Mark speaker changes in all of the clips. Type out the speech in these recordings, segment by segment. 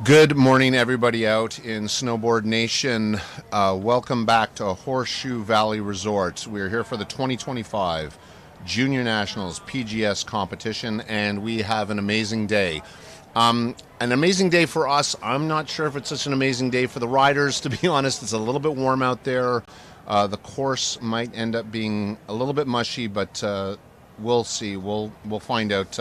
Speaker 1: Good morning, everybody out in Snowboard Nation. Welcome back to Horseshoe Valley Resort. We're here for the 2025 Junior Nationals PGS competition, and we have an amazing day. An amazing day for us. I'm not sure if it's such an amazing day for the riders, to be honest. It's a little bit warm out there. The course might end up being a little bit mushy, but we'll see. We'll find out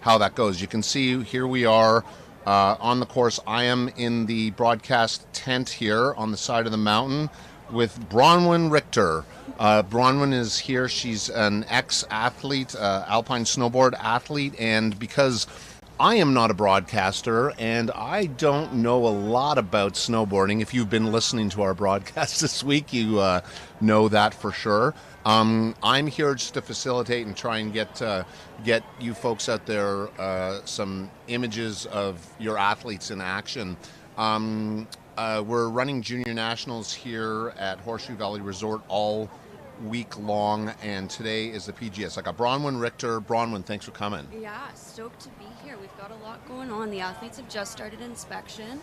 Speaker 1: how that goes. You can see here we are on the course. I am in the broadcast tent here on the side of the mountain with Bronwyn Richter. Bronwyn is here. She's an ex-athlete, alpine snowboard athlete, and because I am not a broadcaster and I don't know a lot about snowboarding. If you've been listening to our broadcast this week, you know that for sure. I'm here just to facilitate and try and get you folks out there some images of your athletes in action. We're running Junior Nationals here at Horseshoe Valley Resort all week long, and today is the PGS. I got Bronwyn Richter. Bronwyn, thanks for coming.
Speaker 2: Yeah, stoked to be here. We've got a lot going on. The athletes have just started inspection,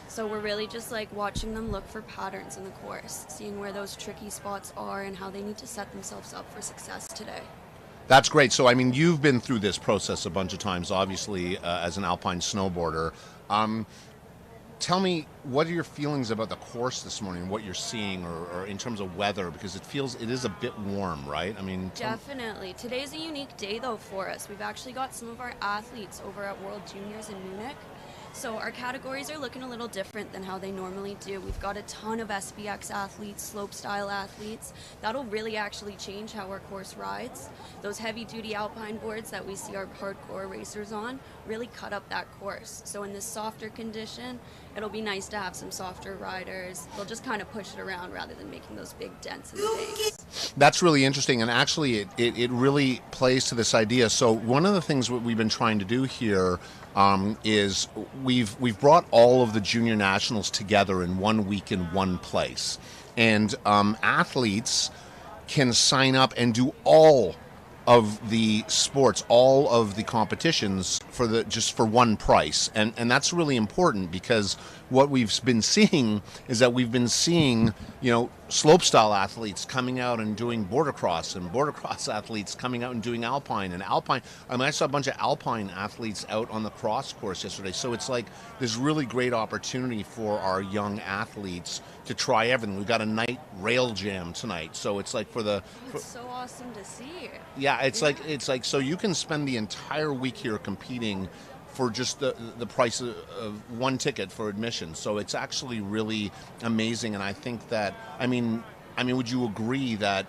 Speaker 2: so we're really just like watching them look for patterns in the course, seeing where those tricky spots are and how they need to set themselves up for success today.
Speaker 1: That's great. So, I mean, you've been through this process a bunch of times, obviously, as an alpine snowboarder. Tell me, what are your feelings about the course this morning, what you're seeing, or in terms of weather, because it is a bit warm, right? I mean,
Speaker 2: Definitely. Today's a unique day, though, for us. We've actually got some of our athletes over at World Juniors in Munich. So our categories are looking a little different than how they normally do. We've got a ton of SBX athletes, slopestyle athletes. That'll really actually change how our course rides. Those heavy-duty alpine boards that we see our hardcore racers on really cut up that course. So in this softer condition, it'll be nice to have some softer riders. They'll just kind of push it around rather than making those big dents in the base.
Speaker 1: That's really interesting, and actually it really plays to this idea. So one of the things what we've been trying to do here is we've brought all of the junior nationals together in 1 week in one place, and athletes can sign up and do all of the sports, all of the competitions for one price, and that's really important, because what we've been seeing is that we've been seeing slopestyle athletes coming out and doing border cross, and border cross athletes coming out and doing alpine, and alpine. I mean, I saw a bunch of alpine athletes out on the cross course yesterday. So it's like this really great opportunity for our young athletes to try everything. We've got a night rail jam tonight, so it's like
Speaker 2: It's so awesome to see.
Speaker 1: yeah, it's like so you can spend the entire week here competing for just the price of one ticket for admission. So it's actually really amazing, and I think that I mean, would you agree that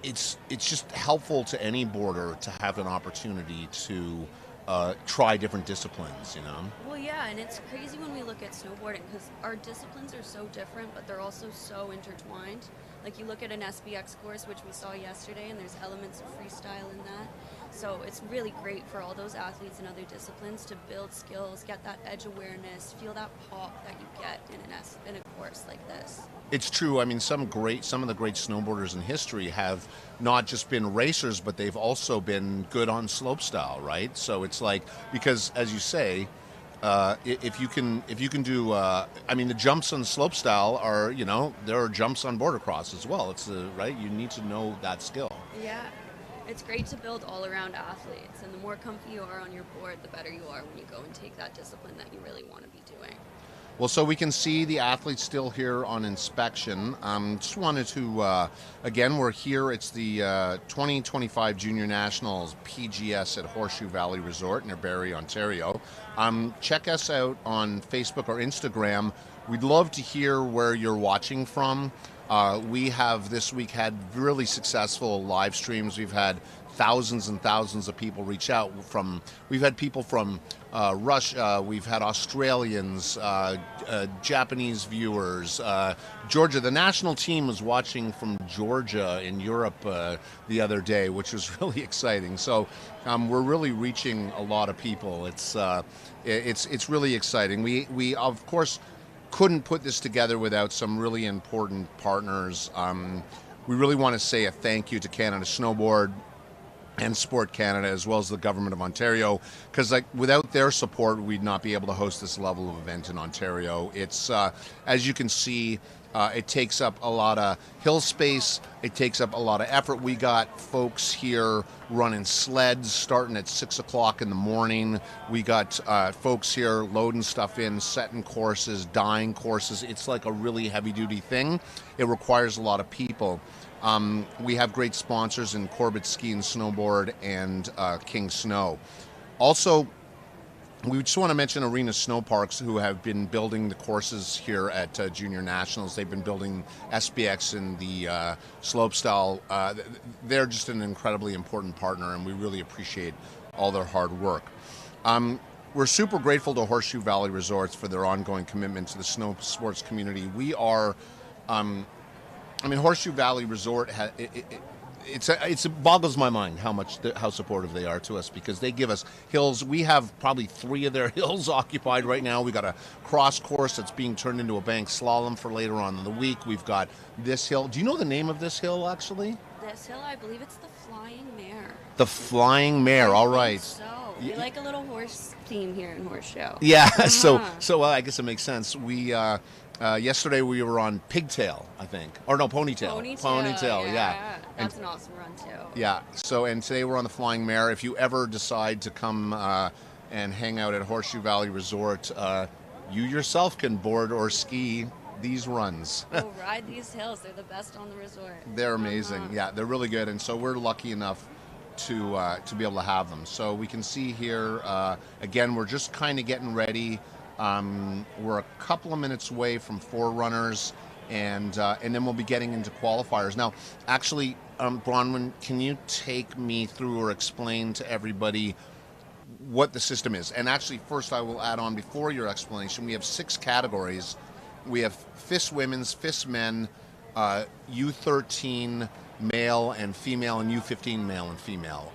Speaker 1: it's just helpful to any boarder to have an opportunity to try different disciplines,
Speaker 2: Well, yeah, and it's crazy when we look at snowboarding because our disciplines are so different, but they're also so intertwined. Like you look at an SBX course, which we saw yesterday, and there's elements of freestyle in that. So it's really great for all those athletes in other disciplines to build skills, get that edge awareness, feel that pop that you get in a course like this.
Speaker 1: It's true. I mean, some of the great snowboarders in history have not just been racers, but they've also been good on slopestyle, right? So it's like, because as you say, if you can do, the jumps on slopestyle are, there are jumps on border cross as well. It's right. You need to know that skill.
Speaker 2: Yeah. It's great to build all-around athletes, and the more comfy you are on your board, the better you are when you go and take that discipline that you really want to be doing.
Speaker 1: Well, so we can see the athletes still here on inspection. Just wanted to, again, we're here. It's the 2025 Junior Nationals PGS at Horseshoe Valley Resort near Barrie, Ontario. Check us out on Facebook or Instagram. We'd love to hear where you're watching from. We have this week had really successful live streams. We've had thousands and thousands of people reach out we've had people from Russia, we've had Australians, Japanese viewers, Georgia. The national team was watching from Georgia in Europe the other day, which was really exciting. So we're really reaching a lot of people. It's really exciting. We of course couldn't put this together without some really important partners. We really want to say a thank you to Canada Snowboard and Sport Canada, as well as the government of Ontario, because like without their support, we'd not be able to host this level of event in Ontario. It's as you can see, it takes up a lot of hill space. It takes up a lot of effort. We got folks here running sleds starting at 6 o'clock in the morning. We got folks here loading stuff in, setting courses, dying courses. It's like a really heavy duty thing. It requires a lot of people. We have great sponsors in Corbett Ski and Snowboard and King Snow. Also, we just want to mention Arena Snow Parks, who have been building the courses here at Junior Nationals. They've been building SBX and the slopestyle. They're just an incredibly important partner, and we really appreciate all their hard work. We're super grateful to Horseshoe Valley Resorts for their ongoing commitment to the snow sports community. We are... Horseshoe Valley Resort, it boggles my mind how supportive they are to us, because they give us hills. We have probably 3 of their hills occupied right now. We got a cross course that's being turned into a bank slalom for later on in the week. We've got this hill. Do you know the name of this hill, actually?
Speaker 2: This hill, I believe it's the Flying Mare.
Speaker 1: The Flying Mare, all right.
Speaker 2: So we like a little horse theme here in Horseshoe.
Speaker 1: Yeah, so I guess it makes sense. We yesterday we were on Pigtail, I think, or no, Ponytail. Ponytail, yeah.
Speaker 2: That's an awesome run too.
Speaker 1: Yeah. So and today we're on the Flying Mare. If you ever decide to come and hang out at Horseshoe Valley Resort, you yourself can board or ski these runs.
Speaker 2: We'll ride these hills. They're the best on the resort.
Speaker 1: They're amazing. Yeah, they're really good, and so we're lucky enough to be able to have them. So we can see here again. We're just kind of getting ready. We're a couple of minutes away from forerunners, and then we'll be getting into qualifiers. Now, actually, Bronwyn, can you take me through or explain to everybody what the system is? And actually, first I will add on before your explanation, we have 6 categories. We have FIS women's, FIS men, U13 male and female, and U15 male and female.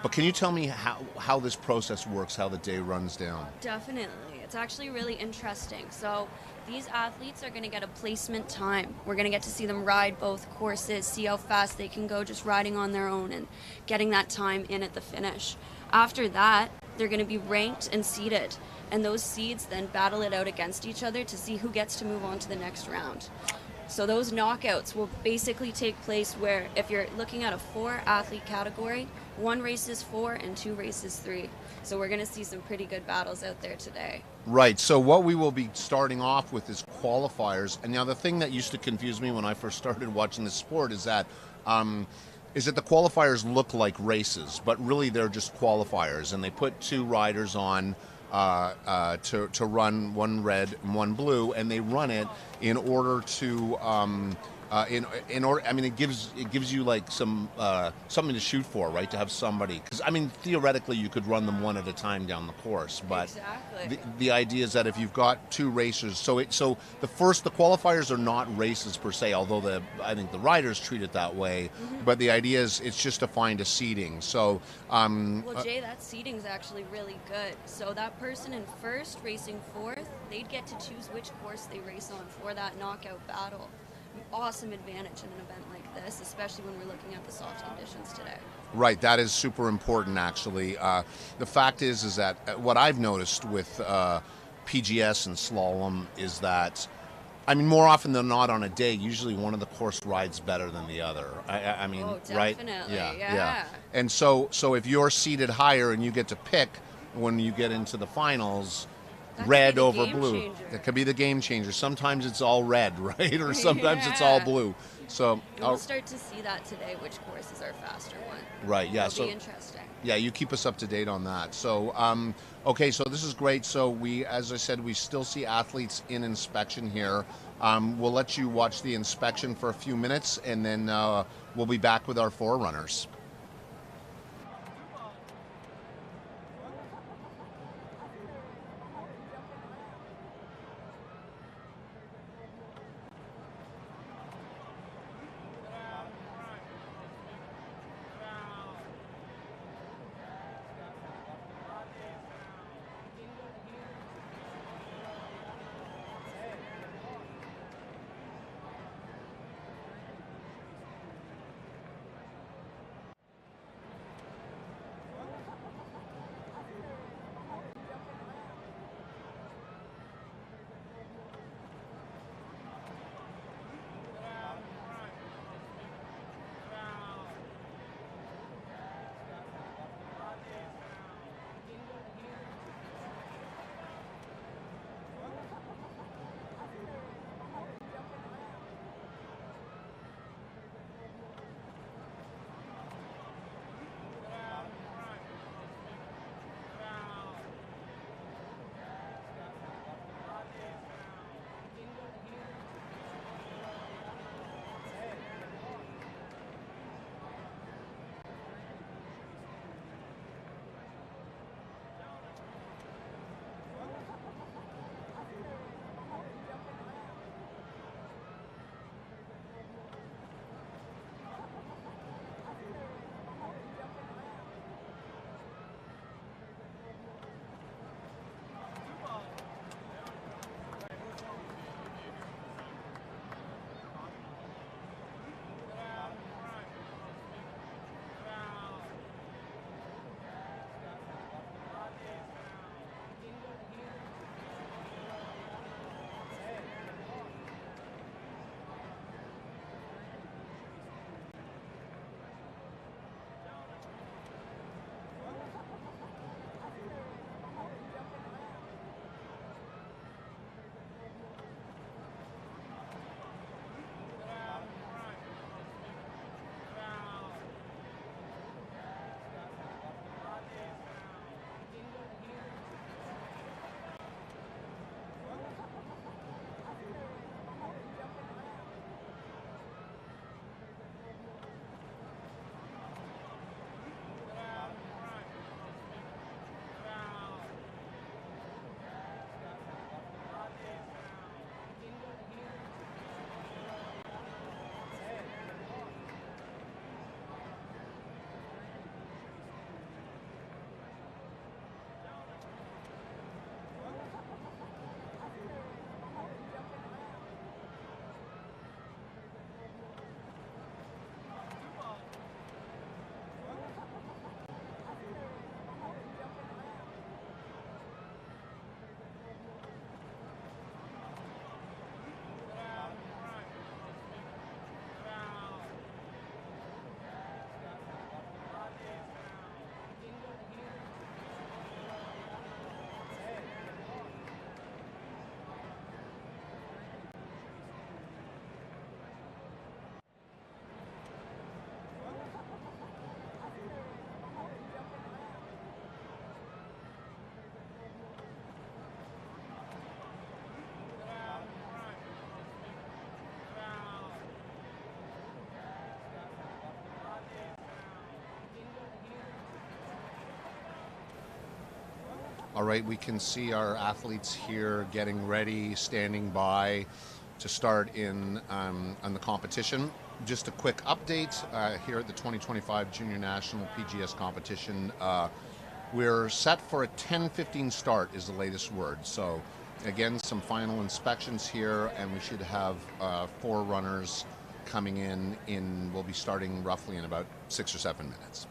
Speaker 1: But can you tell me how this process works, how the day runs down?
Speaker 2: Definitely. It's actually really interesting. So these athletes are going to get a placement time. We're going to get to see them ride both courses, see how fast they can go just riding on their own and getting that time in at the finish. After that, they're going to be ranked and seeded. And those seeds then battle it out against each other to see who gets to move on to the next round. So those knockouts will basically take place where if you're looking at a 4-athlete category, 1 races 4 and 2 races 3. So we're going to see some pretty good battles out there today.
Speaker 1: Right. So what we will be starting off with is qualifiers. And now the thing that used to confuse me when I first started watching the sport is that the qualifiers look like races, but really they're just qualifiers, and they put 2 riders on to run, 1 red and 1 blue, and they run it in order to in order. I mean, it gives you like some something to shoot for, right? To have somebody, because I mean, theoretically you could run them one at a time down the course, but
Speaker 2: exactly.
Speaker 1: the idea is that if you've got 2 racers, so the qualifiers are not races per se, although I think the riders treat it that way. Mm-hmm. But the idea is it's just to find a seeding. So
Speaker 2: well, Jay, that seeding's actually really good. So that person in first racing 4th, they'd get to choose which course they race on for that knockout battle. Awesome advantage in an event like this, especially when we're looking at the soft conditions today.
Speaker 1: Right, that is super important, actually. The fact is that what I've noticed with PGS and slalom is that, I mean, more often than not on a day, usually one of the course rides better than the other. I mean, right?
Speaker 2: Definitely,
Speaker 1: yeah. And so if you're seated higher and you get to pick when you get into the finals,
Speaker 2: that
Speaker 1: red over blue.
Speaker 2: Changer.
Speaker 1: That could be the game changer. Sometimes it's all red, right? Or sometimes it's all blue. So
Speaker 2: we'll start to see that today, which course is our faster one.
Speaker 1: Right, yeah.
Speaker 2: It'll be interesting.
Speaker 1: Yeah, you keep us up to date on that. So, okay, so this is great. So we, as I said, we still see athletes in inspection here. We'll let you watch the inspection for a few minutes, and then we'll be back with our forerunners. All right, we can see our athletes here getting ready, standing by to start in on the competition. Just a quick update here at the 2025 Junior National PGS competition. We're set for a 10:15 start is the latest word. So again, some final inspections here, and we should have 4 runners coming in. We'll be starting roughly in about 6 or 7 minutes.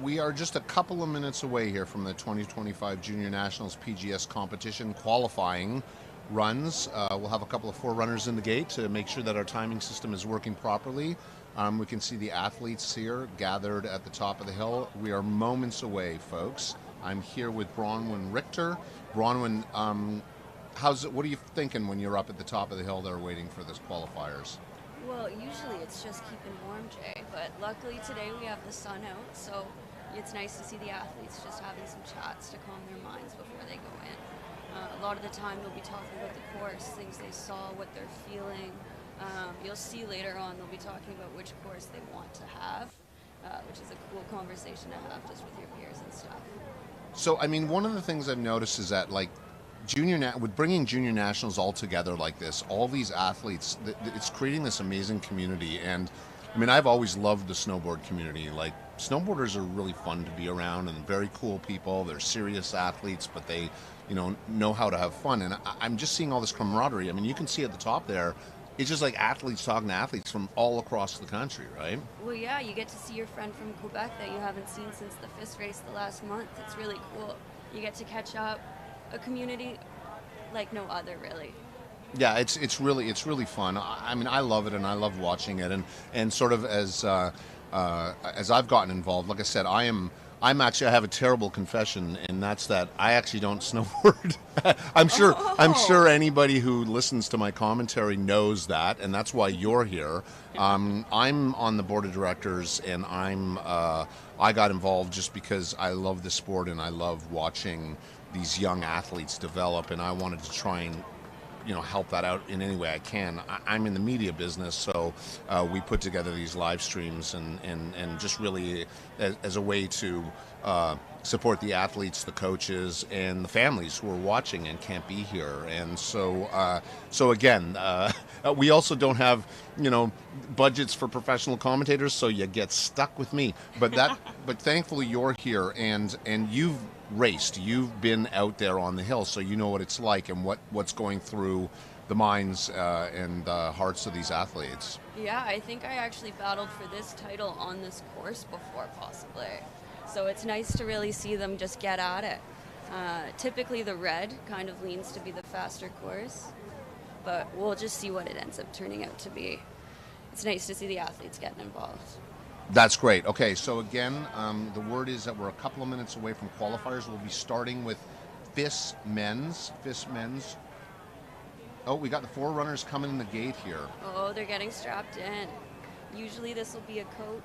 Speaker 1: We are just a couple of minutes away here from the 2025 Junior Nationals PGS competition qualifying runs. We'll have a couple of 4 runners in the gate to make sure that our timing system is working properly. We can see the athletes here gathered at the top of the hill. We are moments away, folks. I'm here with Bronwyn Richter. Bronwyn, what are you thinking when you're up at the top of the hill there waiting for this qualifiers?
Speaker 2: Well, usually it's just keeping warm, Jay, but luckily today we have the sun out, so it's nice to see the athletes just having some chats to calm their minds before they go in. A lot of the time they'll be talking about the course, things they saw, what they're feeling. You'll see later on they'll be talking about which course they want to have, which is a cool conversation to have just with your peers and stuff.
Speaker 1: So, I mean, one of the things I've noticed is that, like, with bringing junior nationals all together like this, all these athletes, it's creating this amazing community. And I mean, I've always loved the snowboard community. Like, snowboarders are really fun to be around and very cool people. They're serious athletes, but they, know how to have fun. And I'm just seeing all this camaraderie. I mean, you can see at the top there, it's just like athletes talking to athletes from all across the country, right?
Speaker 2: Well, yeah, you get to see your friend from Quebec that you haven't seen since the FIS race the last month. It's really cool. You get to catch up. A community like no other, really.
Speaker 1: Yeah, it's really fun. I mean, I love it and I love watching it. And sort of as I've gotten involved, like I said, I have a terrible confession, and that's that I actually don't snowboard. I'm sure anybody who listens to my commentary knows that, and that's why you're here. I'm on the board of directors, and I got involved just because I love the sport and I love watching these young athletes develop, and I wanted to try and help that out in any way I can. I'm in the media business, so we put together these live streams and just really as a way to support the athletes, the coaches, and the families who are watching and can't be here. And so again, we also don't have budgets for professional commentators, so you get stuck with me. But thankfully you're here, and you've raced. You've been out there on the hill, so you know what it's like and what's going through the minds and the hearts of these athletes.
Speaker 2: Yeah, I think I actually battled for this title on this course before, possibly. So it's nice to really see them just get at it. Typically the red kind of leans to be the faster course, but we'll just see what it ends up turning out to be. It's nice to see the athletes getting involved.
Speaker 1: That's great. Okay, so again, the word is that we're a couple of minutes away from qualifiers. We'll be starting with FIS men's. Oh, we got the forerunners coming in the gate here.
Speaker 2: Oh, they're getting strapped in. Usually this will be a coach.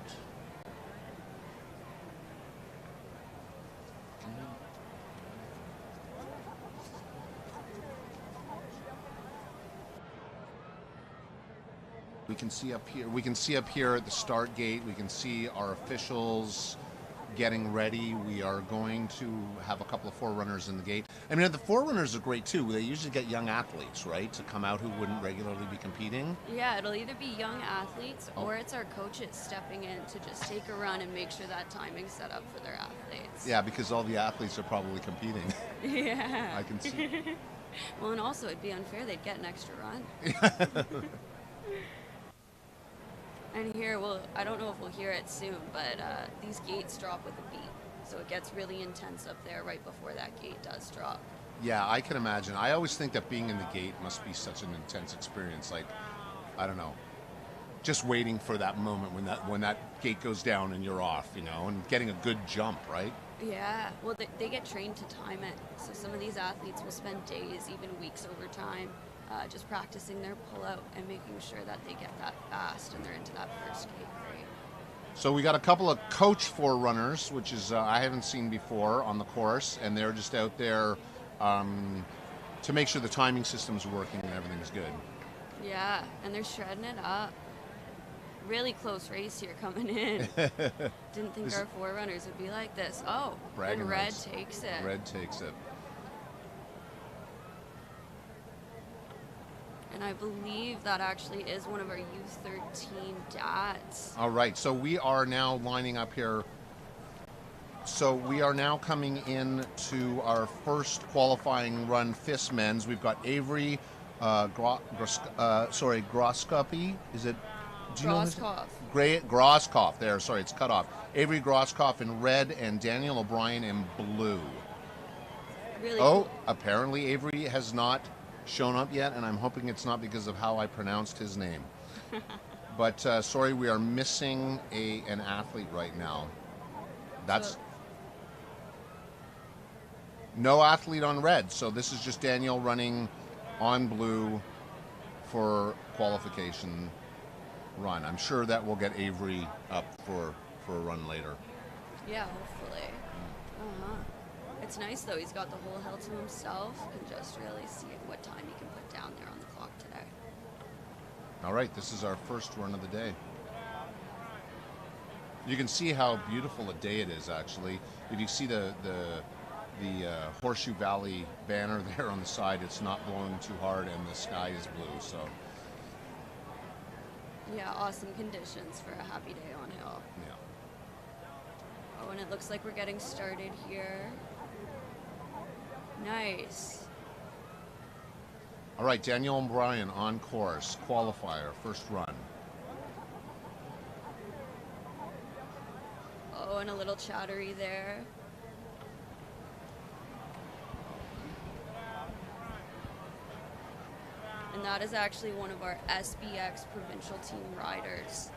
Speaker 1: We can see up here at the start gate, we can see our officials getting ready. We are going to have a couple of forerunners in the gate. I mean, the forerunners are great too. They usually get young athletes, right, to come out who wouldn't regularly be competing.
Speaker 2: Yeah, it'll either be young athletes or it's our coaches stepping in to just take a run and make sure that timing's set up for their athletes.
Speaker 1: Yeah, because all the athletes are probably competing.
Speaker 2: Yeah.
Speaker 1: I can see.
Speaker 2: Well, and also it'd be unfair. They'd get an extra run. And here, I don't know if we'll hear it soon, but these gates drop with a beat. So it gets really intense up there right before that gate does drop.
Speaker 1: Yeah, I can imagine. I always think that being in the gate must be such an intense experience. Like, I don't know, just waiting for that moment when that gate goes down and you're off, and getting a good jump, right?
Speaker 2: Yeah, well, they get trained to time it. So some of these athletes will spend days, even weeks over time, just practicing their pull-out and making sure that they get that fast and they're into that first gate grade.
Speaker 1: So we got a couple of coach forerunners, which is I haven't seen before on the course, and they're just out there to make sure the timing system's working and everything's good.
Speaker 2: Yeah, and they're shredding it up. Really close race here coming in. Didn't think our forerunners would be like this. Oh, and red takes it.
Speaker 1: Red takes it.
Speaker 2: And I believe that actually is one of our U13 dads.
Speaker 1: All right, so we are now lining up here. So we are now coming in to our first qualifying run, FIS men's. We've got Avery Groskopy. Is it?
Speaker 2: Groskopf.
Speaker 1: Groskopf. There, sorry, it's cut off. Avery Groskopf in red and Daniel O'Brien in blue.
Speaker 2: Really cool.
Speaker 1: Apparently Avery has not shown up yet, and I'm hoping it's not because of how I pronounced his name. But sorry, we are missing an athlete right now. That's
Speaker 2: So,
Speaker 1: no athlete on red. So this is just Daniel running on blue for qualification run. I'm sure that we'll get Avery up for a run later.
Speaker 2: yeah, hopefully. Uh-huh. It's nice though, he's got the whole hill to himself. Can just really see what time he can put down there on the clock today.
Speaker 1: All right, this is our first run of the day. You can see how beautiful a day it is, actually. If you see the Horseshoe Valley banner there on the side, it's not blowing too hard and the sky is blue. So
Speaker 2: Yeah, awesome conditions for a happy day on hill.
Speaker 1: yeah.
Speaker 2: Oh, and it looks like we're getting started here. Nice.
Speaker 1: All right, Daniel and Brian on course, qualifier, first run.
Speaker 2: Oh, and a little chattery there. And that is actually one of our SBX provincial team riders.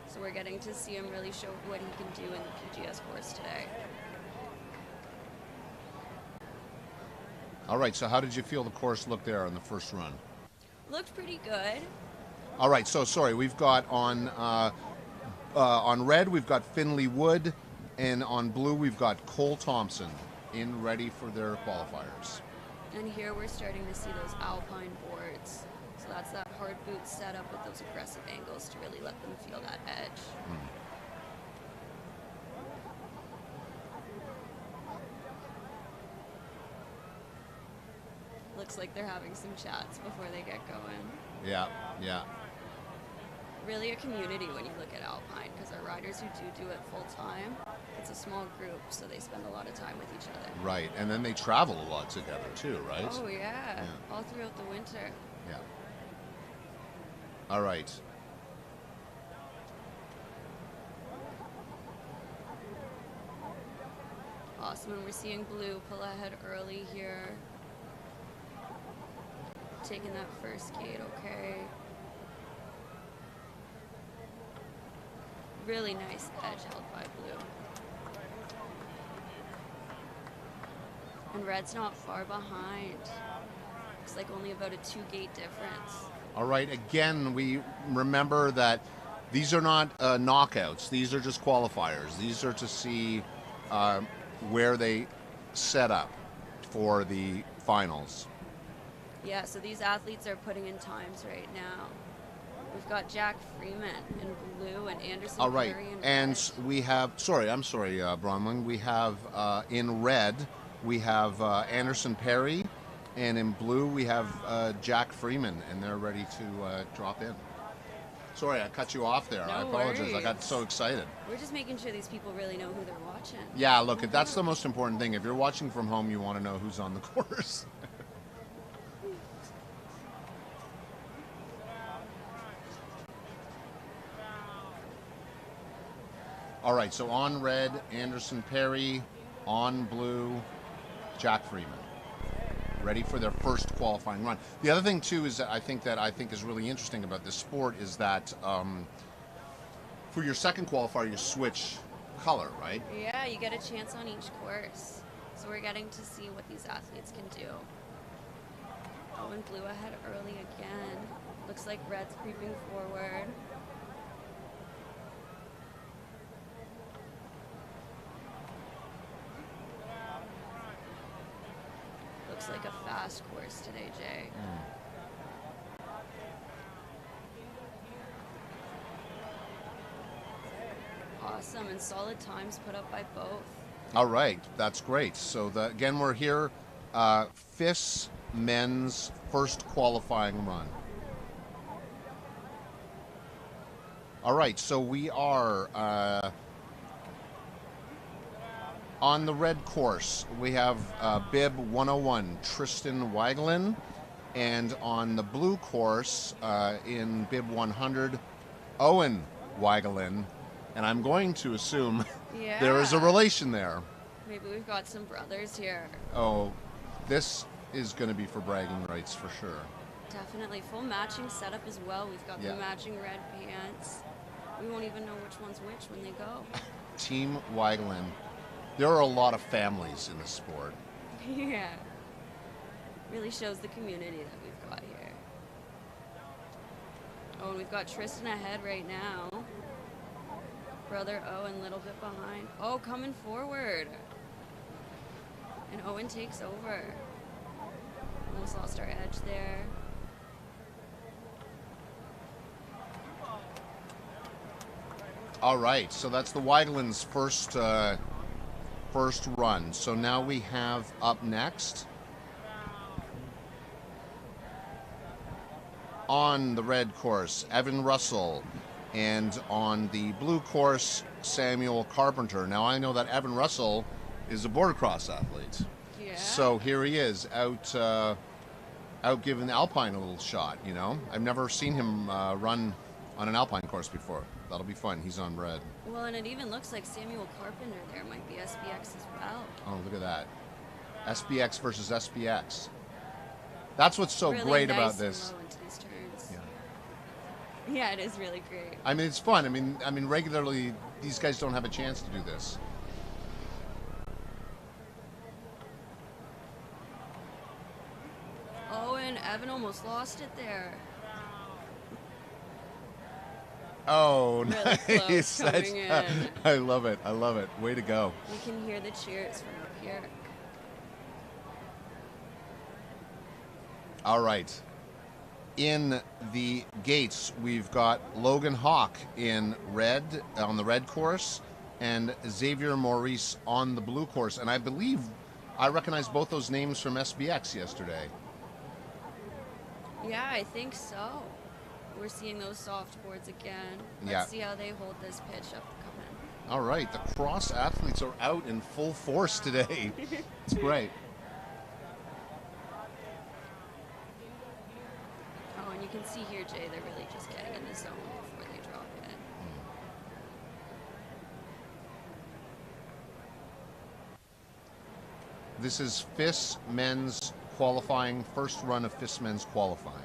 Speaker 2: So we're getting to see him really show what he can do in the PGS course today.
Speaker 1: All right, so how did you feel the course looked there on the first run?
Speaker 2: Looked pretty good.
Speaker 1: All right, so sorry, we've got on red, we've got Finley Wood, and on blue, we've got Cole Thompson in ready for their qualifiers.
Speaker 2: And here we're starting to see those alpine boards. So that's that hard boot setup with those aggressive angles to really let them feel that edge. Looks like they're having some chats before they get going.
Speaker 1: Yeah, yeah.
Speaker 2: Really a community when you look at Alpine, because our riders who do it full time, it's a small group, so they spend a lot of time with each other.
Speaker 1: Right, and then they travel a lot together too, right?
Speaker 2: Oh yeah, all throughout the winter.
Speaker 1: Yeah. All right.
Speaker 2: Awesome, and we're seeing Blue pull ahead early here. Taking that first gate, okay. Really nice edge held by Blue. And Red's not far behind. Looks like only about a 2-gate difference.
Speaker 1: All right, again, we remember that these are not knockouts. These are just qualifiers. These are to see where they set up for the finals.
Speaker 2: Yeah, so these athletes are putting in times right now. We've got Jack Freeman in blue and Anderson
Speaker 1: All right,
Speaker 2: Perry in
Speaker 1: and
Speaker 2: red.
Speaker 1: we have, I'm sorry, Bronwyn, we have in red, we have Anderson Perry, and in blue we have Jack Freeman, and they're ready to drop in. Sorry, I cut you off there.
Speaker 2: No
Speaker 1: I apologize.
Speaker 2: worries.
Speaker 1: I got so excited.
Speaker 2: We're just making sure these people really know who they're watching.
Speaker 1: Yeah, look, that's the most important thing. If you're watching from home, you want to know who's on the course. All right, so on red, Anderson Perry. On blue, Jack Freeman. Ready for their first qualifying run. The other thing too is that I think is really interesting about this sport is that for your second qualifier you switch color, right?
Speaker 2: Yeah, you get a chance on each course. So we're getting to see what these athletes can do. Oh, and blue ahead early again. Looks like red's creeping forward. Looks like a fast course today, Jay. Awesome, and solid times put up by both.
Speaker 1: All right, that's great. So again, we're here, FIS men's first qualifying run. All right, so we are on the red course. We have bib 101, Tristan Waglin, and on the blue course in bib 100, Owen Waglin. And I'm going to assume there is a relation there.
Speaker 2: Maybe we've got some brothers here.
Speaker 1: Oh, this is going to be for bragging rights for sure.
Speaker 2: Definitely full matching setup as well. We've got
Speaker 1: Yeah.
Speaker 2: the matching red pants. We won't even know which one's which when they go.
Speaker 1: Team Wagland. There are a lot of families in the sport.
Speaker 2: Yeah. Really shows the community that we've got here. Oh, and we've got Tristan ahead right now. Brother Owen a little bit behind. Oh, coming forward. And Owen takes over. Almost lost our edge there.
Speaker 1: All right, so that's the Wagland's first run. So now we have up next on the red course, Evan Russell, and on the blue course, Samuel Carpenter. Now I know that Evan Russell is a border cross athlete.
Speaker 2: Yeah.
Speaker 1: So here he is out giving the Alpine a little shot, you know. I've never seen him run on an Alpine course before. That'll be fun. He's on red.
Speaker 2: Well, and it even looks like Samuel Carpenter there might be SBX as well.
Speaker 1: Oh, look at that. SBX versus SBX. That's what's so
Speaker 2: Really
Speaker 1: great
Speaker 2: nice
Speaker 1: about this.
Speaker 2: And low into these turns.
Speaker 1: Yeah.
Speaker 2: Yeah, it is really great.
Speaker 1: I mean, it's fun. I mean, regularly these guys don't have a chance to do this.
Speaker 2: Oh, and Evan almost lost it there.
Speaker 1: Oh,
Speaker 2: Really
Speaker 1: nice.
Speaker 2: close coming in.
Speaker 1: I love it. I love it. Way to go.
Speaker 2: You can hear the cheers from up here.
Speaker 1: All right. In the gates, we've got Logan Hawk in red on the red course and Xavier Maurice on the blue course. And I believe I recognize both those names from SBX yesterday.
Speaker 2: Yeah, I think so. We're seeing those soft boards again. Let's
Speaker 1: Yeah.
Speaker 2: see how they hold this pitch up coming.
Speaker 1: All right. The cross athletes are out in full force today. It's great.
Speaker 2: Oh, and you can see here, Jay, they're really just getting in the zone before they drop it.
Speaker 1: This is FIS men's qualifying, first run of FIS men's qualifying.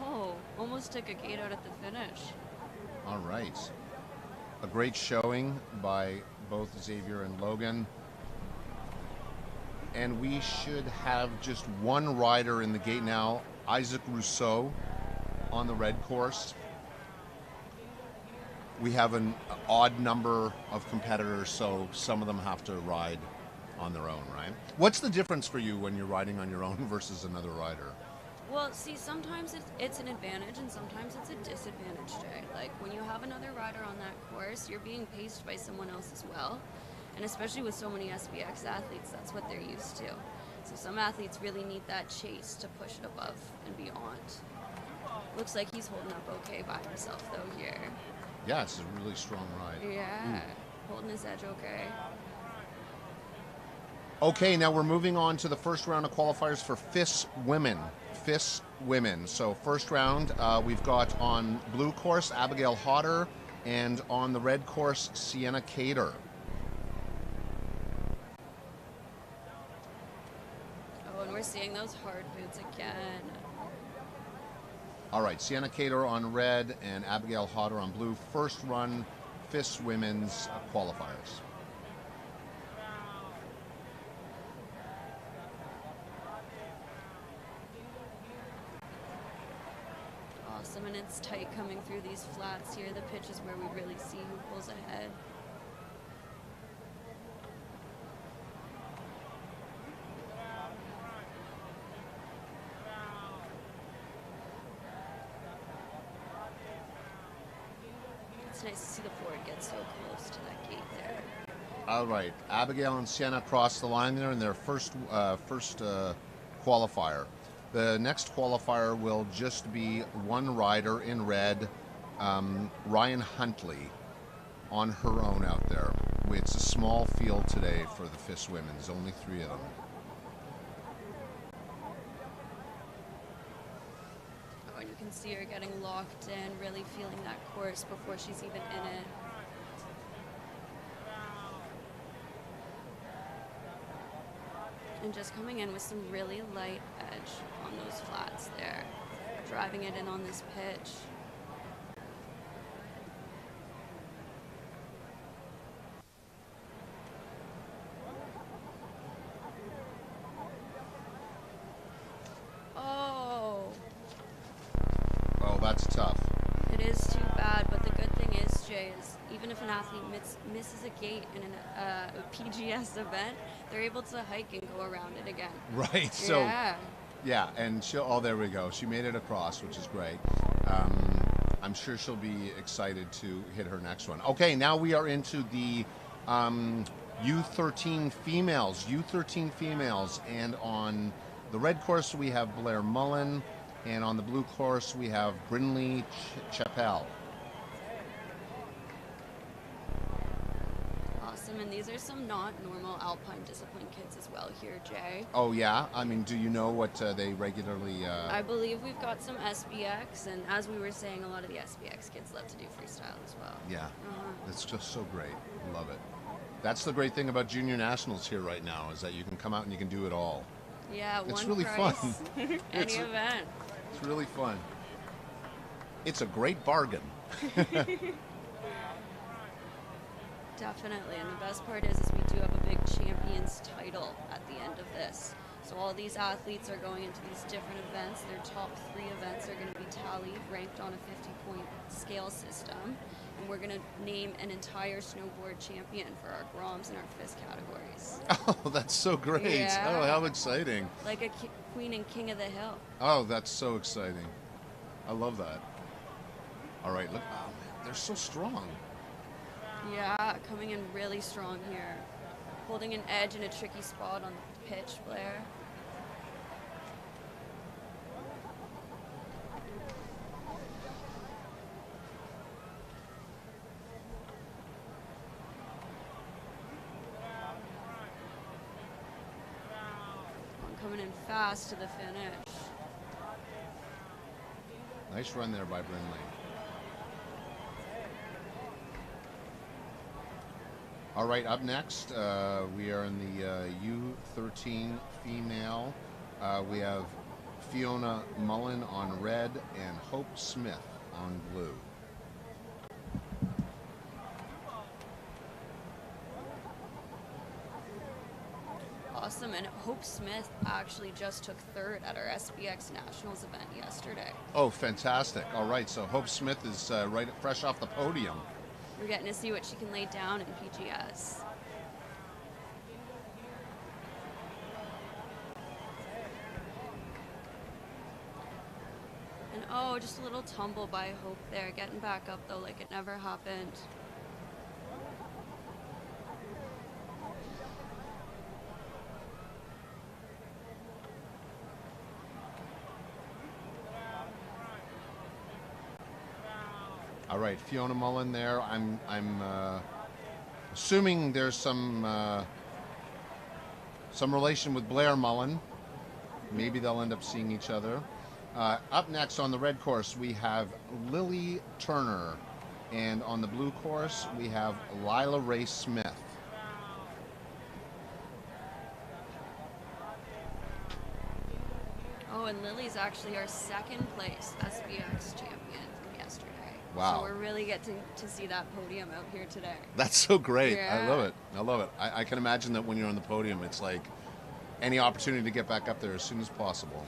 Speaker 2: Oh, almost took a gate out at the finish.
Speaker 1: All right. A great showing by both Xavier and Logan. And we should have just one rider in the gate now, Isaac Rousseau, on the red course. We have an odd number of competitors, so some of them have to ride on their own, right? What's the difference for you when you're riding on your own versus another rider?
Speaker 2: Well, see, sometimes it's an advantage and sometimes it's a disadvantage, Jay. Like, when you have another rider on that course, you're being paced by someone else as well. And especially with so many SBX athletes, that's what they're used to. So some athletes really need that chase to push it above and beyond. Looks like he's holding up okay by himself, though, here.
Speaker 1: Yeah, it's a really strong ride.
Speaker 2: Yeah, holding his edge okay.
Speaker 1: Okay, now we're moving on to the first round of qualifiers for FIS women. FIS women. So first round, we've got on blue course Abigail Hodder, and on the red course Sienna Cater.
Speaker 2: Oh, and we're seeing those hard boots again.
Speaker 1: All right, Sienna Cater on red and Abigail Hodder on blue. First run FIS women's qualifiers.
Speaker 2: Awesome, and it's tight coming through these flats here. The pitch is where we really see who pulls ahead. It's nice to see the board get so close to that gate there.
Speaker 1: All right, Abigail and Sienna cross the line there in their first qualifier. The next qualifier will just be one rider in red, Ryan Huntley, on her own out there. It's a small field today for the FIS women. There's only 3 of them.
Speaker 2: Oh, and you see her getting locked in, really feeling that course before she's even in it. And just coming in with some really light edge on those flats there. Driving it in on this pitch. Oh.
Speaker 1: Well, that's tough.
Speaker 2: It is too bad, but the good thing is, Jay, is even if an athlete misses a gate in a PGS event, they're able to hike and go around it again.
Speaker 1: Right. So
Speaker 2: Yeah.
Speaker 1: yeah, and oh, there we go. She made it across, which is great. I'm sure she'll be excited to hit her next one. Okay, now we are into the U13 females. U13 females, and on the red course we have Blair Mullen, and on the blue course we have Brinley Chappell.
Speaker 2: Awesome, and these are some not normal alpine discipline kids as well here, Jay.
Speaker 1: Oh yeah, I mean, do you know what they regularly?
Speaker 2: I believe we've got some SBX, and as we were saying, a lot of the SBX kids love to do freestyle as well.
Speaker 1: Yeah, it's just so great. Love it. That's the great thing about Junior Nationals here right now, is that you can come out and you can do it all.
Speaker 2: Yeah,
Speaker 1: It's
Speaker 2: one
Speaker 1: really
Speaker 2: price,
Speaker 1: fun.
Speaker 2: any event.
Speaker 1: It's really fun. It's a great bargain.
Speaker 2: Definitely, and the best part is we do have a big champions title at the end of this. So all these athletes are going into these different events. Their top 3 events are going to be tallied, ranked on a 50-point scale system. And we're going to name an entire snowboard champion for our Groms and our FIS categories.
Speaker 1: Oh, that's so great.
Speaker 2: Yeah.
Speaker 1: Oh, how exciting.
Speaker 2: Like a queen and king of the hill.
Speaker 1: Oh, that's so exciting. I love that. All right, look. Oh, man, they're so strong.
Speaker 2: Yeah, coming in really strong here. Holding an edge in a tricky spot on the pitch, Blair. Coming in fast to the finish.
Speaker 1: Nice run there by Brinley. All right, up next, we are in the U13 female. We have Fiona Mullen on red and Hope Smith on blue.
Speaker 2: Awesome, and Hope Smith actually just took 3rd at our SBX Nationals event yesterday.
Speaker 1: Oh, fantastic. All right, so Hope Smith is right fresh off the podium.
Speaker 2: We're getting to see what she can lay down in PGS. And oh, just a little tumble by Hope there. Getting back up though like it never happened.
Speaker 1: All right, Fiona Mullen there. I'm assuming there's some relation with Blair Mullen. Maybe they'll end up seeing each other. Up next on the red course, we have Lily Turner. And on the blue course, we have Lila Ray Smith.
Speaker 2: Oh, and Lily's actually our 2nd place SBX champion from yesterday.
Speaker 1: Wow.
Speaker 2: So we're really getting to see that podium out here today.
Speaker 1: That's so great.
Speaker 2: Yeah.
Speaker 1: I love it. I love it. I can imagine that when you're on the podium, it's like any opportunity to get back up there as soon as possible.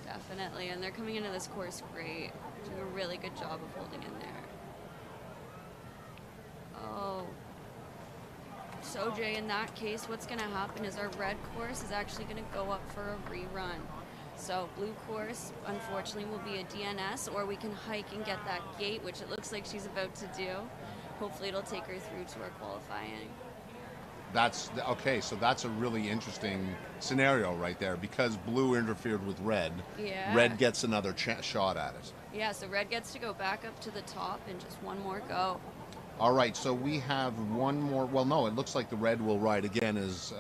Speaker 2: Definitely, and they're coming into this course great. Doing a really good job of holding in there. Oh. So Jay, in that case, what's going to happen is our red course is actually going to go up for a rerun. So blue course, unfortunately, will be a DNS, or we can hike and get that gate, which it looks like she's about to do. Hopefully it'll take her through to our qualifying.
Speaker 1: Okay, so that's a really interesting scenario right there, because blue interfered with red.
Speaker 2: Yeah.
Speaker 1: Red gets another shot at it.
Speaker 2: Yeah, so red gets to go back up to the top and just one more go.
Speaker 1: All right, so we have one more. Well, no, it looks like the red will ride again, as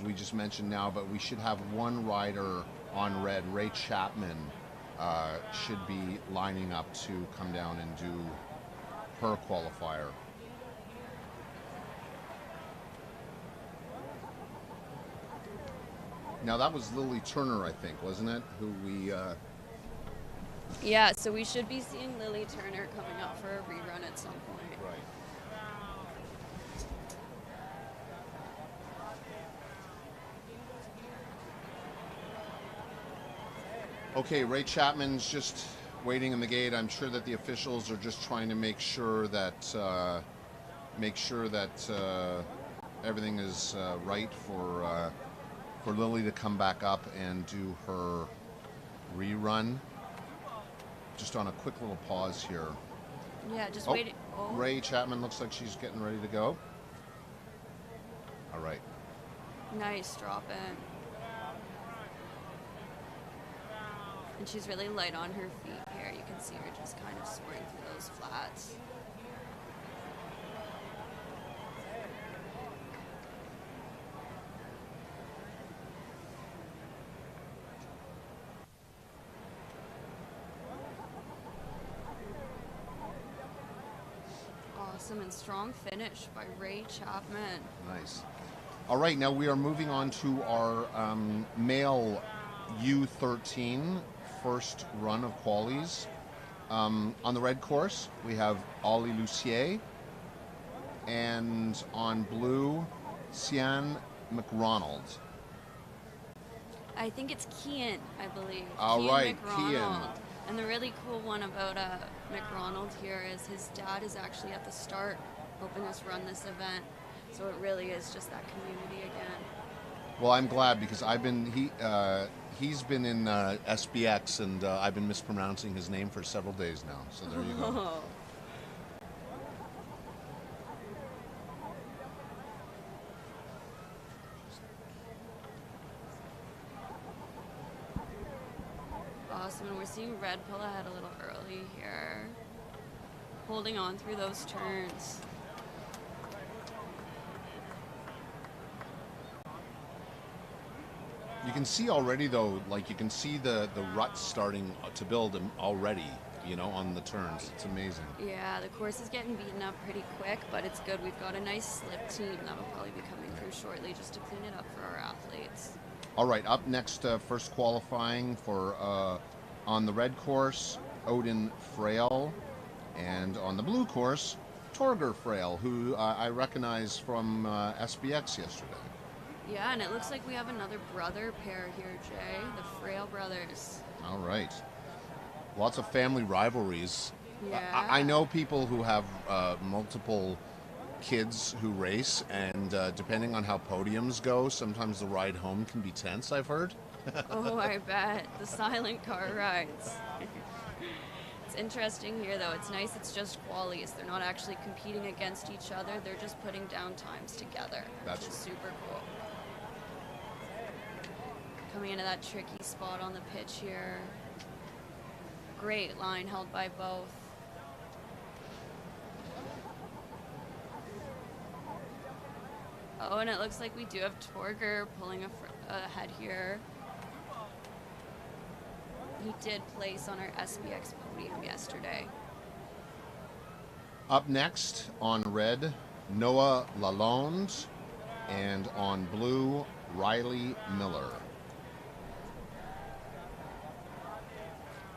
Speaker 1: we just mentioned now, but we should have one rider on red, Ray Chapman should be lining up to come down and do her qualifier. Now that was Lily Turner, I think, wasn't it? Who we...
Speaker 2: Yeah, so we should be seeing Lily Turner coming up for a rerun at some point.
Speaker 1: Right. Okay, Ray Chapman's just waiting in the gate. I'm sure that the officials are just trying to make sure that everything is right for Lily to come back up and do her rerun. Just on a quick little pause here.
Speaker 2: Yeah, just wait. Oh.
Speaker 1: Ray Chapman looks like she's getting ready to go. All right.
Speaker 2: Nice drop in. And she's really light on her feet here. You can see her just kind of soaring through those flats. Awesome and strong finish by Ray Chapman.
Speaker 1: Nice. All right, now we are moving on to our male U13 first run of qualies. On the red course, we have Ollie Lucier, and on blue, Sian McRonald.
Speaker 2: I think it's Kian, I believe.
Speaker 1: All
Speaker 2: Kian
Speaker 1: right,
Speaker 2: McRonald.
Speaker 1: Kian.
Speaker 2: And the really cool one about McRonald here is his dad is actually at the start helping us run this event. So it really is just that community again.
Speaker 1: Well, I'm glad because he's been in SBX and I've been mispronouncing his name for several days now. So there you go.
Speaker 2: Awesome, and we're seeing Red pull ahead a little early here. Holding on through those turns.
Speaker 1: You can see already though, like you can see the ruts starting to build already, you know, on the turns. It's amazing.
Speaker 2: Yeah, the course is getting beaten up pretty quick, but it's good. We've got a nice slip team that'll probably be coming through shortly just to clean it up for our athletes.
Speaker 1: All right, up next, first qualifying for on the red course, Odin Frail, and on the blue course, Torger Frail, who I recognize from SBX yesterday.
Speaker 2: Yeah, and it looks like we have another brother pair here, Jay, the Frail brothers.
Speaker 1: All right. Lots of family rivalries.
Speaker 2: Yeah.
Speaker 1: I know people who have multiple kids who race, and depending on how podiums go, sometimes the ride home can be tense, I've heard.
Speaker 2: Oh, I bet. The silent car rides. It's interesting here, though. It's nice it's just qualies. They're not actually competing against each other. They're just putting down times together, which is super cool. Coming into that tricky spot on the pitch here. Great line held by both. Oh, and it looks like we do have Torger pulling ahead here. He did place on our SBX podium yesterday.
Speaker 1: Up next on red, Noah Lalonde, and on blue, Riley Miller.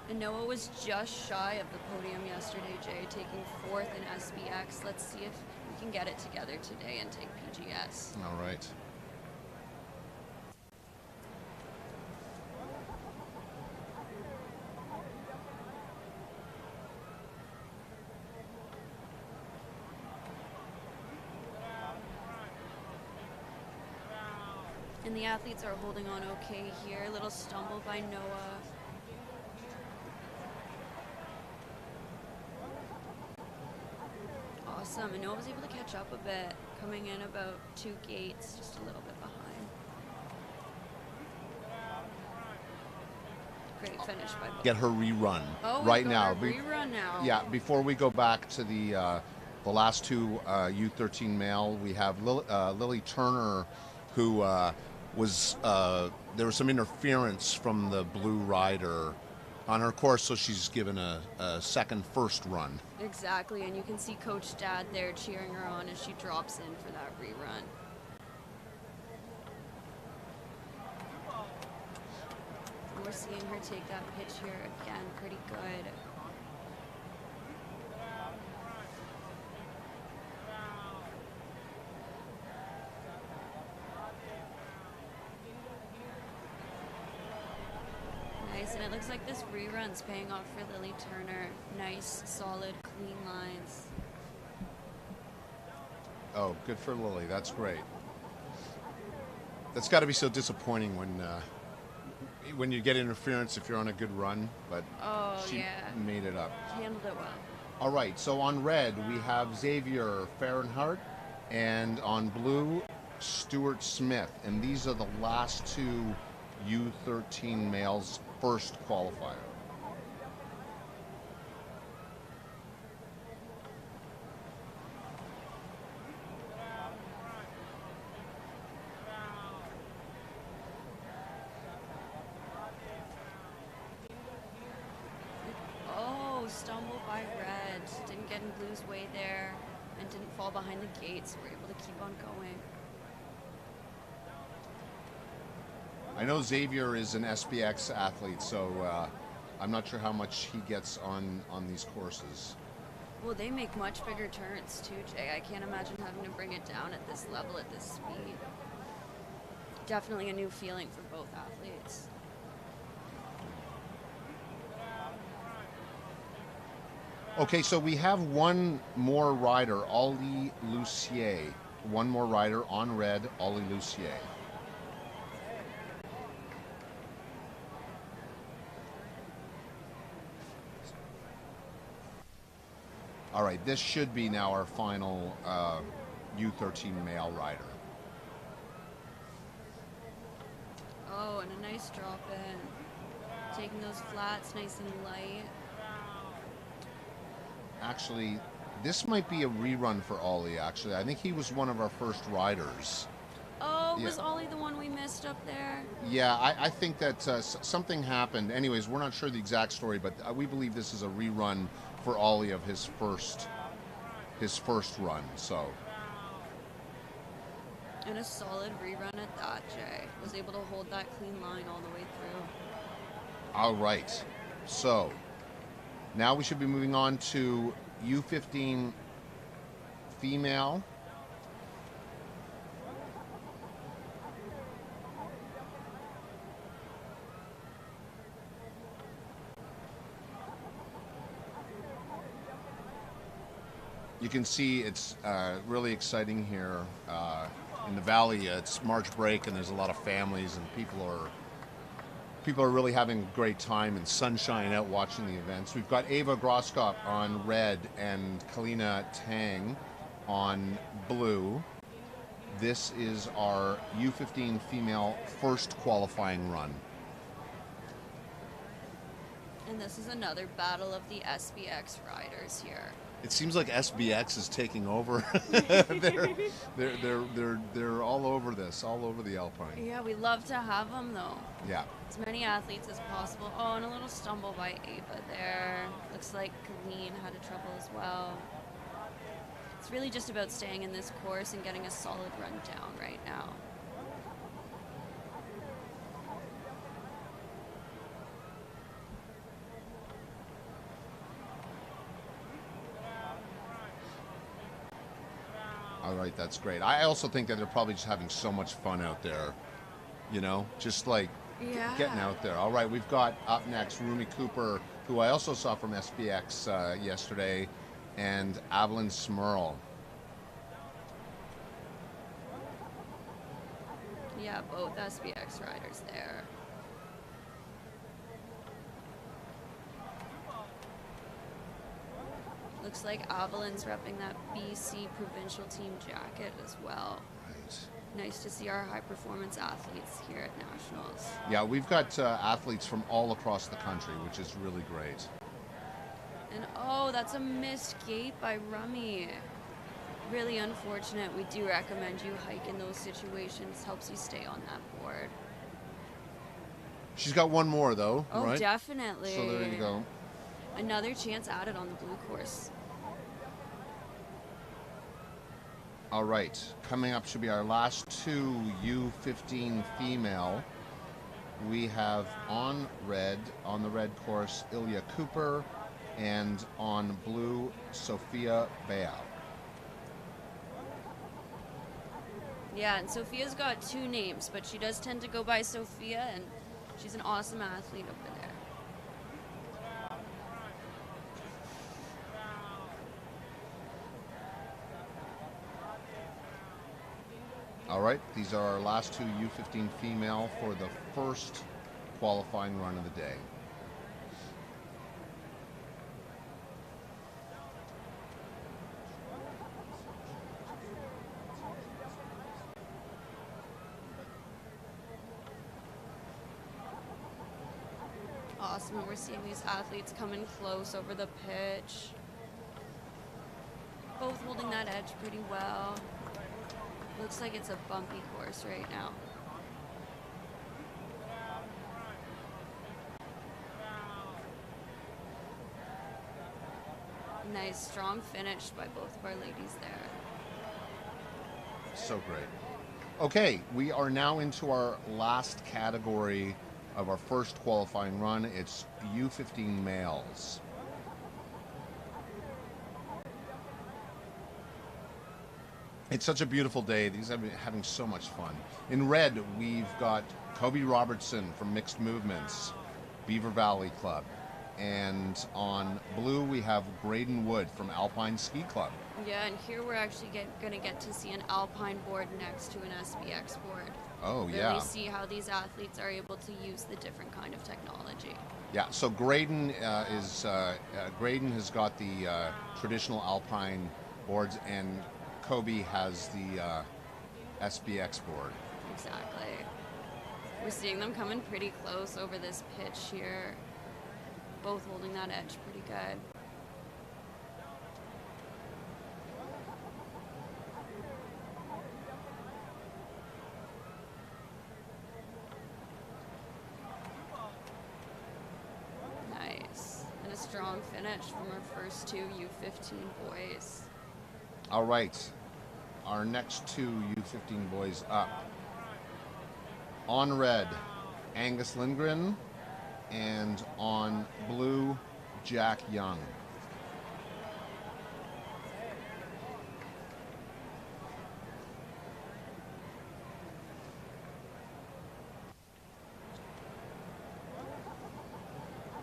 Speaker 2: And Noah was just shy of the podium yesterday, Jay, taking 4th in SBX. Let's see if we can get it together today and take PGS.
Speaker 1: All right.
Speaker 2: And the athletes are holding on okay here. A little stumble by Noah. Awesome, and Noah was able to catch up a bit, coming in about 2 gates, just a little bit behind. Great finish by both.
Speaker 1: Get her rerun
Speaker 2: right
Speaker 1: now.
Speaker 2: Rerun now.
Speaker 1: Yeah, before we go back to the last two U13 male, we have Lily Turner, who was there was some interference from the blue rider on her course, so she's given a second first run.
Speaker 2: Exactly, and you can see Coach Dad there cheering her on as she drops in for that rerun. And we're seeing her take that pitch here again pretty good. Nice, and it looks like this rerun's paying off for Lily Turner. Nice, solid, clean lines.
Speaker 1: Oh, good for Lily. That's great. That's got to be so disappointing when you get interference if you're on a good run, but she made it up.
Speaker 2: She handled it well.
Speaker 1: All right, so on red we have Xavier Fahrenheit, and on blue, Stuart Smith, and these are the last two U13 males first qualifier.
Speaker 2: Oh, stumble by red. Didn't get in blue's way there and didn't fall behind the gates. We're able to keep on going.
Speaker 1: I know Xavier is an SBX athlete, so I'm not sure how much he gets on these courses.
Speaker 2: Well, they make much bigger turns too, Jay. I can't imagine having to bring it down at this level, at this speed. Definitely a new feeling for both athletes.
Speaker 1: Okay, so we have one more rider, Ollie Lucier. One more rider on red, Ollie Lucier. All right, this should be now our final U13 male rider.
Speaker 2: Oh, and a nice drop in. Taking those flats nice and light.
Speaker 1: Actually, this might be a rerun for Ollie, actually. I think he was one of our first riders.
Speaker 2: Oh, was Ollie the one we missed up there?
Speaker 1: Yeah, I think that something happened. Anyways, we're not sure the exact story, but we believe this is a rerun for Ollie of his first run. So.
Speaker 2: And a solid rerun at that, Jay. Was able to hold that clean line all the way through.
Speaker 1: All right. So now we should be moving on to U15 female. You can see it's really exciting here in the valley. It's March break, and there's a lot of families, and people are really having a great time and sunshine out watching the events. We've got Ava Groskop on red and Kalina Tang on blue. This is our U15 female first qualifying run.
Speaker 2: And this is another battle of the SBX riders here.
Speaker 1: It seems like SBX is taking over. they're all over this, all over the Alpine.
Speaker 2: Yeah, we love to have them though.
Speaker 1: Yeah.
Speaker 2: As many athletes as possible. Oh, and a little stumble by Ava there. Looks like Colleen had a trouble as well. It's really just about staying in this course and getting a solid run down right now.
Speaker 1: All right, that's great. I also think that they're probably just having so much fun out there, you know, just like getting out there. All right, we've got up next Rumi Cooper, who I also saw from SBX yesterday, and Evelyn Smurl.
Speaker 2: Yeah, both SBX riders there. Looks like Avalon's repping that BC provincial team jacket as well.
Speaker 1: Right.
Speaker 2: Nice to see our high performance athletes here at Nationals.
Speaker 1: Yeah, we've got athletes from all across the country, which is really great.
Speaker 2: And oh, that's a missed gate by Rummy. Really unfortunate. We do recommend you hike in those situations. Helps you stay on that board.
Speaker 1: She's got one more though,
Speaker 2: Oh,
Speaker 1: right?
Speaker 2: definitely.
Speaker 1: So there you go.
Speaker 2: Another chance added on the blue course.
Speaker 1: All right, coming up should be our last two U15 female. We have on the red course, Ilya Cooper, and on blue, Sophia Bayou.
Speaker 2: Yeah, and Sophia's got two names, but she does tend to go by Sophia, and she's an awesome athlete over there.
Speaker 1: All right, these are our last two U15 female for the first qualifying run of the day.
Speaker 2: Awesome, and we're seeing these athletes coming close over the pitch. Both holding that edge pretty well. Looks like it's a bumpy course right now. Nice, strong finish by both of our ladies there.
Speaker 1: So great. Okay, we are now into our last category of our first qualifying run. It's U15 males. It's such a beautiful day. These have been having so much fun. In red, we've got Kobe Robertson from Mixed Movements, Beaver Valley Club. And on blue, we have Graydon Wood from Alpine Ski Club.
Speaker 2: Yeah, and here we're actually going to get to see an Alpine board next to an SBX board.
Speaker 1: Oh,
Speaker 2: really
Speaker 1: yeah.
Speaker 2: See how these athletes are able to use the different kind of technology.
Speaker 1: Yeah, so Graydon Graydon has got the traditional Alpine boards, and Kobe has the SBX board.
Speaker 2: Exactly. We're seeing them coming pretty close over this pitch here. Both holding that edge pretty good. Nice. And a strong finish from our first two U15 boys.
Speaker 1: All right, our next two U15 boys up. On red, Angus Lindgren, and on blue, Jack Young.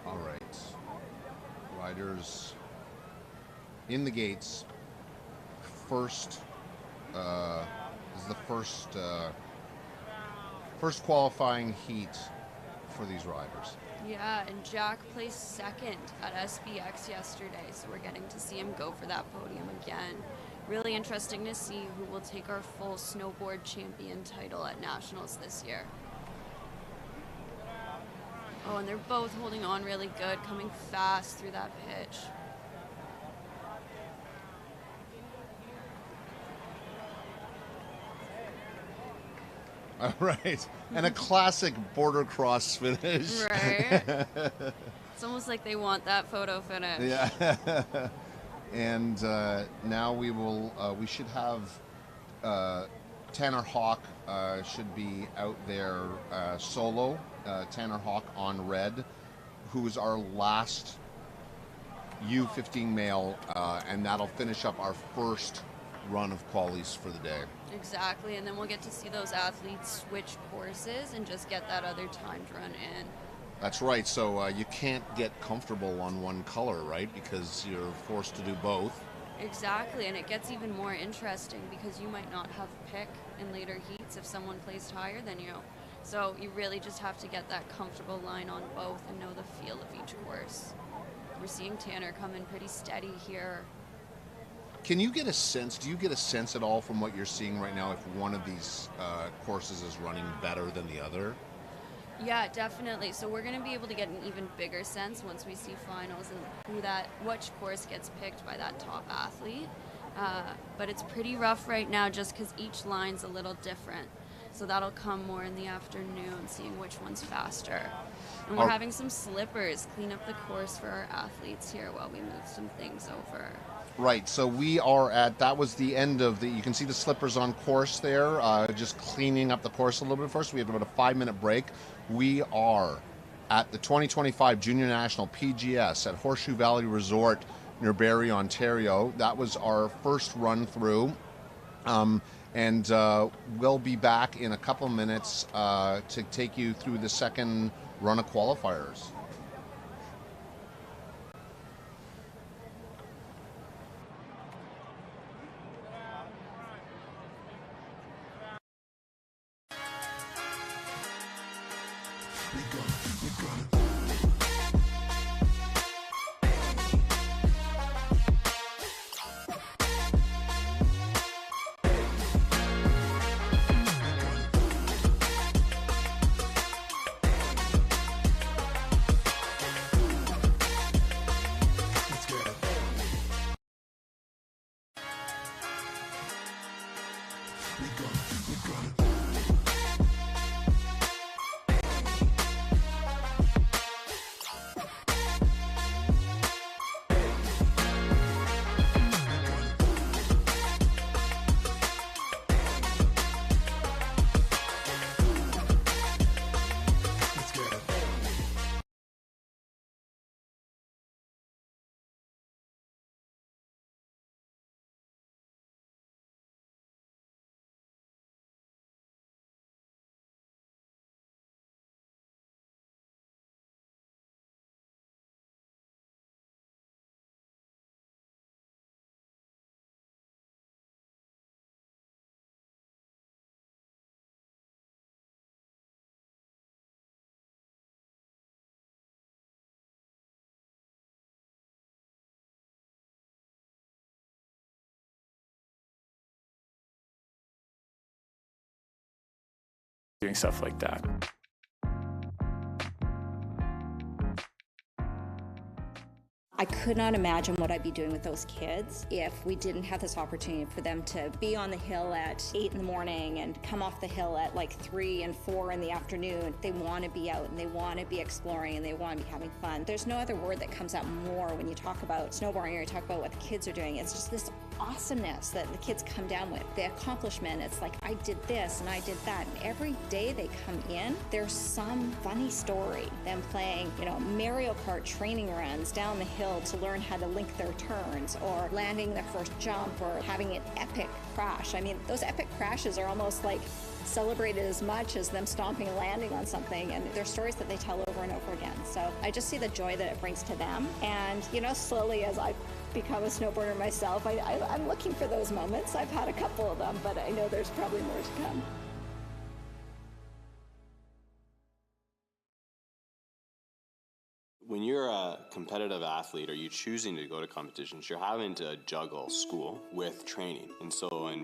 Speaker 1: All right, riders in the gates. First is the first qualifying heat for these riders.
Speaker 2: Yeah, and Jack placed second at SBX yesterday, so we're getting to see him go for that podium again. Really interesting to see who will take our full snowboard champion title at Nationals this year. Oh, and they're both holding on really good, coming fast through that pitch.
Speaker 1: All right, and a classic border cross finish.
Speaker 2: Right. It's almost like they want that photo finish.
Speaker 1: Yeah. And now we should have Tanner Hawk should be out there solo. Tanner Hawk on red, who is our last U15 male, and that'll finish up our first run of qualies for the day.
Speaker 2: Exactly, and then we'll get to see those athletes switch courses and just get that other timed run in.
Speaker 1: That's right, so you can't get comfortable on one color, right? Because you're forced to do both.
Speaker 2: Exactly, and it gets even more interesting because you might not have pick in later heats if someone placed higher than you. So you really just have to get that comfortable line on both and know the feel of each course. We're seeing Tanner come in pretty steady here.
Speaker 1: Can you get a sense, do you get a sense at all from what you're seeing right now if one of these courses is running better than the other?
Speaker 2: Yeah, definitely. So we're going to be able to get an even bigger sense once we see finals and which course gets picked by that top athlete. But it's pretty rough right now just because each line's a little different. So that'll come more in the afternoon, seeing which one's faster. And we're having some slippers clean up the course for our athletes here while we move some things over.
Speaker 1: Right, so we are at, that was the end of the, you can see the slippers on course there, just cleaning up the course a little bit first. We have about a 5-minute break. We are at the 2025 Junior National PGS at Horseshoe Valley Resort near Barrie, Ontario. That was our first run through. And we'll be back in a couple minutes to take you through the second run of qualifiers.
Speaker 3: Doing stuff like that.
Speaker 4: I could not imagine what I'd be doing with those kids if we didn't have this opportunity for them to be on the hill at 8 in the morning and come off the hill at like 3 and 4 in the afternoon. They want to be out and they want to be exploring and they want to be having fun. There's no other word that comes out more when you talk about snowboarding or you talk about what the kids are doing. It's just this awesomeness that the kids come down with. The accomplishment, it's like, I did this and I did that. And every day they come in, there's some funny story. Them playing, Mario Kart training runs down the hill to learn how to link their turns, or landing their first jump, or having an epic crash. I mean, those epic crashes are almost like celebrated as much as them stomping and landing on something, and they're stories that they tell over and over again. So I just see the joy that it brings to them. And, slowly as I become a snowboarder myself, I'm looking for those moments. I've had a couple of them, but I know there's probably more to come.
Speaker 5: When you're a competitive athlete or you're choosing to go to competitions, you're having to juggle school with training. And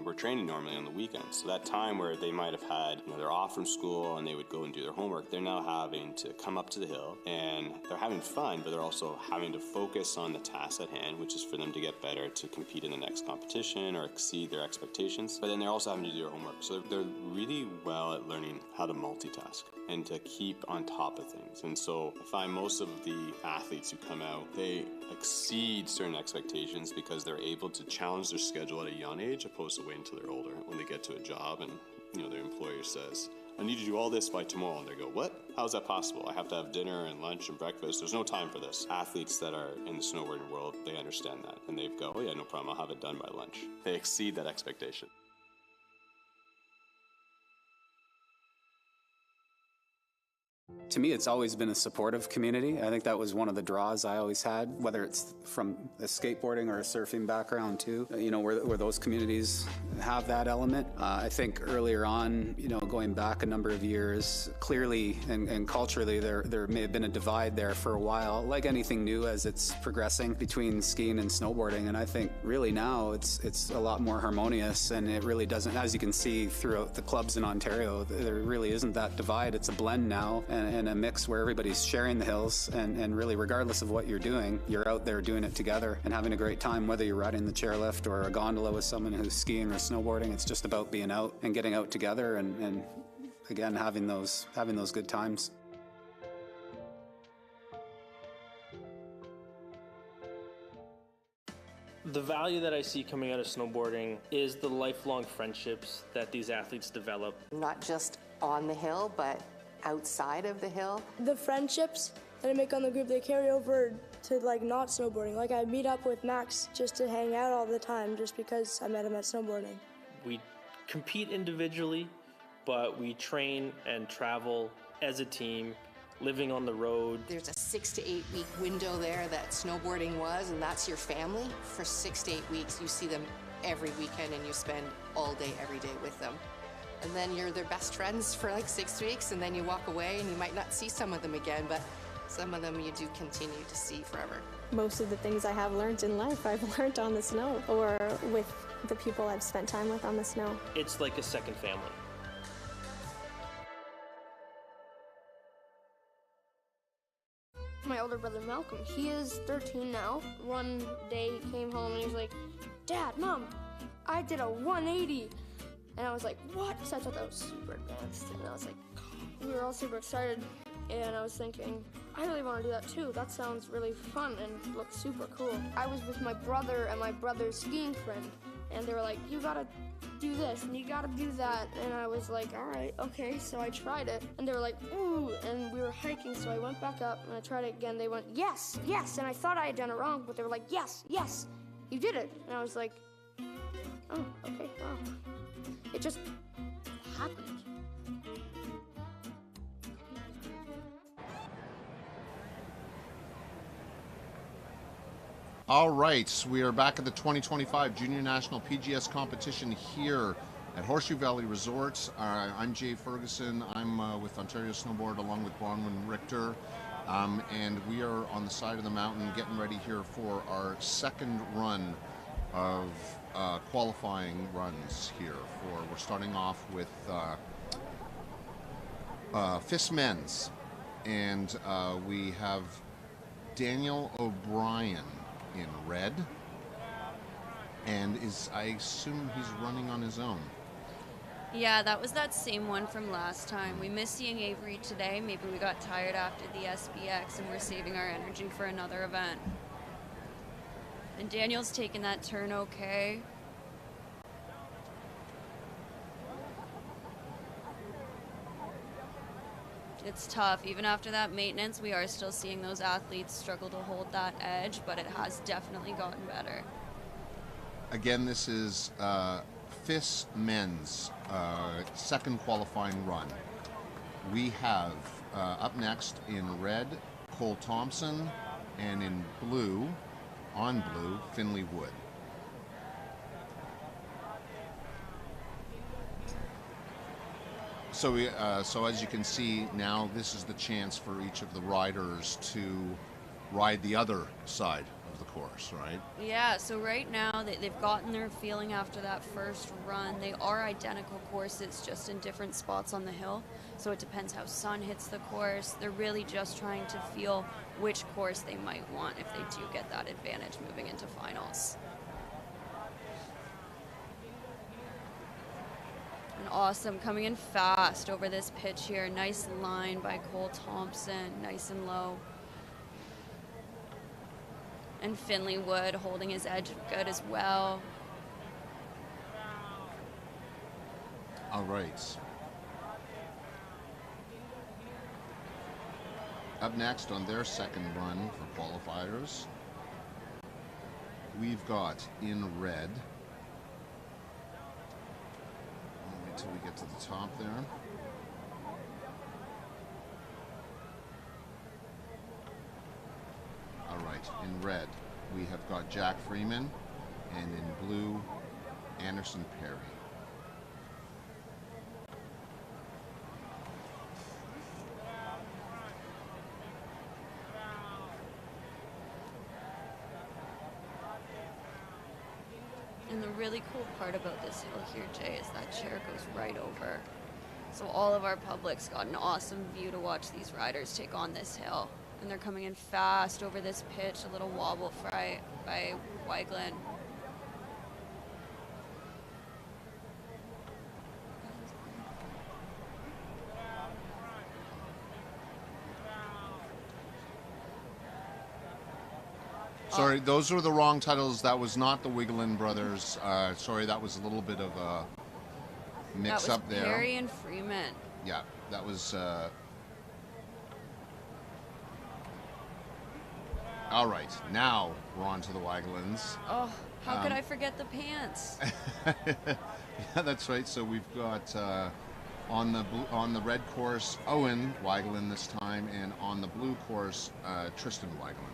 Speaker 5: we're training normally on the weekends. So that time where they might have had, they're off from school and they would go and do their homework, they're now having to come up to the hill and they're having fun, but they're also having to focus on the task at hand, which is for them to get better to compete in the next competition or exceed their expectations. But then they're also having to do their homework. So they're really well at learning how to multitask and to keep on top of things. And so I find most of the athletes who come out, they exceed certain expectations because they're able to challenge their schedule at a young age opposed to waiting until they're older. When they get to a job and their employer says, I need to do all this by tomorrow, and they go, what? How's that possible? I have to have dinner and lunch and breakfast. There's no time for this. Athletes that are in the snowboarding world, they understand that. And they go, oh yeah, no problem, I'll have it done by lunch. They exceed that expectation.
Speaker 6: To me, it's always been a supportive community. I think that was one of the draws I always had, whether it's from a skateboarding or a surfing background too, where those communities have that element. I think earlier on, going back a number of years, clearly and culturally, there may have been a divide there for a while, like anything new as it's progressing between skiing and snowboarding. And I think really now it's a lot more harmonious, and it really doesn't, as you can see throughout the clubs in Ontario, there really isn't that divide. It's a blend now. And and a mix where everybody's sharing the hills, and really regardless of what you're doing, you're out there doing it together and having a great time, whether you're riding the chairlift or a gondola with someone who's skiing or snowboarding. It's just about being out and getting out together and again, having those good times.
Speaker 7: The value that I see coming out of snowboarding is the lifelong friendships that these athletes develop.
Speaker 8: Not just on the hill, but outside of the hill.
Speaker 9: The friendships that I make on the group, they carry over to like not snowboarding. Like I meet up with Max just to hang out all the time just because I met him at snowboarding.
Speaker 7: We compete individually, but we train and travel as a team, living on the road.
Speaker 8: There's a 6 to 8 week window there that snowboarding was, and that's your family. For 6 to 8 weeks, you see them every weekend and you spend all day, every day with them. And then you're their best friends for like 6 weeks, and then you walk away and you might not see some of them again, but some of them you do continue to see forever.
Speaker 10: Most of the things I have learned in life, I've learned on the snow or with the people I've spent time with on the snow.
Speaker 7: It's like a second family.
Speaker 9: My older brother Malcolm, he is 13 now. One day he came home and he's like, Dad, Mom, I did a 180. And I was like, what? So I thought that was super advanced. And I was like, we were all super excited. And I was thinking, I really want to do that too. That sounds really fun and looks super cool. I was with my brother and my brother's skiing friend. And they were like, you gotta do this and you gotta do that. And I was like, all right, okay. So I tried it. And they were like, ooh. And we were hiking, so I went back up and I tried it again. They went, yes, yes. And I thought I had done it wrong, but they were like, yes, yes, you did it. And I was like, oh, okay, wow. It just happened.
Speaker 1: All right, we are back at the 2025 Junior National PGS competition here at Horseshoe Valley Resorts. I'm Jay Ferguson. I'm with Ontario Snowboard along with Bronwyn Richter. And we are on the side of the mountain getting ready here for our second run of qualifying runs here. We're starting off with FIS Men's. And we have Daniel O'Brien in red, and I assume he's running on his own.
Speaker 2: Yeah, that was that same one from last time. We missed seeing Avery today. Maybe we got tired after the SBX and we're saving our energy for another event. And Daniel's taking that turn okay. It's tough. Even after that maintenance, we are still seeing those athletes struggle to hold that edge, but it has definitely gotten better.
Speaker 1: Again, this is FIS Men's second qualifying run. We have up next in red, Cole Thompson, and in blue, on blue, Finley Wood. So as you can see now, this is the chance for each of the riders to ride the other side of the course, right?
Speaker 2: Yeah, so right now they've gotten their feeling after that first run. They are identical courses, just in different spots on the hill. So it depends how sun hits the course. They're really just trying to feel which course they might want if they do get that advantage moving into finals. And awesome, coming in fast over this pitch here. Nice line by Cole Thompson, nice and low. And Finley Wood holding his edge good as well.
Speaker 1: All right. Up next on their second run for qualifiers, we've got in red. Wait till we get to the top there. All right, in red, we have got Jack Freeman, and in blue, Anderson Perry.
Speaker 2: And the really cool part about this hill here, Jay, is that chair goes right over. So all of our public's got an awesome view to watch these riders take on this hill. And they're coming in fast over this pitch, a little wobble fry by Weiglin.
Speaker 1: Sorry, those were the wrong titles. That was not the Wiggling brothers. Sorry, that was a little bit of a mix-up there.
Speaker 2: Perry and Freeman.
Speaker 1: Yeah, that was... All right, now we're on to the Waglins.
Speaker 2: Oh, how could I forget the pants?
Speaker 1: Yeah, that's right. So we've got on the red course Owen Waglin this time, and on the blue course Tristan Waglin.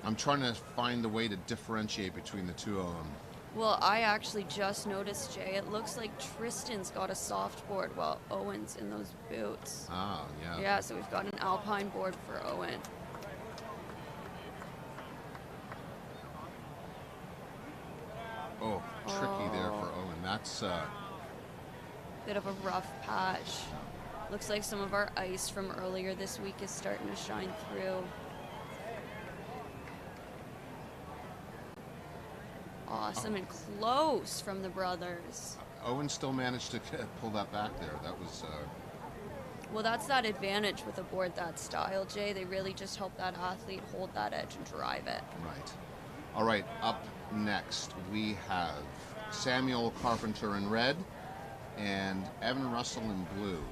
Speaker 1: I'm trying to find the way to differentiate between the two of them.
Speaker 2: Well, I actually just noticed, Jay. It looks like Tristan's got a soft board while Owen's in those boots.
Speaker 1: Ah, yeah.
Speaker 2: Yeah, so we've got an alpine board for Owen.
Speaker 1: Oh, tricky there for Owen. That's
Speaker 2: Bit of a rough patch. Looks like some of our ice from earlier this week is starting to shine through. Awesome and close from the brothers.
Speaker 1: Owen still managed to pull that back there. That was...
Speaker 2: Well, that's that advantage with a board that style, Jay. They really just help that athlete hold that edge and drive it.
Speaker 1: Right. All right, up next we have Samuel Carpenter in red and Evan Russell in blue.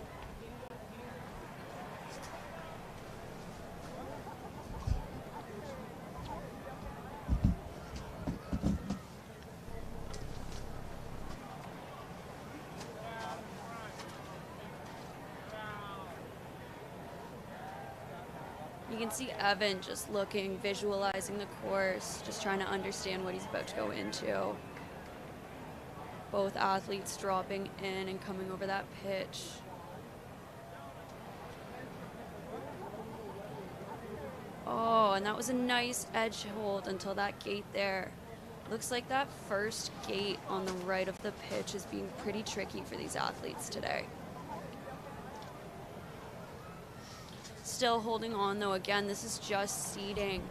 Speaker 2: You can see Evan just looking, visualizing the course, just trying to understand what he's about to go into. Both athletes dropping in and coming over that pitch. Oh, and that was a nice edge hold until that gate there. Looks like that first gate on the right of the pitch is being pretty tricky for these athletes today. Still holding on though. Again, this is just seeding.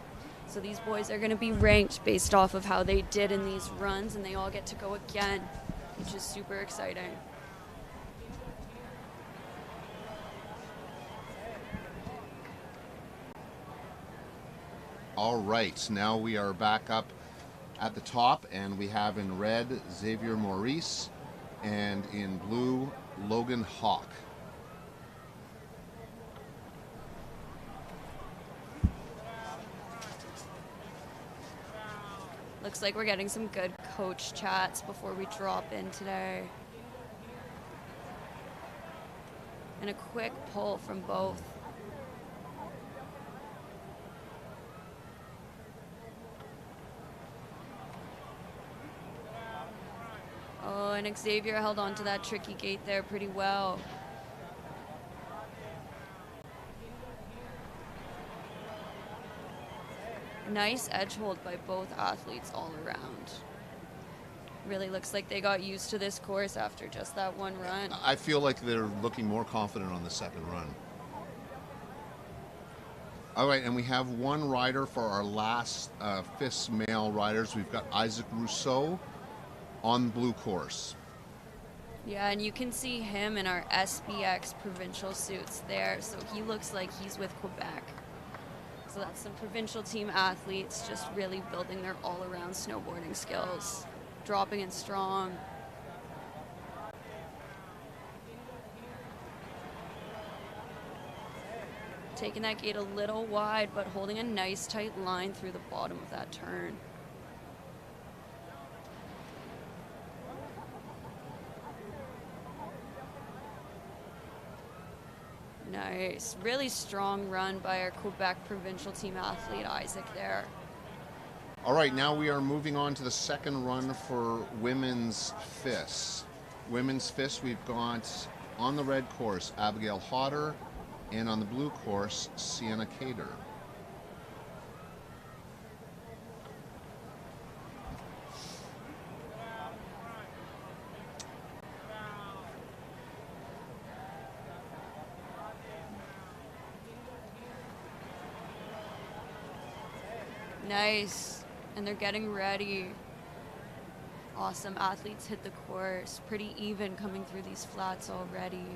Speaker 2: So these boys are going to be ranked based off of how they did in these runs, and they all get to go again, which is super exciting.
Speaker 1: All right, now we are back up at the top, and we have in red Xavier Maurice and in blue Logan Hawk.
Speaker 2: Looks like we're getting some good coach chats before we drop in today. And a quick pull from both. Oh, and Xavier held on to that tricky gate there pretty well. Nice edge hold by both athletes all around. Really looks like they got used to this course after just that one run.
Speaker 1: I feel like they're looking more confident on the second run. All right, and we have one rider for our last FIS male riders. We've got Isaac Rousseau on blue course.
Speaker 2: Yeah, and you can see him in our SBX provincial suits there. So he looks like he's with Quebec. So that's some provincial team athletes just really building their all-around snowboarding skills. Dropping in strong. Taking that gate a little wide, but holding a nice tight line through the bottom of that turn. Nice. Really strong run by our Quebec provincial team athlete, Isaac, there.
Speaker 1: All right, now we are moving on to the second run for women's FIS. Women's FIS, we've got on the red course, Abigail Hodder, and on the blue course, Sienna Cater.
Speaker 2: Nice. And they're getting ready. Awesome. Athletes hit the course. Pretty even coming through these flats already.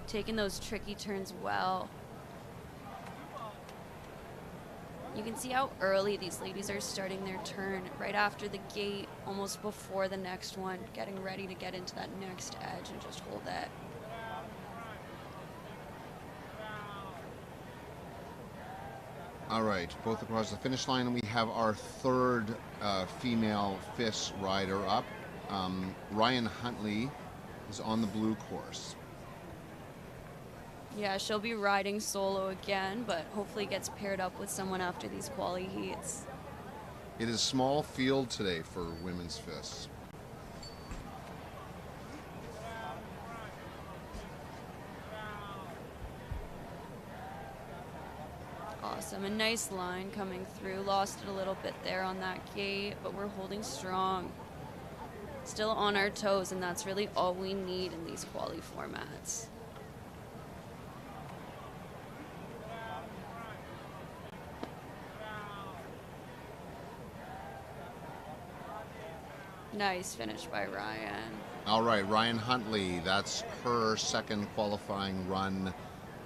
Speaker 2: Taking those tricky turns well. You can see how early these ladies are starting their turn, right after the gate, almost before the next one, getting ready to get into that next edge and just hold it.
Speaker 1: All right, both across the finish line, and we have our third female FIS rider up. Ryan Huntley is on the blue course.
Speaker 2: Yeah, she'll be riding solo again, but hopefully gets paired up with someone after these quali heats.
Speaker 1: It is a small field today for women's FIS.
Speaker 2: Awesome, a nice line coming through. Lost it a little bit there on that gate, but we're holding strong. Still on our toes, and that's really all we need in these quali formats. Nice finish by Ryan.
Speaker 1: All right, Ryan Huntley, that's her second qualifying run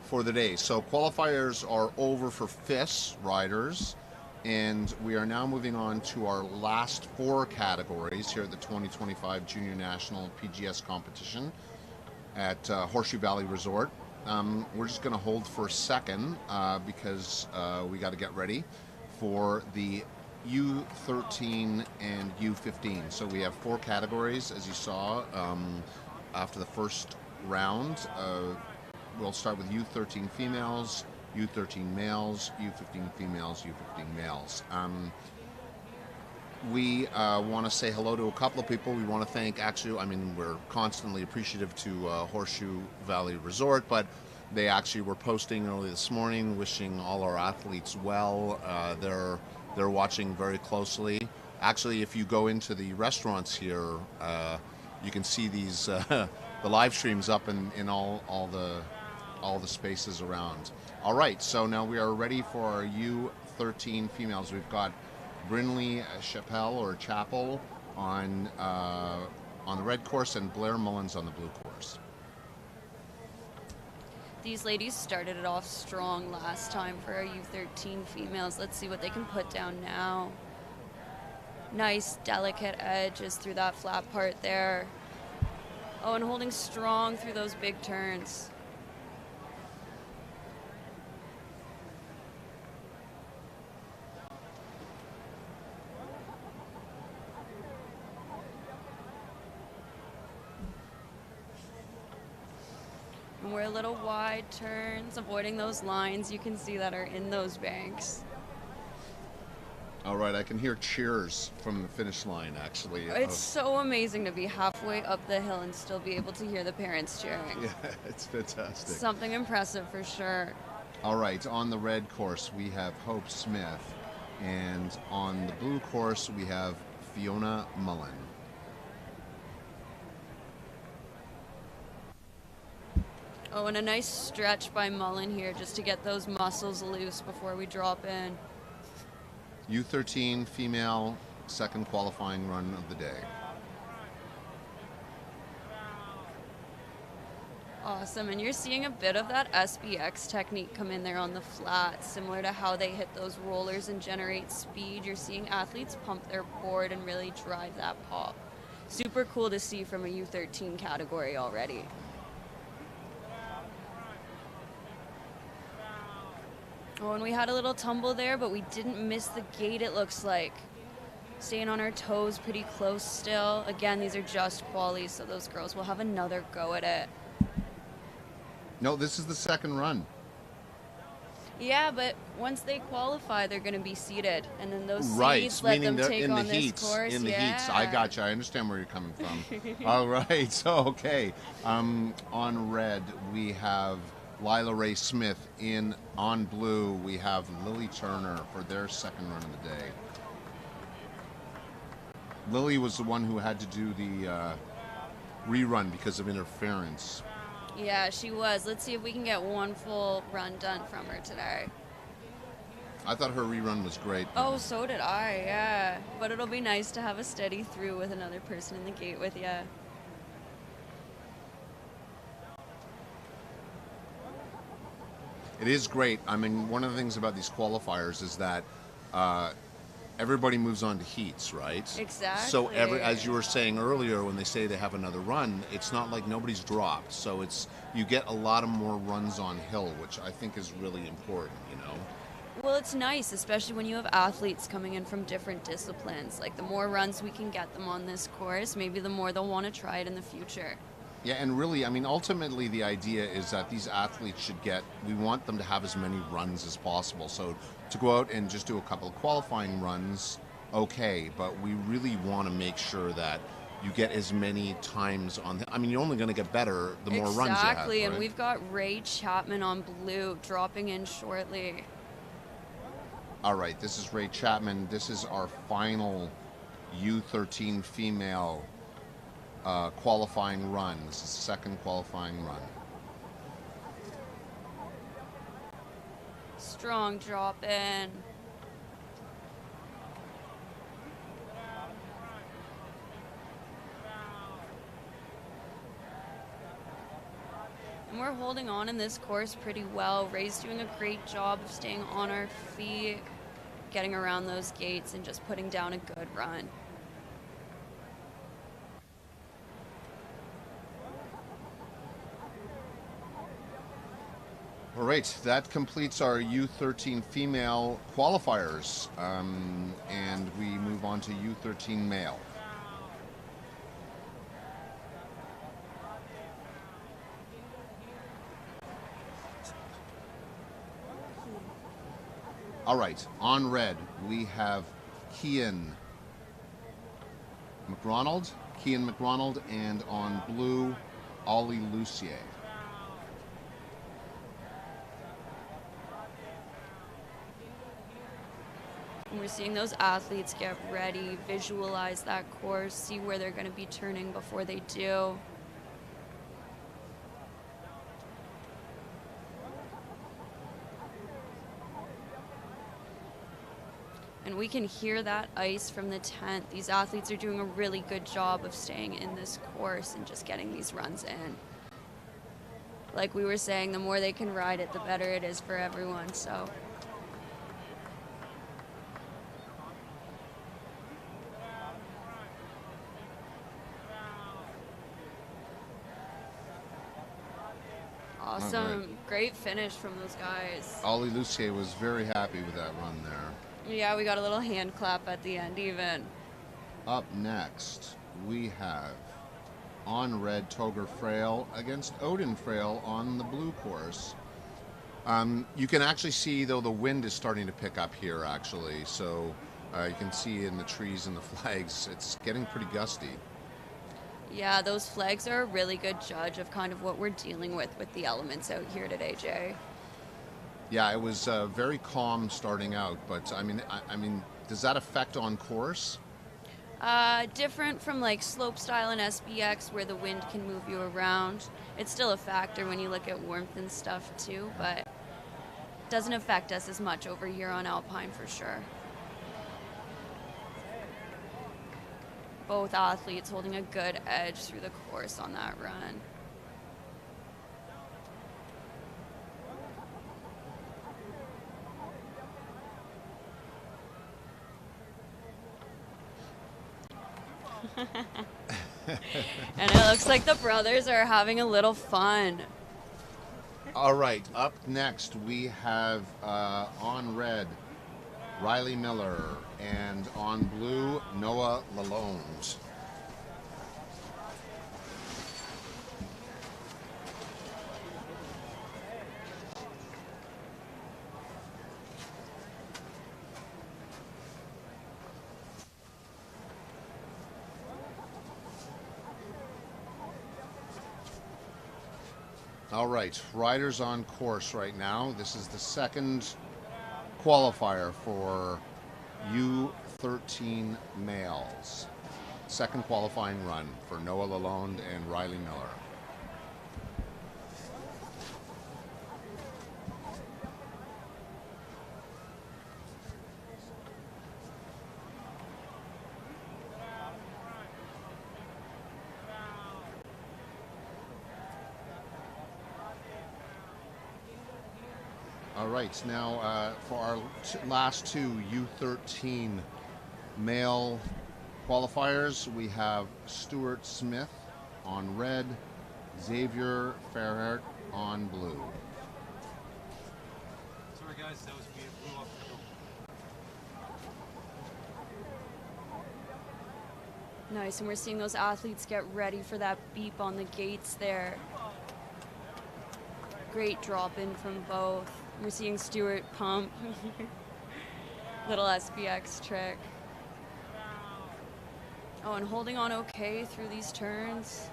Speaker 1: for the day. So qualifiers are over for FIS riders, and we are now moving on to our last four categories here at the 2025 Junior National PGS competition at Horseshoe Valley Resort. We're just going to hold for a second because we got to get ready for the U13 and U15. So we have four categories, as you saw after the first round. We'll start with U13 females, U13 males, U15 females, U15 males. We want to say hello to a couple of people. We want to thank, actually, I mean, we're constantly appreciative to Horseshoe Valley Resort, but they actually were posting early this morning, wishing all our athletes well. They're watching very closely. Actually, if you go into the restaurants here, you can see these the live streams up in all the spaces around. All right, so now we are ready for our U13 females. We've got Brinley Chapel on the red course and Blair Mullins on the blue course.
Speaker 2: These ladies started it off strong last time for our U13 females. Let's see what they can put down now. Nice, delicate edges through that flat part there. Oh, and holding strong through those big turns. And we're a little wide turns, avoiding those lines you can see that are in those banks.
Speaker 1: All right, I can hear cheers from the finish line, actually.
Speaker 2: It's so amazing to be halfway up the hill and still be able to hear the parents cheering.
Speaker 1: Yeah, it's fantastic.
Speaker 2: Something impressive for sure.
Speaker 1: All right, on the red course, we have Hope Smith. And on the blue course, we have Fiona Mullen.
Speaker 2: Oh, and a nice stretch by Mullen here just to get those muscles loose before we drop in.
Speaker 1: U13 female, second qualifying run of the day.
Speaker 2: Awesome, and you're seeing a bit of that SBX technique come in there on the flat, similar to how they hit those rollers and generate speed. You're seeing athletes pump their board and really drive that pop. Super cool to see from a U13 category already. Oh, and we had a little tumble there, but we didn't miss the gate, it looks like. Staying on our toes pretty close still. Again, these are just qualies, so those girls will have another go at it.
Speaker 1: No, this is the second run.
Speaker 2: Yeah, but once they qualify, they're going to be seated, and then those
Speaker 1: right,
Speaker 2: seeds let them take on this course.
Speaker 1: In the heats, I got you. I understand where you're coming from. All right, so okay. On red, we have Lila Ray Smith. On blue, we have Lily Turner for their second run of the day. Lily was the one who had to do the rerun because of interference.
Speaker 2: Yeah, she was. Let's see if we can get one full run done from her today.
Speaker 1: I thought her rerun was great.
Speaker 2: Oh, so did I, yeah. But it'll be nice to have a steady through with another person in the gate with you.
Speaker 1: It is great. I mean, one of the things about these qualifiers is that everybody moves on to heats, right?
Speaker 2: Exactly.
Speaker 1: So as you were saying earlier, when they say they have another run, it's not like nobody's dropped. So you get a lot of more runs on hill, which I think is really important, you know?
Speaker 2: Well, it's nice, especially when you have athletes coming in from different disciplines. Like, the more runs we can get them on this course, maybe the more they'll want to try it in the future.
Speaker 1: Yeah, and really, I mean, ultimately the idea is that these athletes we want them to have as many runs as possible. So to go out and just do a couple of qualifying runs, okay, but we really want to make sure that you get as many times I mean, you're only going to get better the more runs you have.
Speaker 2: Exactly, and
Speaker 1: right?
Speaker 2: we've got Ray Chapman on blue dropping in shortly.
Speaker 1: All right, this is Ray Chapman. This is our final U13 female qualifying run. This is the second qualifying run.
Speaker 2: Strong drop in. And we're holding on in this course pretty well. Ray's doing a great job of staying on our feet, getting around those gates, and just putting down a good run.
Speaker 1: All right, that completes our U13 female qualifiers, and we move on to U13 male. All right, on red we have Kian McRonald, and on blue, Ollie Lucier.
Speaker 2: And we're seeing those athletes get ready, visualize that course, see where they're going to be turning before they do. And we can hear that ice from the tent. These athletes are doing a really good job of staying in this course and just getting these runs in. Like we were saying, the more they can ride it, the better it is for everyone, so. Awesome.
Speaker 1: Right.
Speaker 2: Great finish from those guys.
Speaker 1: Ollie Lucier was very happy with that run there.
Speaker 2: Yeah, we got a little hand clap at the end even.
Speaker 1: Up next, we have on red Toger Frail against Odin Frail on the blue course. You can actually see, though, the wind is starting to pick up here, actually. So you can see in the trees and the flags, it's getting pretty gusty.
Speaker 2: Yeah, those flags are a really good judge of kind of what we're dealing with the elements out here today, Jay.
Speaker 1: Yeah, it was very calm starting out, but I mean, does that affect on course?
Speaker 2: Different from like slope style and SBX where the wind can move you around. It's still a factor when you look at warmth and stuff too, but it doesn't affect us as much over here on Alpine for sure. Both athletes holding a good edge through the course on that run. And it looks like the brothers are having a little fun.
Speaker 1: All right, up next we have on red Riley Miller and on blue Noah Lalonde. All right, riders on course right now. This is the second qualifier for U13 males. Second qualifying run for Noah Lalonde and Riley Miller. All right, now for our last two U13 male qualifiers, we have Stuart Smith on red, Xavier Fairhart on blue.
Speaker 11: Sorry guys, that was me. It blew off the door.
Speaker 2: Nice, and we're seeing those athletes get ready for that beep on the gates there. Great drop in from both. We're seeing Stuart pump. Little SBX trick. Oh, and holding on okay through these turns.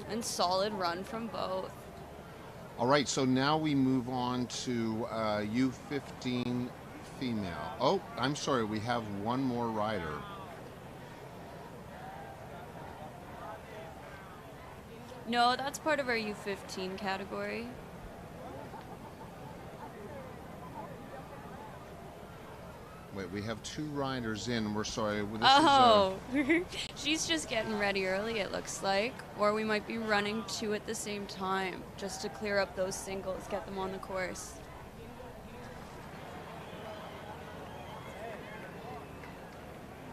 Speaker 2: And solid run from both.
Speaker 1: All right, so now we move on to U15 female. Oh, I'm sorry, we have one more rider.
Speaker 2: No, that's part of our U15 category.
Speaker 1: Wait, we have two riders in. We're sorry.
Speaker 2: She's just getting ready early, it looks like. Or we might be running two at the same time, just to clear up those singles, get them on the course.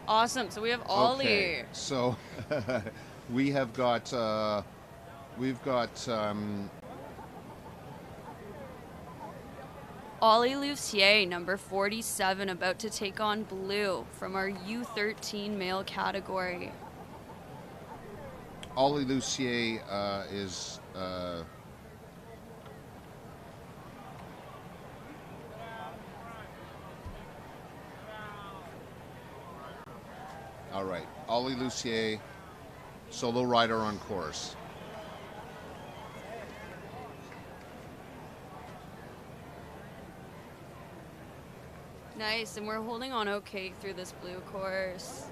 Speaker 2: Awesome. So we have Ollie.
Speaker 1: Okay, so we have got
Speaker 2: Ollie Lucier, number 47, about to take on blue from our U13 male category.
Speaker 1: Ollie Lucier is all right. Ollie Lucier, solo rider on course.
Speaker 2: Nice, and we're holding on okay through this blue course.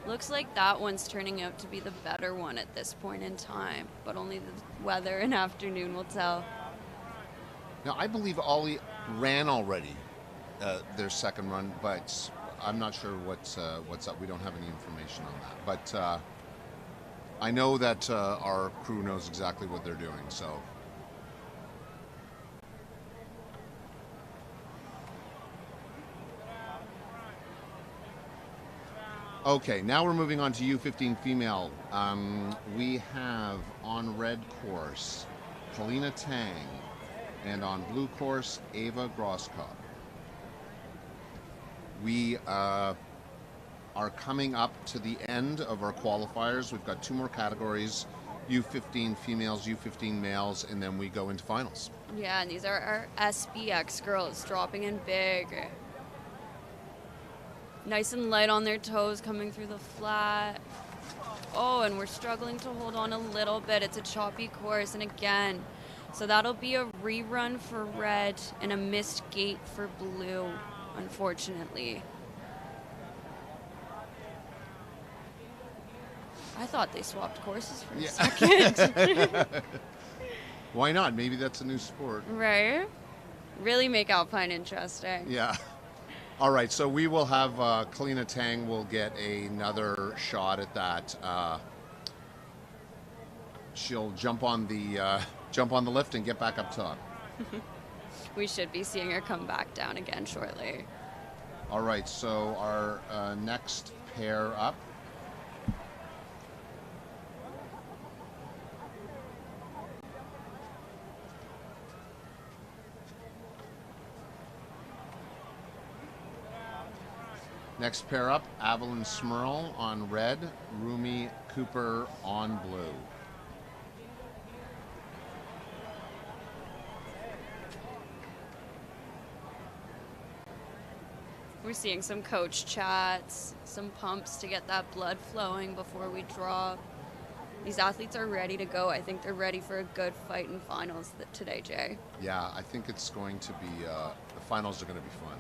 Speaker 2: Looks like that one's turning out to be the better one at this point in time, but only the weather and afternoon will tell.
Speaker 1: Now, I believe Ollie ran already their second run, but I'm not sure what's up. We don't have any information on that. But I know that our crew knows exactly what they're doing, so. Okay, now we're moving on to U15 female. We have on red course, Helena Tang, and on blue course, Ava Grosskopf. We are coming up to the end of our qualifiers. We've got two more categories, U15 females, U15 males, and then we go into finals.
Speaker 2: Yeah, and these are our SBX girls dropping in big. Nice and light on their toes coming through the flat. Oh, and we're struggling to hold on a little bit. It's a choppy course, and again, so that'll be a rerun for red and a missed gate for blue, unfortunately. I thought they swapped courses for a second.
Speaker 1: Why not? Maybe that's a new sport.
Speaker 2: Right? Really make Alpine interesting.
Speaker 1: Yeah. All right, so we will have Kalina Tang will get another shot at that. She'll jump on the lift and get back up top.
Speaker 2: We should be seeing her come back down again shortly.
Speaker 1: All right, so our next pair up. Next pair up, Evelyn Smurl on red, Rumi Cooper on blue.
Speaker 2: We're seeing some coach chats, some pumps to get that blood flowing before we drop. These athletes are ready to go. I think they're ready for a good fight in finals today, Jay.
Speaker 1: Yeah, I think it's going to be, the finals are going to be fun.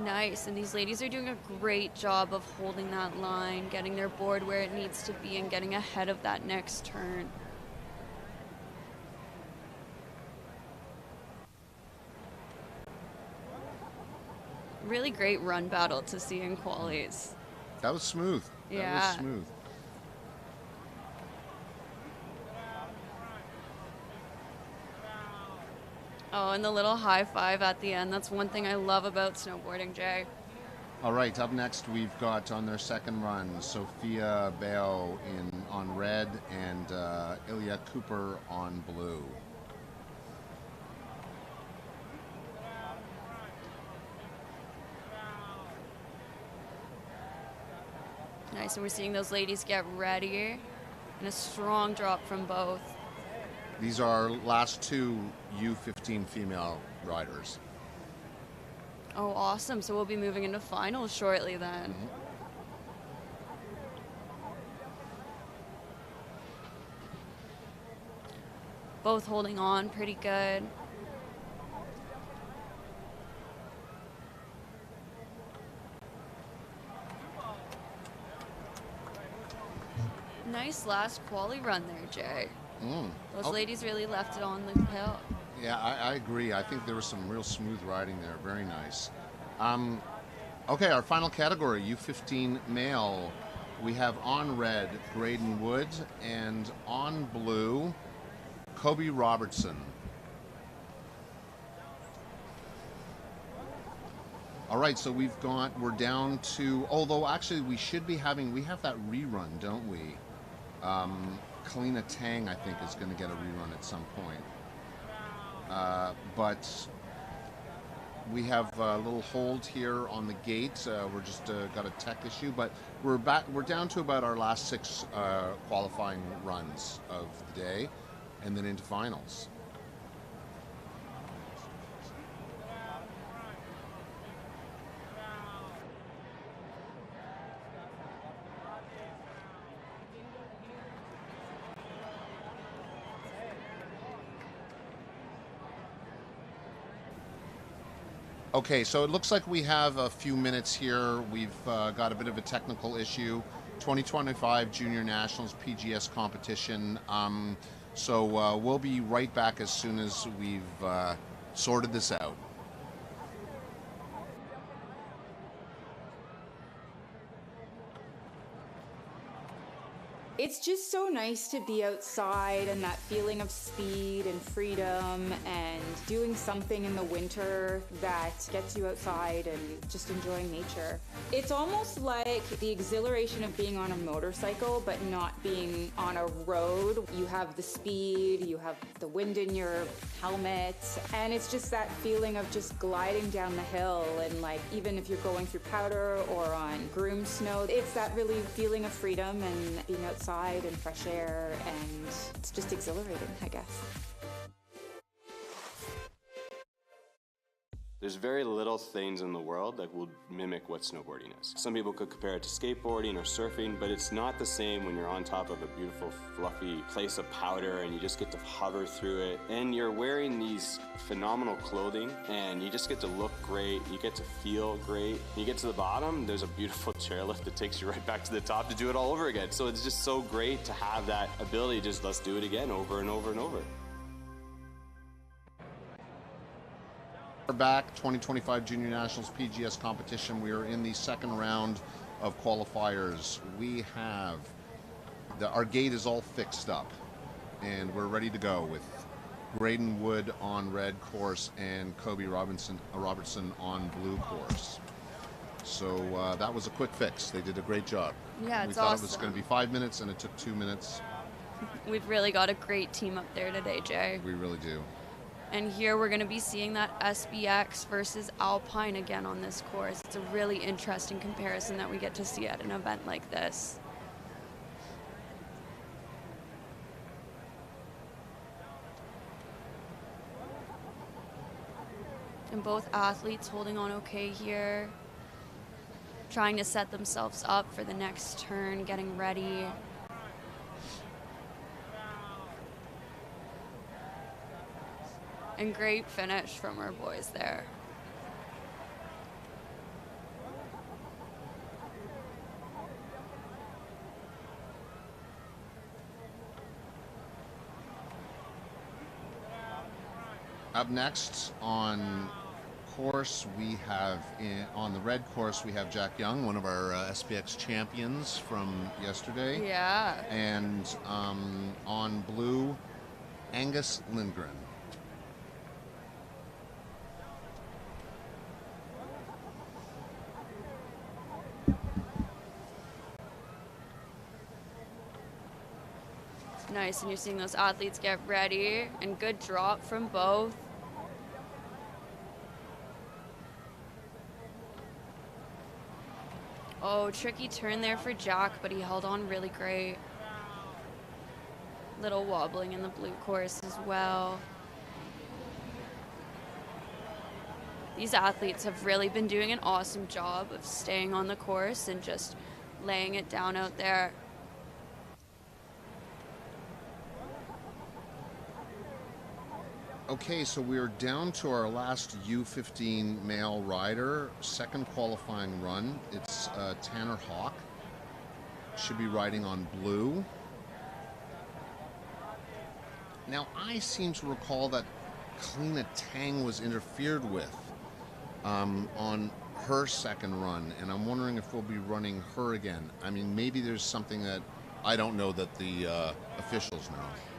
Speaker 2: Nice, and these ladies are doing a great job of holding that line, getting their board where it needs to be, and getting ahead of that next turn. Really great run battle to see in qualies.
Speaker 1: That was smooth.
Speaker 2: Yeah.
Speaker 1: That was smooth.
Speaker 2: Oh, and the little high five at the end. That's one thing I love about snowboarding, Jay.
Speaker 1: All right, up next we've got on their second run Sophia Bao on red and Ilya Cooper on blue.
Speaker 2: Nice, and we're seeing those ladies get ready. And a strong drop from both.
Speaker 1: These are last two U15 female riders.
Speaker 2: Oh, awesome. So we'll be moving into finals shortly then. Both holding on pretty good. Nice last quali run there, Jay. Those ladies really left it on the hill.
Speaker 1: Yeah, I agree. I think there was some real smooth riding there. Very nice. Okay, our final category, U15 male. We have on red, Graydon Wood, and on blue, Kobe Robertson. All right, so we're down to, although actually we have that rerun, don't we? Kalina Tang, I think, is going to get a rerun at some point. But we have a little hold here on the gate. We're just got a tech issue, but we're down to about our last 6 qualifying runs of the day, and then into finals. Okay, so it looks like we have a few minutes here. We've got a bit of a technical issue. 2025 Junior Nationals PGS competition. So we'll be right back as soon as we've sorted this out.
Speaker 12: It's just so nice to be outside and that feeling of speed and freedom and doing something in the winter that gets you outside and just enjoying nature. It's almost like the exhilaration of being on a motorcycle but not being on a road. You have the speed, you have the wind in your helmet, and it's just that feeling of just gliding down the hill, and like even if you're going through powder or on groomed snow, it's that really feeling of freedom and being outside and fresh air, and it's just exhilarating, I guess.
Speaker 5: There's very little things in the world that will mimic what snowboarding is. Some people could compare it to skateboarding or surfing, but it's not the same when you're on top of a beautiful, fluffy place of powder and you just get to hover through it. And you're wearing these phenomenal clothing and you just get to look great, you get to feel great. When you get to the bottom, there's a beautiful chairlift that takes you right back to the top to do it all over again. So it's just so great to have that ability, just let's do it again over and over and over.
Speaker 1: We're back, 2025 Junior Nationals PGS competition. We are in the second round of qualifiers. We have, our gate is all fixed up and we're ready to go with Graydon Wood on red course and Kobe Robertson on blue course. So that was a quick fix. They did a great job.
Speaker 2: Yeah, it's
Speaker 1: We thought
Speaker 2: awesome.
Speaker 1: it was going to be 5 minutes and it took 2 minutes.
Speaker 2: We've really got a great team up there today, Jay.
Speaker 1: We really do.
Speaker 2: And here we're going to be seeing that SBX versus Alpine again on this course. It's a really interesting comparison that we get to see at an event like this. And both athletes holding on okay here, trying to set themselves up for the next turn, getting ready. And great finish from our boys there.
Speaker 1: Up next on course, we have on the red course we have Jack Young, one of our SPX champions from yesterday.
Speaker 2: Yeah.
Speaker 1: And on blue, Angus Lindgren.
Speaker 2: Nice, and you're seeing those athletes get ready, and good drop from both. Oh, tricky turn there for Jack, but he held on really great. Little wobbling in the blue course as well. These athletes have really been doing an awesome job of staying on the course and just laying it down out there.
Speaker 1: Okay, so we're down to our last U15 male rider, second qualifying run. It's Tanner Hawk. Should be riding on blue. Now, I seem to recall that Kalina Tang was interfered with on her second run, and I'm wondering if we'll be running her again. I mean, maybe there's something that I don't know that the officials know.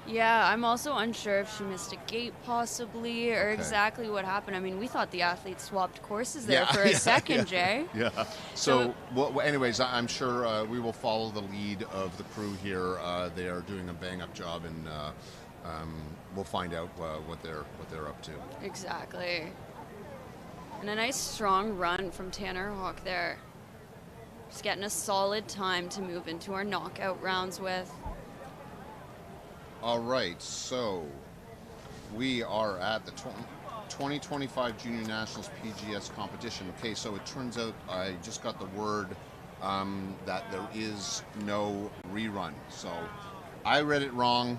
Speaker 2: Yeah, I'm also unsure if she missed a gate possibly, or exactly what happened. I mean, we thought the athletes swapped courses there for a second, Jay.
Speaker 1: Yeah. So well, anyways, I'm sure we will follow the lead of the crew here. They are doing a bang-up job, and we'll find out what they're up to.
Speaker 2: Exactly. And a nice strong run from Tanner Hawk there. Just getting a solid time to move into our knockout rounds with.
Speaker 1: All right, so we are at the 2025 Junior Nationals PGS competition. Okay, so it turns out I just got the word that there is no rerun. So I read it wrong.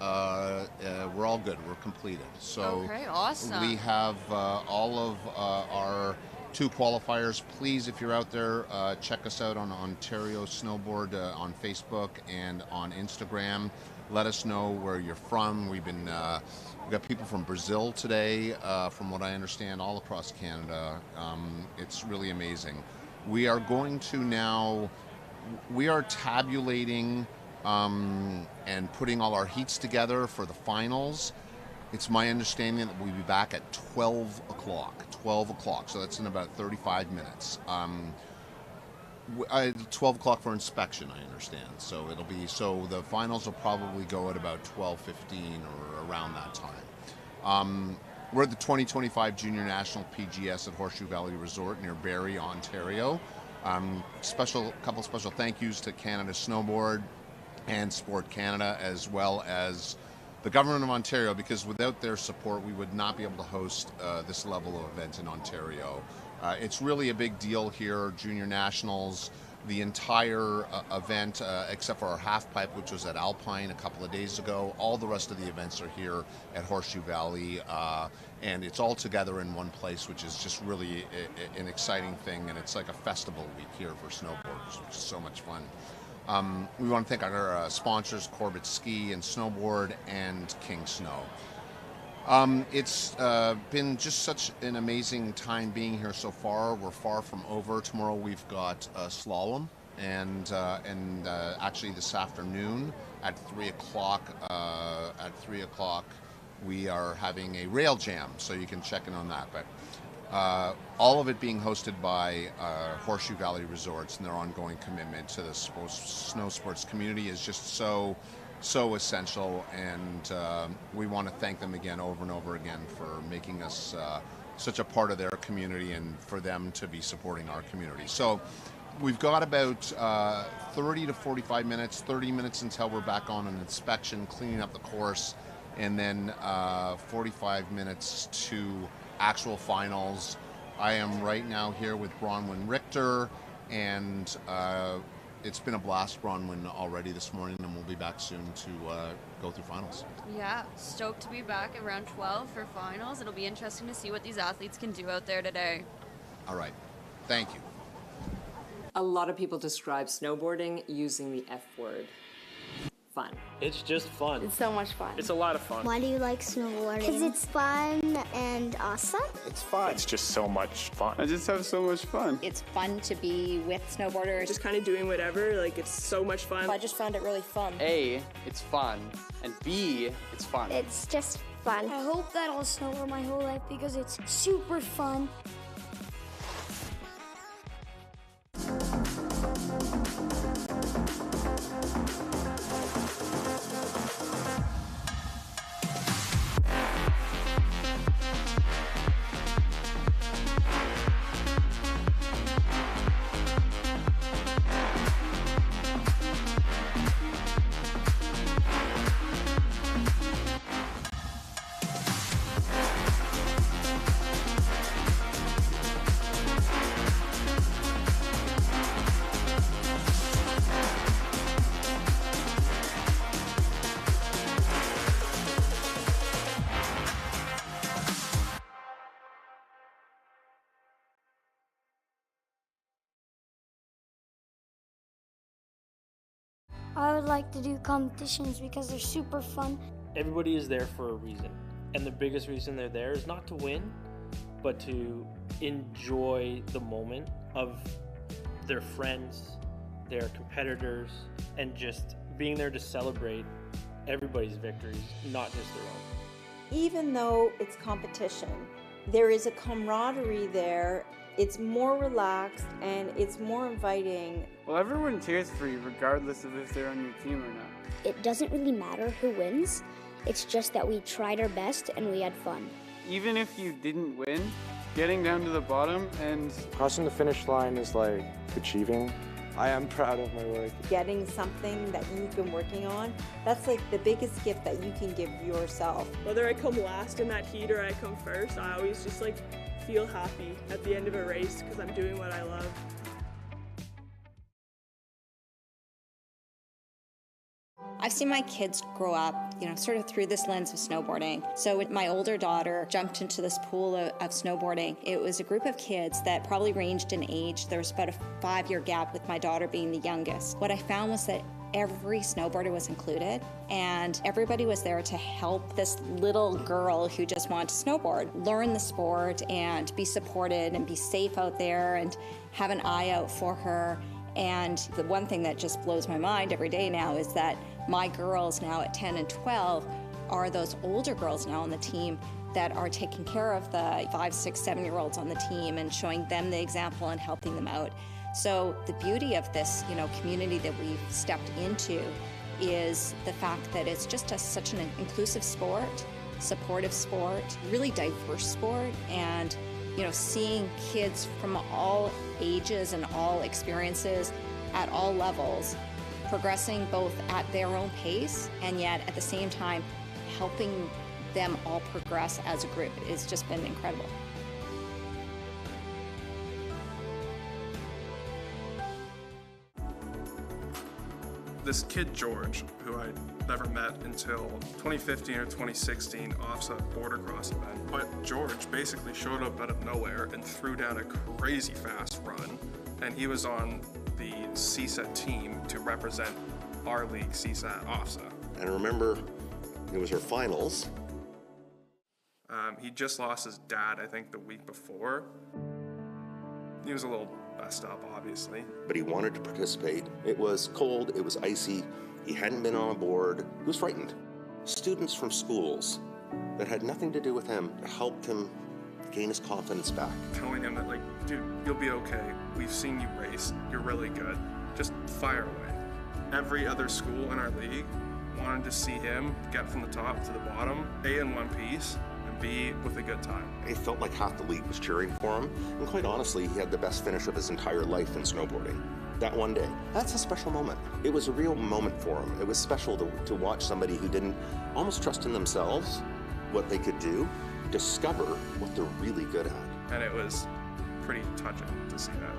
Speaker 1: We're all good. We're completed. So
Speaker 2: okay, awesome.
Speaker 1: We have all of our 2 qualifiers. Please, if you're out there, check us out on Ontario Snowboard on Facebook and on Instagram. Let us know where you're from. We've got people from Brazil today, from what I understand, all across Canada. It's really amazing. We are going to now, we are tabulating and putting all our heats together for the finals. It's my understanding that we'll be back at 12 o'clock. 12 o'clock, so that's in about 35 minutes. 12 o'clock for inspection, I understand. So the finals will probably go at about 12:15 or around that time. We're at the 2025 Junior National PGS at Horseshoe Valley Resort near Barrie, Ontario. Couple special thank yous to Canada Snowboard and Sport Canada, as well as the government of Ontario, because without their support, we would not be able to host this level of event in Ontario. It's really a big deal here, Junior Nationals, the entire event, except for our half pipe, which was at Alpine a couple of days ago. All the rest of the events are here at Horseshoe Valley, and it's all together in one place, which is just really an exciting thing, and it's like a festival week here for snowboarders, which is so much fun. We want to thank our sponsors, Corbett Ski and Snowboard and King Snow. It's been just such an amazing time being here so far. We're far from over. Tomorrow we've got slalom, and actually this afternoon at 3 o'clock. We are having a rail jam, so you can check in on that. But all of it being hosted by Horseshoe Valley Resorts, and their ongoing commitment to the snow sports community is just so essential, and we want to thank them again over and over again for making us such a part of their community, and for them to be supporting our community. So we've got about 30 to 45 minutes, 30 minutes until we're back on an inspection, cleaning up the course, and then 45 minutes to actual finals. I am right now here with Bronwyn Richter, and it's been a blast, Bronwyn, already this morning, and we'll be back soon to go through finals.
Speaker 2: Yeah, stoked to be back around 12 for finals. It'll be interesting to see what these athletes can do out there today.
Speaker 1: All right. Thank you.
Speaker 13: A lot of people describe snowboarding using the F word. fun.
Speaker 7: It's just fun.
Speaker 13: It's so much fun.
Speaker 7: It's a lot of fun.
Speaker 14: Why do you like snowboarding? Because it's fun and awesome.
Speaker 3: It's fun. It's just so much fun.
Speaker 6: I just have so much fun.
Speaker 4: It's fun to be with snowboarders.
Speaker 15: Just kind of doing whatever, like it's so much fun.
Speaker 16: I just found it really fun.
Speaker 17: A, it's fun, and B, it's fun.
Speaker 14: It's just fun.
Speaker 9: I hope that I'll snowboard my whole life because it's super fun. I would like to do competitions because they're super fun.
Speaker 7: Everybody is there for a reason. And the biggest reason they're there is not to win, but to enjoy the moment of their friends, their competitors, and just being there to celebrate everybody's victories, not just their own.
Speaker 18: Even though it's competition, there is a camaraderie there. It's more relaxed and it's more inviting.
Speaker 17: Well, everyone cheers for you regardless of if they're on your team or not.
Speaker 14: It doesn't really matter who wins. It's just that we tried our best and we had fun.
Speaker 17: Even if you didn't win, getting down to the bottom and
Speaker 3: crossing the finish line is like achieving. I am proud of my work.
Speaker 18: Getting something that you've been working on, that's like the biggest gift that you can give yourself.
Speaker 15: Whether I come last in that heat or I come first, I always just like feel happy at the end of a race because I'm doing what I love.
Speaker 4: I've seen my kids grow up, sort of through this lens of snowboarding. So when my older daughter jumped into this pool of snowboarding, it was a group of kids that probably ranged in age. There was about a 5-year gap with my daughter being the youngest. What I found was that every snowboarder was included and everybody was there to help this little girl who just wanted to snowboard learn the sport and be supported and be safe out there and have an eye out for her. And the one thing that just blows my mind every day now is that my girls now at 10 and 12 are those older girls now on the team that are taking care of the 5, 6, 7-year-olds on the team and showing them the example and helping them out. So the beauty of this, community that we've stepped into is the fact that it's just such an inclusive sport, supportive sport, really diverse sport, and seeing kids from all ages and all experiences at all levels progressing both at their own pace and yet at the same time helping them all progress as a group has just been incredible.
Speaker 19: This kid George, who I never met until 2015 or 2016 OFSA border cross event, but George basically showed up out of nowhere and threw down a crazy fast run, and he was on the CSAT team to represent our league, CSAT OFSA.
Speaker 20: And I remember it was our finals.
Speaker 19: He just lost his dad, I think, the week before. He was a little messed up, obviously.
Speaker 20: But he wanted to participate. It was cold, it was icy, he hadn't been on a board, he was frightened. Students from schools that had nothing to do with him helped him gain his confidence back.
Speaker 19: Telling him that, like, dude, you'll be okay. We've seen you race. You're really good. Just fire away. Every other school in our league wanted to see him get from the top to the bottom, A, in one piece, and B, with a good time.
Speaker 20: It felt like half the league was cheering for him, and quite honestly, he had the best finish of his entire life in snowboarding. That one day. That's a special moment. It was a real moment for him. It was special to watch somebody who didn't almost trust in themselves, what they could do, discover what they're really good at.
Speaker 19: And it was pretty touching to see that.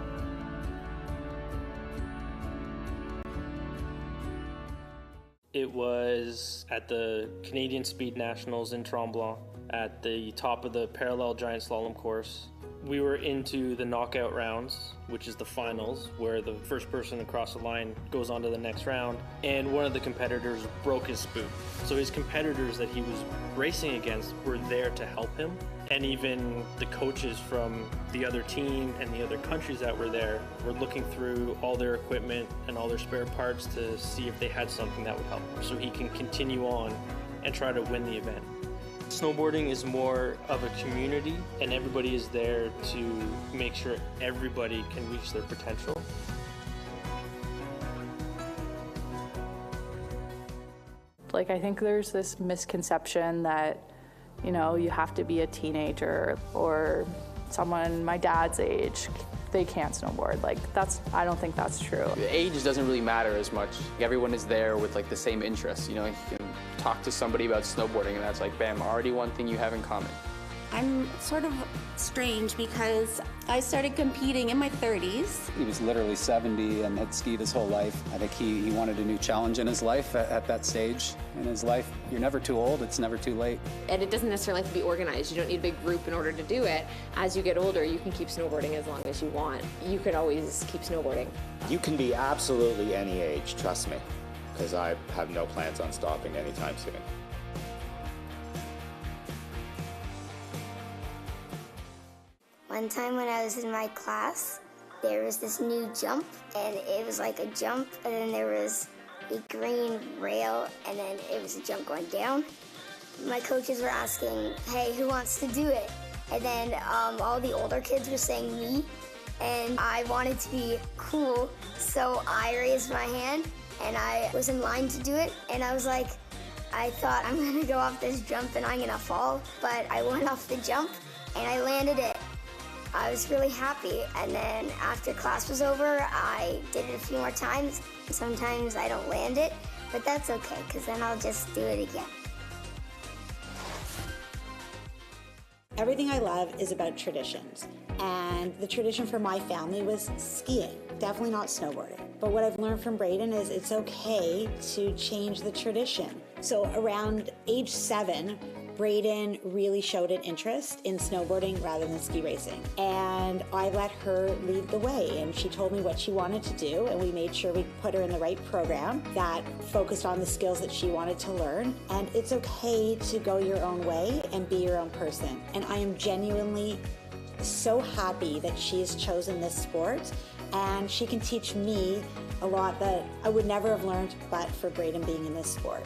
Speaker 7: It was at the Canadian Speed Nationals in Tremblant. at the top of the parallel giant slalom course. We were into the knockout rounds, which is the finals, where the first person across the line goes on to the next round, and one of the competitors broke his spoon. So his competitors that he was racing against were there to help him, and even the coaches from the other team and the other countries that were there were looking through all their equipment and all their spare parts to see if they had something that would help him, so he can continue on and try to win the event. Snowboarding is more of a community, and everybody is there to make sure everybody can reach their potential.
Speaker 13: Like, I think there's this misconception that, you know, you have to be a teenager or someone my dad's age, they can't snowboard. Like, I don't think that's true.
Speaker 16: Age doesn't really matter as much. Everyone is there with like the same interests, you know. You can talk to somebody about snowboarding and that's like, bam, already one thing you have in common.
Speaker 21: I'm sort of strange because I started competing in my 30s.
Speaker 6: He was literally 70 and had skied his whole life. I think he wanted a new challenge in his life at that stage in his life. You're never too old, it's never too late.
Speaker 22: And it doesn't necessarily have to be organized. You don't need a big group in order to do it. As you get older, you can keep snowboarding as long as you want. You could always keep snowboarding.
Speaker 23: You can be absolutely any age, trust me, because I have no plans on stopping anytime soon.
Speaker 14: One time when I was in my class, there was this new jump, and it was like a jump, and then there was a green rail, and then it was a jump going down. My coaches were asking, hey, who wants to do it? And then all the older kids were saying me, and I wanted to be cool, so I raised my hand, and I was in line to do it, and I was like, I thought I'm gonna go off this jump and I'm gonna fall, but I went off the jump, and I landed it. I was really happy, and then after class was over, I did it a few more times. Sometimes I don't land it, but that's okay, because then I'll just do it again.
Speaker 24: Everything I love is about traditions, and the tradition for my family was skiing, definitely not snowboarding. But what I've learned from Braden is it's okay to change the tradition. So around age 7, Braden really showed an interest in snowboarding rather than ski racing. And I let her lead the way, and she told me what she wanted to do, and we made sure we put her in the right program that focused on the skills that she wanted to learn. And it's okay to go your own way and be your own person. And I am genuinely so happy that she has chosen this sport, and she can teach me a lot that I would never have learned but for Braden being in this sport.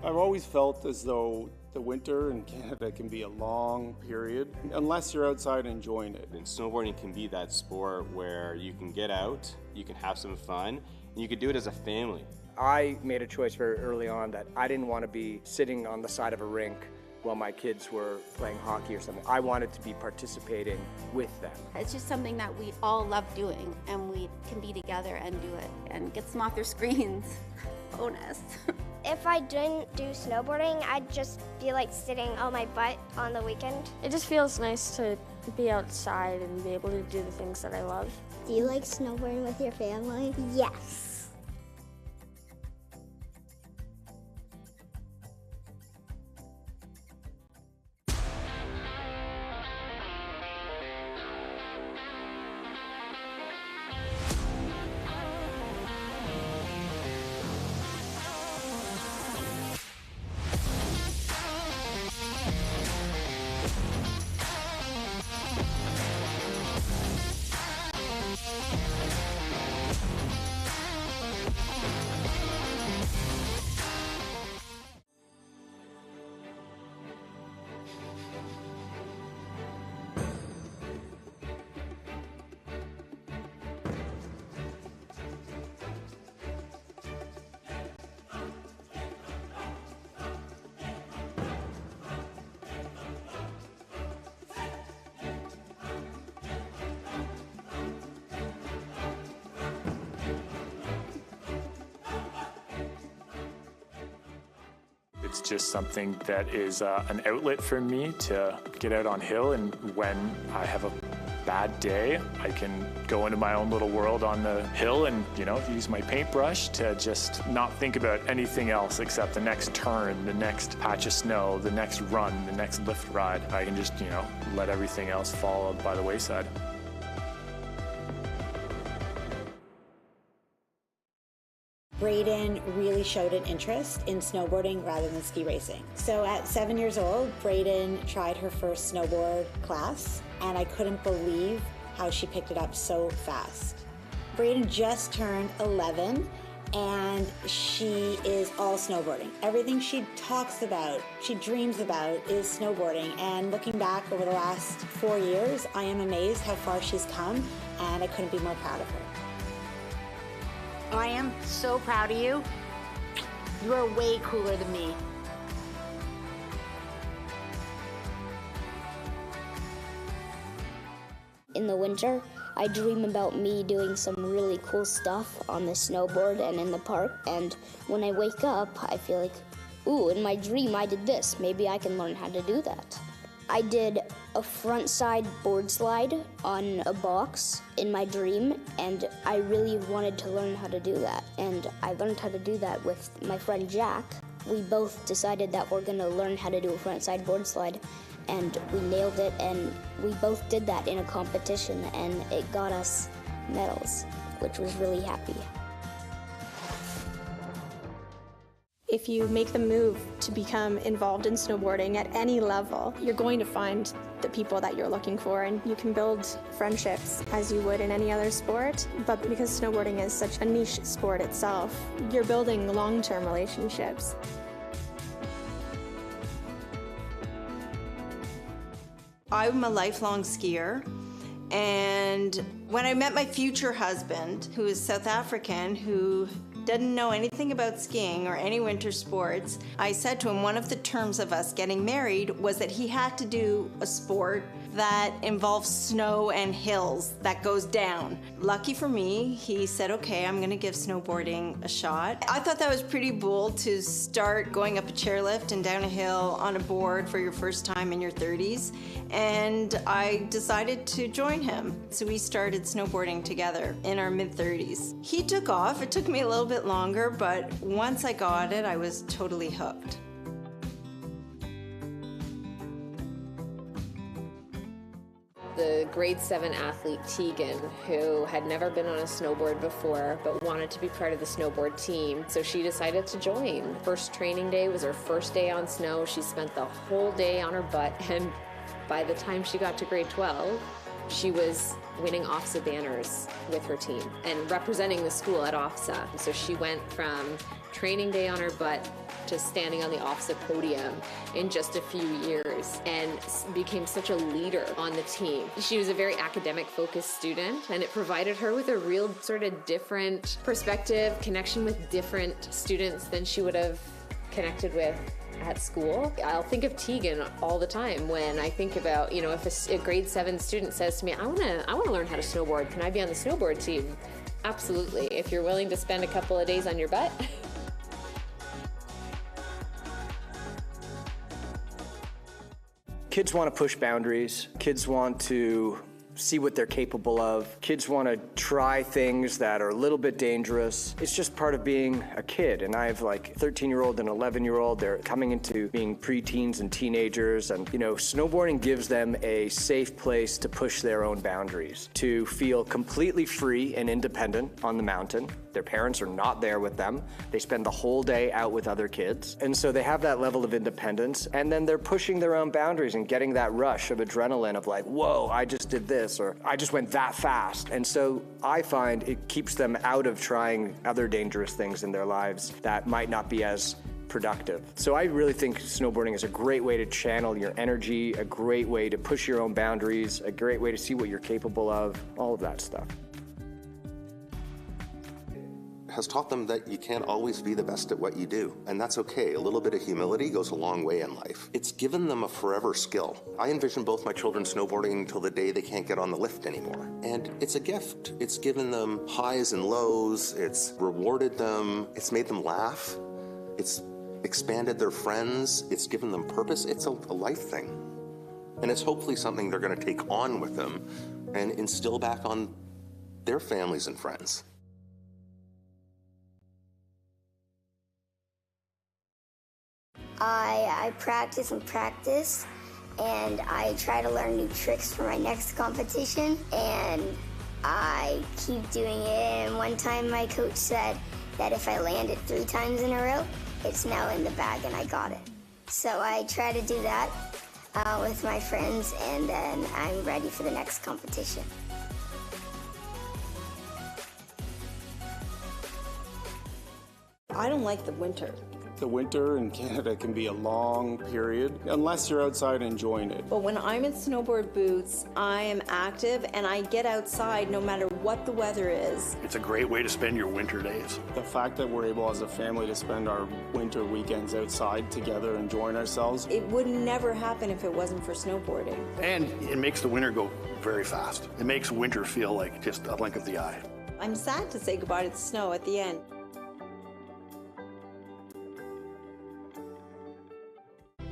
Speaker 25: I've always felt as though the winter in Canada can be a long period unless you're outside enjoying it.
Speaker 5: And snowboarding can be that sport where you can get out, you can have some fun, and you can do it as a family.
Speaker 26: I made a choice very early on that I didn't want to be sitting on the side of a rink while my kids were playing hockey or something. I wanted to be participating with them.
Speaker 21: It's just something that we all love doing, and we can be together and do it and get some off their screens. Bonus.
Speaker 9: If I didn't do snowboarding, I'd just be like sitting on my butt on the weekend.
Speaker 27: It just feels nice to be outside and be able to do the things that I love.
Speaker 14: Do you like snowboarding with your family? Yes.
Speaker 28: It's just something that is an outlet for me to get out on hill, and when I have a
Speaker 1: bad day, I can go into my own little world on the hill and, use my paintbrush to just not think about anything else except the next turn, the next patch of snow, the next run, the next lift ride. I can just, let everything else fall by the wayside.
Speaker 24: Braden really showed an interest in snowboarding rather than ski racing. So at 7 years old, Braden tried her first snowboard class, and I couldn't believe how she picked it up so fast. Braden just turned 11, and she is all snowboarding. Everything she talks about, she dreams about, is snowboarding. And looking back over the last 4 years, I am amazed how far she's come, and I couldn't be more proud of her.
Speaker 2: I am so proud of you. You are way cooler than me.
Speaker 14: In the winter, I dream about me doing some really cool stuff on the snowboard and in the park. And when I wake up, I feel like, ooh, in my dream I did this. Maybe I can learn how to do that. I did a front side board slide on a box in my dream, and I really wanted to learn how to do that. And I learned how to do that with my friend Jack. We both decided that we're gonna learn how to do a front side board slide, and we nailed it, and we both did that in a competition, and it got us medals, which was really happy.
Speaker 8: If you make the move to become involved in snowboarding at any level, you're going to find the people that you're looking for, and you can build friendships as you would in any other sport. But because snowboarding is such a niche sport itself, you're building long-term relationships.
Speaker 18: I'm a lifelong skier, and when I met my future husband, who is South African, who didn't know anything about skiing or any winter sports, I said to him one of the terms of us getting married was that he had to do a sport that involves snow and hills that goes down. Lucky for me, he said, okay, I'm gonna give snowboarding a shot. I thought that was pretty bold to start going up a chairlift and down a hill on a board for your first time in your 30s, and I decided to join him. So we started snowboarding together in our mid-30s. He took off. It took me a little bit longer, but once I got it, I was totally hooked.
Speaker 22: The grade 7 athlete Tegan, who had never been on a snowboard before but wanted to be part of the snowboard team, so she decided to join. First training day was her first day on snow. She spent the whole day on her butt, and by the time she got to grade 12, she was winning OFSA banners with her team and representing the school at OFSA. So she went from training day on her butt to standing on the OFSA podium in just a few years, and became such a leader on the team. She was a very academic focused student, and it provided her with a real sort of different perspective, connection with different students than she would have connected with at school. I'll think of Tegan all the time when I think about, if a grade 7 student says to me, I want to learn how to snowboard, can I be on the snowboard team? Absolutely, if you're willing to spend a couple of days on your butt.
Speaker 26: Kids want to push boundaries. Kids want to see what they're capable of. Kids want to try things that are a little bit dangerous. It's just part of being a kid. And I have like 13-year-old and 11-year-old. They're coming into being preteens and teenagers. And, snowboarding gives them a safe place to push their own boundaries, to feel completely free and independent on the mountain. Their parents are not there with them. They spend the whole day out with other kids. And so they have that level of independence. And then they're pushing their own boundaries and getting that rush of adrenaline of like, whoa, I just did this, or I just went that fast. And so I find it keeps them out of trying other dangerous things in their lives that might not be as productive. So I really think snowboarding is a great way to channel your energy, a great way to push your own boundaries, a great way to see what you're capable of, all of that stuff.
Speaker 20: Has taught them that you can't always be the best at what you do, and that's okay. A little bit of humility goes a long way in life. It's given them a forever skill. I envision both my children snowboarding until the day they can't get on the lift anymore. And it's a gift. It's given them highs and lows. It's rewarded them. It's made them laugh. It's expanded their friends. It's given them purpose. It's a life thing. And it's hopefully something they're going to take on with them and instill back on their families and friends.
Speaker 14: I practice and practice, and I try to learn new tricks for my next competition, and I keep doing it. And one time my coach said that if I land it 3 times in a row, it's now in the bag and I got it. So I try to do that with my friends, and then I'm ready for the next competition.
Speaker 18: I don't like the winter.
Speaker 25: The winter in Canada can be a long period unless you're outside enjoying it.
Speaker 18: But when I'm in snowboard boots, I am active and I get outside no matter what the weather is.
Speaker 3: It's a great way to spend your winter days.
Speaker 25: The fact that we're able as a family to spend our winter weekends outside together enjoying ourselves.
Speaker 18: It would never happen if it wasn't for snowboarding.
Speaker 3: And it makes the winter go very fast. It makes winter feel like just a blink of the eye.
Speaker 18: I'm sad to say goodbye to the snow at the end.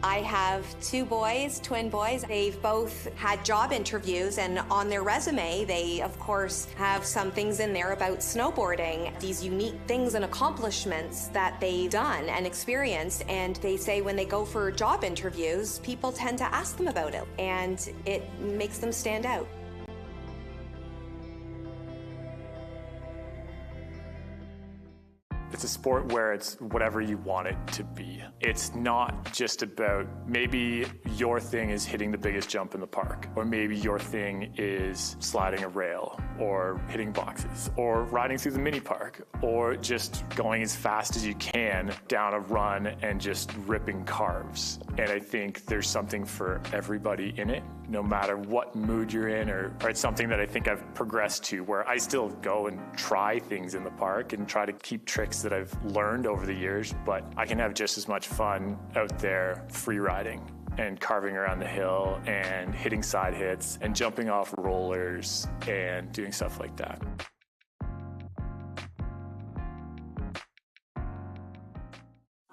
Speaker 4: I have 2 boys, twin boys. They've both had job interviews, and on their resume, they, of course, have some things in there about snowboarding, these unique things and accomplishments that they've done and experienced. And they say when they go for job interviews, people tend to ask them about it, and it makes them stand out.
Speaker 1: It's a sport where it's whatever you want it to be. It's not just about maybe your thing is hitting the biggest jump in the park, or maybe your thing is sliding a rail, or hitting boxes, or riding through the mini park, or just going as fast as you can down a run and just ripping carves. And I think there's something for everybody in it, no matter what mood you're in, or it's something that I think I've progressed to where I still go and try things in the park and try to keep tricks that I've learned over the years, but I can have just as much fun out there free riding and carving around the hill and hitting side hits and jumping off rollers and doing stuff like that.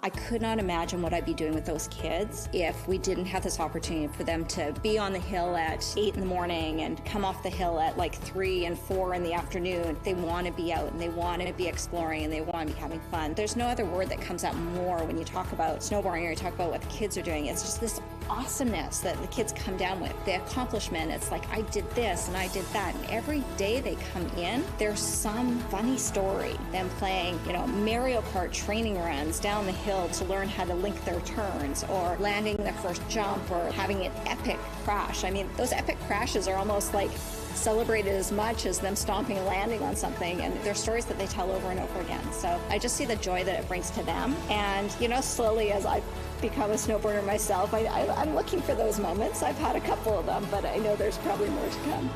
Speaker 10: I could not imagine what I'd be doing with those kids if we didn't have this opportunity for them to be on the hill at 8 in the morning and come off the hill at like 3 and 4 in the afternoon. They want to be out and they want to be exploring and they want to be having fun. There's no other word that comes out more when you talk about snowboarding or you talk about what the kids are doing. It's just this awesomeness that the kids come down with. The accomplishment, it's like, I did this and I did that. And every day they come in, there's some funny story. Them playing, Mario Kart training runs down the hill to learn how to link their turns, or landing their first jump, or having an epic crash. I mean, those epic crashes are almost like celebrated as much as them stomping and landing on something, and they're stories that they tell over and over again. So I just see the joy that it brings to them. And, slowly as I become a snowboarder myself, I'm looking for those moments. I've had a couple of them, but I know there's probably more to come.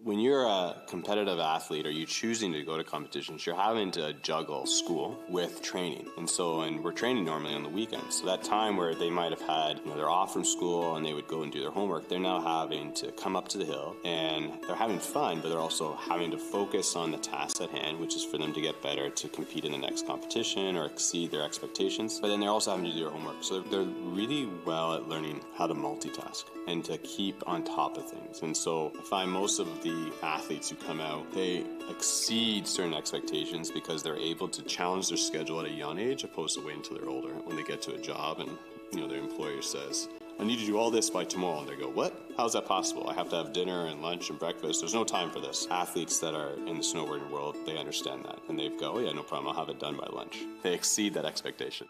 Speaker 5: When you're a competitive athlete or you're choosing to go to competitions, you're having to juggle school with training. And we're training normally on the weekends. So that time where they might have had, they're off from school and they would go and do their homework, they're now having to come up to the hill and they're having fun, but they're also having to focus on the task at hand, which is for them to get better, to compete in the next competition or exceed their expectations. But then they're also having to do their homework. So they're really well at learning how to multitask and to keep on top of things. And so I find most of the athletes who come out, they exceed certain expectations because they're able to challenge their schedule at a young age opposed to waiting until they're older. When they get to a job and their employer says, I need to do all this by tomorrow, and they go, what? How's that possible? I have to have dinner and lunch and breakfast. There's no time for this. Athletes that are in the snowboarding world, they understand that. And they go, yeah, no problem, I'll have it done by lunch. They exceed that expectation.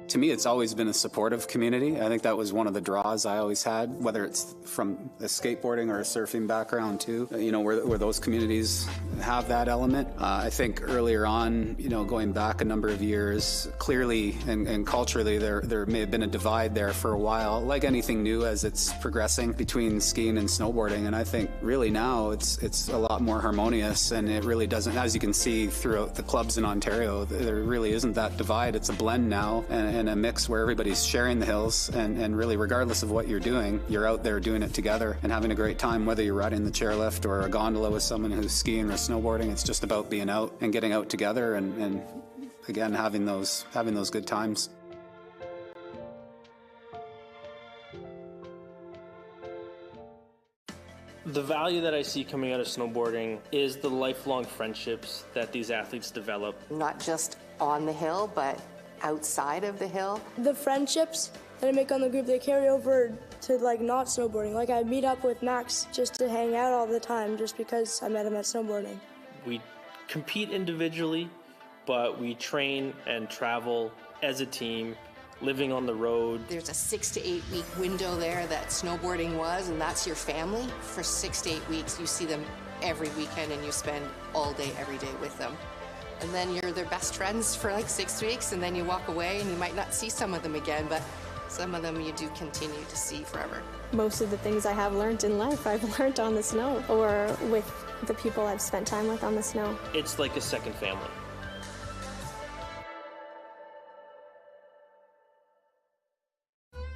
Speaker 6: To me, it's always been a supportive community. I think that was one of the draws I always had, whether it's from a skateboarding or a surfing background too, where those communities have that element. I think earlier on, going back a number of years, clearly and culturally, there may have been a divide there for a while, like anything new as it's progressing between skiing and snowboarding. And I think really now it's a lot more harmonious, and it really doesn't, as you can see throughout the clubs in Ontario, there really isn't that divide. It's a blend now. And in a mix where everybody's sharing the hills, and really regardless of what you're doing, you're out there doing it together and having a great time, whether you're riding the chairlift or a gondola with someone who's skiing or snowboarding. It's just about being out and getting out together and again, having those good times.
Speaker 7: The value that I see coming out of snowboarding is the lifelong friendships that these athletes develop.
Speaker 11: Not just on the hill, but outside of the hill.
Speaker 9: The friendships that I make on the group, they carry over to like not snowboarding. Like I meet up with Max just to hang out all the time just because I met him at snowboarding.
Speaker 7: We compete individually, but we train and travel as a team, living on the road.
Speaker 11: There's a 6 to 8 week window there that snowboarding was, and that's your family. For 6 to 8 weeks, you see them every weekend and you spend all day, every day with them. And then you're their best friends for like 6 weeks, and then you walk away and you might not see some of them again, but some of them you do continue to see forever.
Speaker 8: Most of the things I have learned in life, I've learned on the snow or with the people I've spent time with on the snow.
Speaker 7: It's like a second family.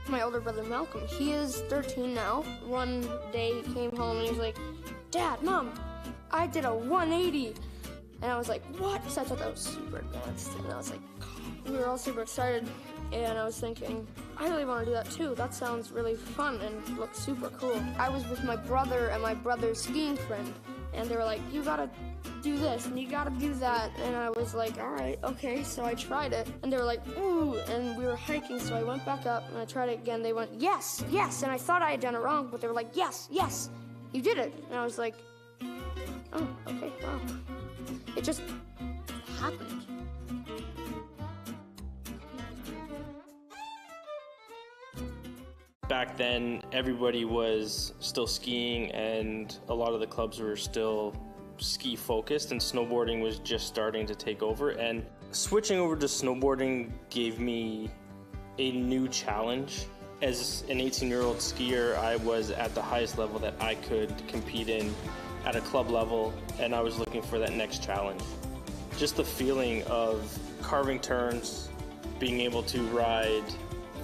Speaker 9: My older brother Malcolm, he is 13 now. One day he came home and he was like, Dad, Mom, I did a 180. And I was like, what? So I thought that was super advanced. And I was like, we were all super excited. And I was thinking, I really want to do that too. That sounds really fun and looks super cool. I was with my brother and my brother's skiing friend. And they were like, you gotta do this and you gotta do that. And I was like, all right, okay. So I tried it. And they were like, ooh. And we were hiking, so I went back up and I tried it again. They went, yes, yes. And I thought I had done it wrong, but they were like, yes, yes, you did it. And I was like, oh, okay, wow. It just happened.
Speaker 7: Back then, everybody was still skiing and a lot of the clubs were still ski focused, and snowboarding was just starting to take over. And switching over to snowboarding gave me a new challenge. As an 18-year-old skier, I was at the highest level that I could compete in at a club level, and I was looking for that next challenge. Just the feeling of carving turns, being able to ride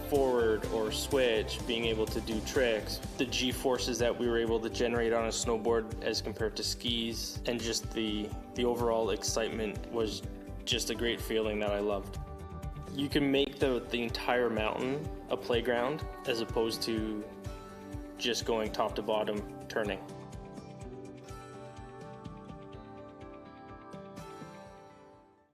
Speaker 7: forward or switch, being able to do tricks, the G-forces that we were able to generate on a snowboard as compared to skis, and just the overall excitement was just a great feeling that I loved. You can make the entire mountain a playground as opposed to just going top to bottom turning.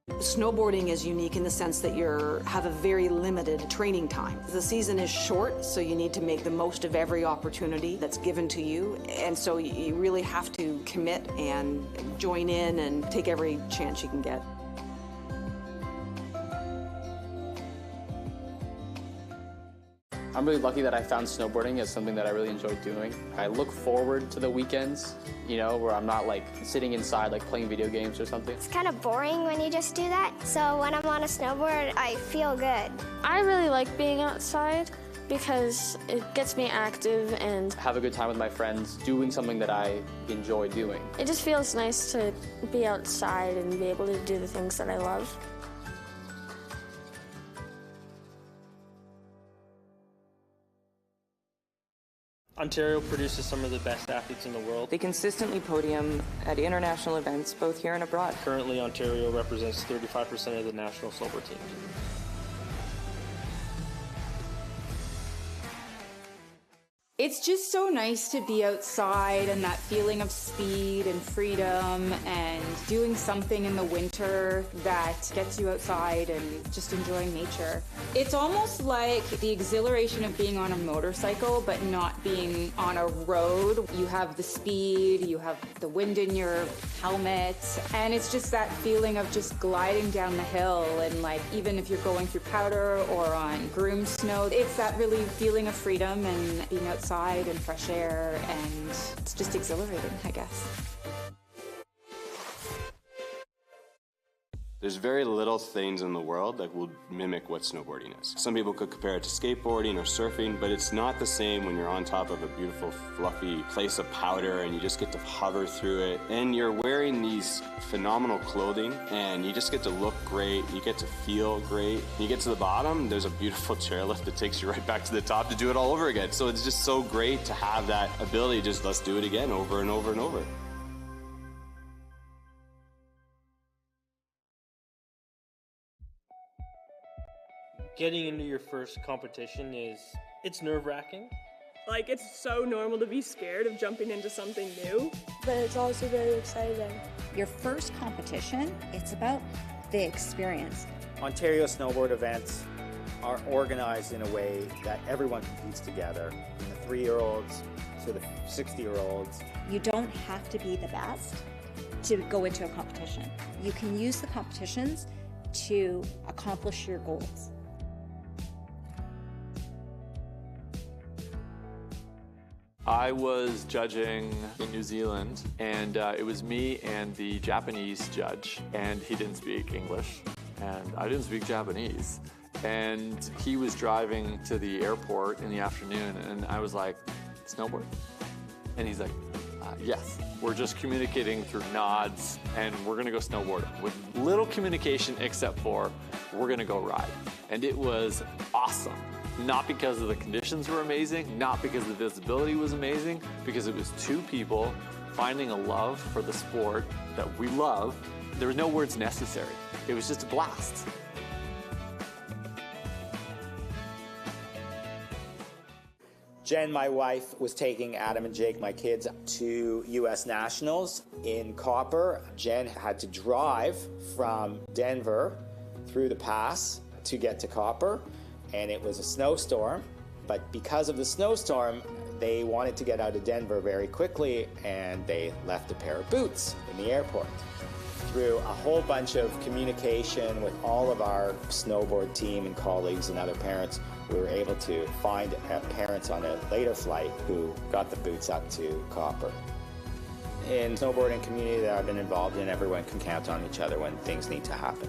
Speaker 12: Snowboarding is unique in the sense that you have a very limited training time. The season is short, so you need to make the most of every opportunity that's given to you, and so you really have to commit and join in and take every chance you can get.
Speaker 16: I'm really lucky that I found snowboarding as something that I really enjoy doing. I look forward to the weekends, you know, where I'm not like sitting inside like playing video games or something.
Speaker 14: It's kind of boring when you just do that, so when I'm on a snowboard, I feel good.
Speaker 27: I really like being outside because it gets me active and
Speaker 16: Have a good time with my friends, doing something that I enjoy doing.
Speaker 27: it just feels nice to be outside and be able to do the things that I love.
Speaker 7: Ontario produces some of the best athletes in the world.
Speaker 13: They consistently podium at international events, both here and abroad.
Speaker 7: Currently, Ontario represents 35% of the national snowboard team.
Speaker 15: It's just so nice to be outside and that feeling of speed and freedom and doing something in the winter that gets you outside and just enjoying nature. It's almost like the exhilaration of being on a motorcycle but not being on a road. You have the speed, you have the wind in your helmet, and it's just that feeling of just gliding down the hill, and like even if you're going through powder or on groomed snow, it's that really feeling of freedom and being outside and fresh air, and it's just exhilarating, I guess.
Speaker 5: There's very little things in the world that will mimic what snowboarding is. Some people could compare it to skateboarding or surfing, but it's not the same when you're on top of a beautiful, fluffy place of powder and you just get to hover through it. And you're wearing these phenomenal clothing and you just get to look great, you get to feel great. When you get to the bottom, there's a beautiful chairlift that takes you right back to the top to do it all over again. So it's just so great to have that ability, just let's do it again over and over and over.
Speaker 7: Getting into your first competition it's nerve-wracking.
Speaker 2: Like, it's so normal to be scared of jumping into something new.
Speaker 27: But it's also very exciting.
Speaker 10: Your first competition, it's about the experience.
Speaker 17: Ontario snowboard events are organized in a way that everyone competes together, from the 3-year-olds to the 60-year-olds.
Speaker 10: You don't have to be the best to go into a competition. You can use the competitions to accomplish your goals.
Speaker 19: I was judging in New Zealand, and it was me and the Japanese judge, and he didn't speak English, and I didn't speak Japanese. And he was driving to the airport in the afternoon, and I was like, snowboard? And he's like, yes. We're just communicating through nods, and we're gonna go snowboarding with little communication except for we're gonna go ride. And it was awesome. Not because of the conditions were amazing, not because the visibility was amazing, because it was two people finding a love for the sport that we love. There was no words necessary. It was just a blast.
Speaker 17: Jen, my wife, was taking Adam and Jake, my kids, to U.S. Nationals in Copper. Jen had to drive from Denver through the pass to get to Copper. And it was a snowstorm, but because of the snowstorm, they wanted to get out of Denver very quickly, and they left a pair of boots in the airport. Through a whole bunch of communication with all of our snowboard team and colleagues and other parents, we were able to find parents on a later flight who got the boots up to Copper. In the snowboarding community that I've been involved in, everyone can count on each other when things need to happen.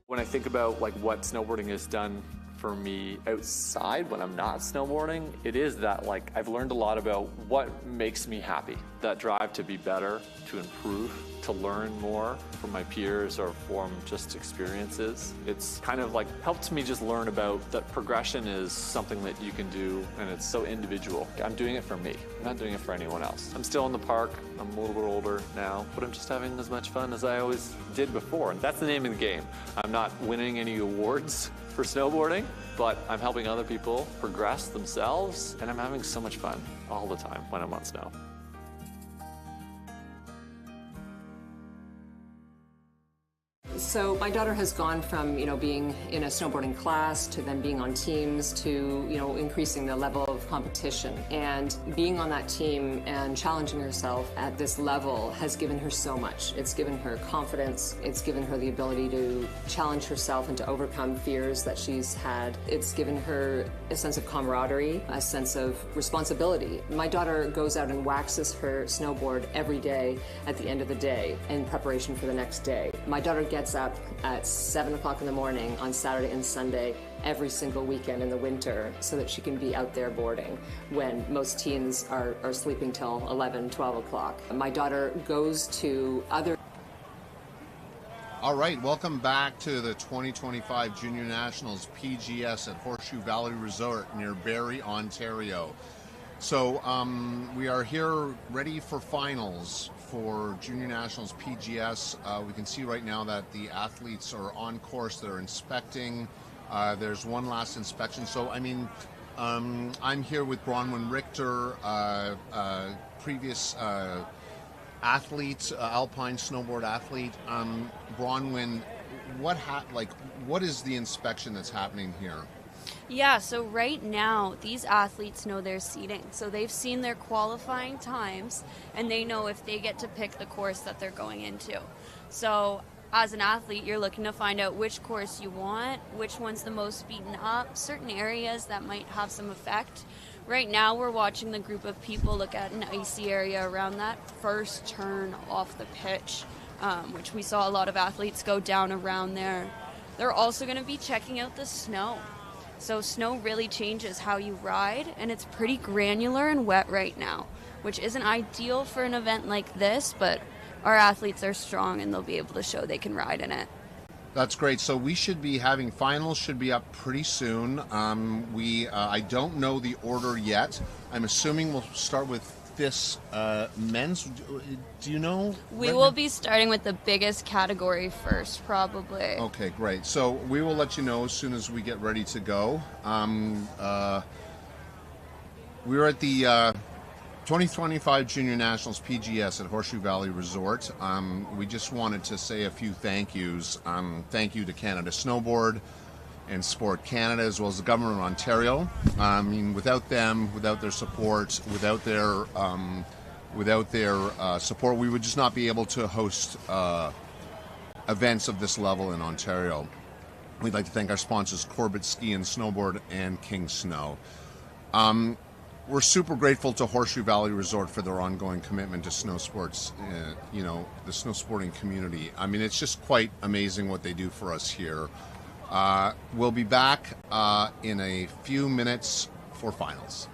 Speaker 19: When I think about like what snowboarding has done for me outside when I'm not snowboarding, it is that like I've learned a lot about what makes me happy. That drive to be better, to improve, to learn more from my peers or from just experiences. It's kind of like helped me just learn about that progression is something that you can do and it's so individual. I'm doing it for me. I'm not doing it for anyone else. I'm still in the park. I'm a little bit older now, but I'm just having as much fun as I always did before. And that's the name of the game. I'm not winning any awards for snowboarding, but I'm helping other people progress themselves, and I'm having so much fun all the time when I'm on snow.
Speaker 21: So my daughter has gone from, being in a snowboarding class to then being on teams to, increasing the level of competition. And being on that team and challenging herself at this level has given her so much. It's given her confidence. It's given her the ability to challenge herself and to overcome fears that she's had. It's given her a sense of camaraderie, a sense of responsibility. My daughter goes out and waxes her snowboard every day at the end of the day in preparation for the next day. My daughter gets up at 7 o'clock in the morning on Saturday and Sunday every single weekend in the winter so that she can be out there boarding when most teens are sleeping till 11, 12 o'clock. My daughter goes to other...
Speaker 22: All right, welcome back to the 2025 Junior Nationals PGS at Horseshoe Valley Resort near Barrie, Ontario. So we are here ready for finals for Junior Nationals PGS. We can see right now that the athletes are on course. They're inspecting. There's one last inspection. So, I'm here with Bronwyn Richter, previous athlete, alpine snowboard athlete. Bronwyn, what is the inspection that's happening here?
Speaker 23: Yeah, so right now, these athletes know their seating. So they've seen their qualifying times, and they know if they get to pick the course that they're going into. So as an athlete, you're looking to find out which course you want, which one's the most beaten up, certain areas that might have some effect. Right now, we're watching the group of people look at an icy area around that first turn off the pitch, which we saw a lot of athletes go down around there. They're also going to be checking out the snow. So snow really changes how you ride, and it's pretty granular and wet right now, which isn't ideal for an event like this, but our athletes are strong and they'll be able to show they can ride in it.
Speaker 22: That's great. So we should be having finals should be up pretty soon. I don't know the order yet. I'm assuming we'll start with this men's. Do you know?
Speaker 23: We will be starting with the biggest category first, probably.
Speaker 22: Okay, great. So we will let you know as soon as we get ready to go. We were at the 2025 Junior Nationals PGS at Horseshoe Valley Resort. We just wanted to say a few thank yous. Thank you to Canada Snowboard and Sport Canada, as well as the government of Ontario. I mean, without them, without their support, without their support, we would just not be able to host events of this level in Ontario. We'd like to thank our sponsors, Corbett Ski and Snowboard and King Snow. We're super grateful to Horseshoe Valley Resort for their ongoing commitment to snow sports, the snow sporting community. I mean, it's just quite amazing what they do for us here. We'll be back in a few minutes for finals.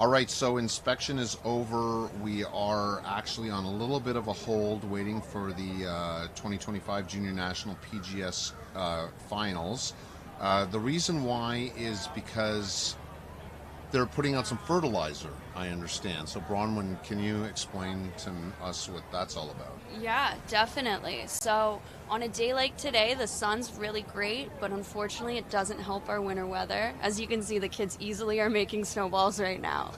Speaker 22: All right, so inspection is over. We are actually on a little bit of a hold waiting for the 2025 Junior National PGS finals. The reason why is because they're putting out some fertilizer, I understand. So Bronwyn, can you explain to us what that's all about?
Speaker 23: Yeah, definitely. So on a day like today, the sun's really great, but unfortunately it doesn't help our winter weather. As you can see, the kids easily are making snowballs right now.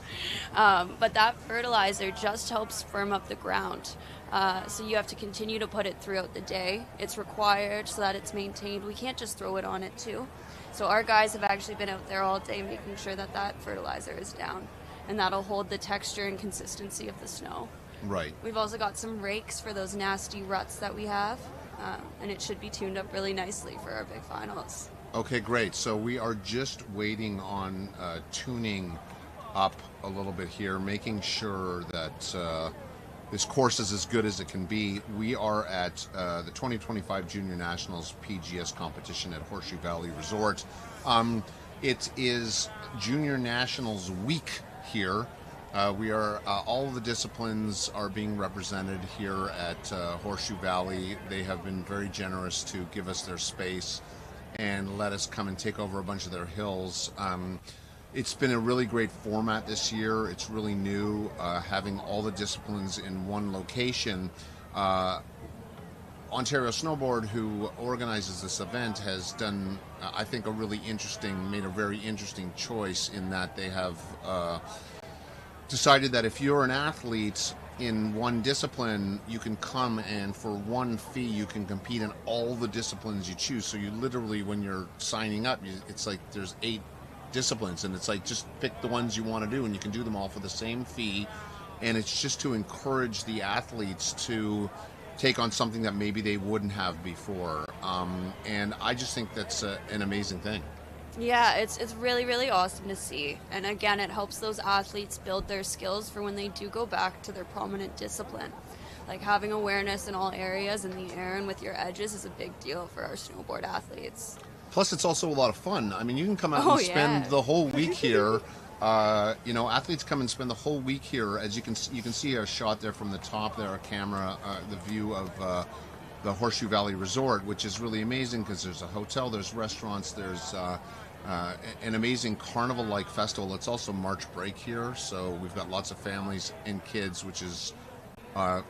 Speaker 23: But that fertilizer just helps firm up the ground. So you have to continue to put it throughout the day. It's required so that it's maintained. We can't just throw it on it too. So our guys have actually been out there all day making sure that that fertilizer is down, and that'll hold the texture and consistency of the snow.
Speaker 22: Right.
Speaker 23: We've also got some rakes for those nasty ruts that we have, and it should be tuned up really nicely for our big finals.
Speaker 22: Okay, great. So we are just waiting on tuning up a little bit here, making sure that this course is as good as it can be. We are at the 2025 Junior Nationals PGS competition at Horseshoe Valley Resort. It is Junior Nationals week here. We are all of the disciplines are being represented here at Horseshoe Valley. They have been very generous to give us their space and let us come and take over a bunch of their hills. It's been a really great format this year. It's really new, having all the disciplines in one location. Ontario Snowboard, who organizes this event, has done, I think, made a very interesting choice in that they have decided that if you're an athlete in one discipline, you can come and for one fee you can compete in all the disciplines you choose. So you literally, when you're signing up, it's like there's 8 disciplines, and it's like just pick the ones you want to do and you can do them all for the same fee. And it's just to encourage the athletes to take on something that maybe they wouldn't have before, and I just think that's an amazing thing.
Speaker 23: Yeah, it's really, really awesome to see. And again, it helps those athletes build their skills for when they do go back to their prominent discipline. Like having awareness in all areas in the air and with your edges is a big deal for our snowboard athletes.
Speaker 22: Plus, it's also a lot of fun. I mean, you can come out and spend the whole week here. Athletes come and spend the whole week here. As you can see a shot there from the top there, a camera, the view of the Horseshoe Valley Resort, which is really amazing because there's a hotel, there's restaurants, there's an amazing carnival-like festival. It's also March break here, so we've got lots of families and kids, which is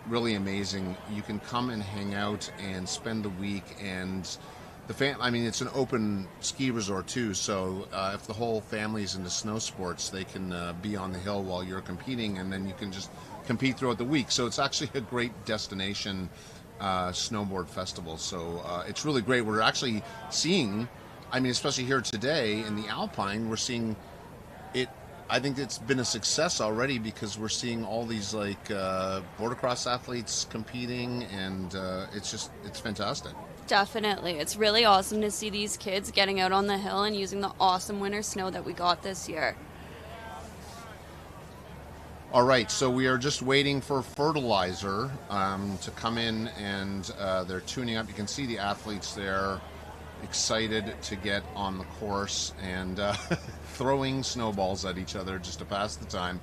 Speaker 22: really amazing. You can come and hang out and spend the week, and it's an open ski resort too, so if the whole family's into snow sports, they can be on the hill while you're competing, and then you can just compete throughout the week. So it's actually a great destination snowboard festival. So it's really great. We're actually seeing, especially here today in the Alpine, we're seeing it. I think it's been a success already because we're seeing all these bordercross athletes competing, and it's fantastic.
Speaker 23: Definitely. It's really awesome to see these kids getting out on the hill and using the awesome winter snow that we got this year.
Speaker 22: All right, so we are just waiting for fertilizer to come in, and they're tuning up. You can see the athletes there excited to get on the course and throwing snowballs at each other just to pass the time.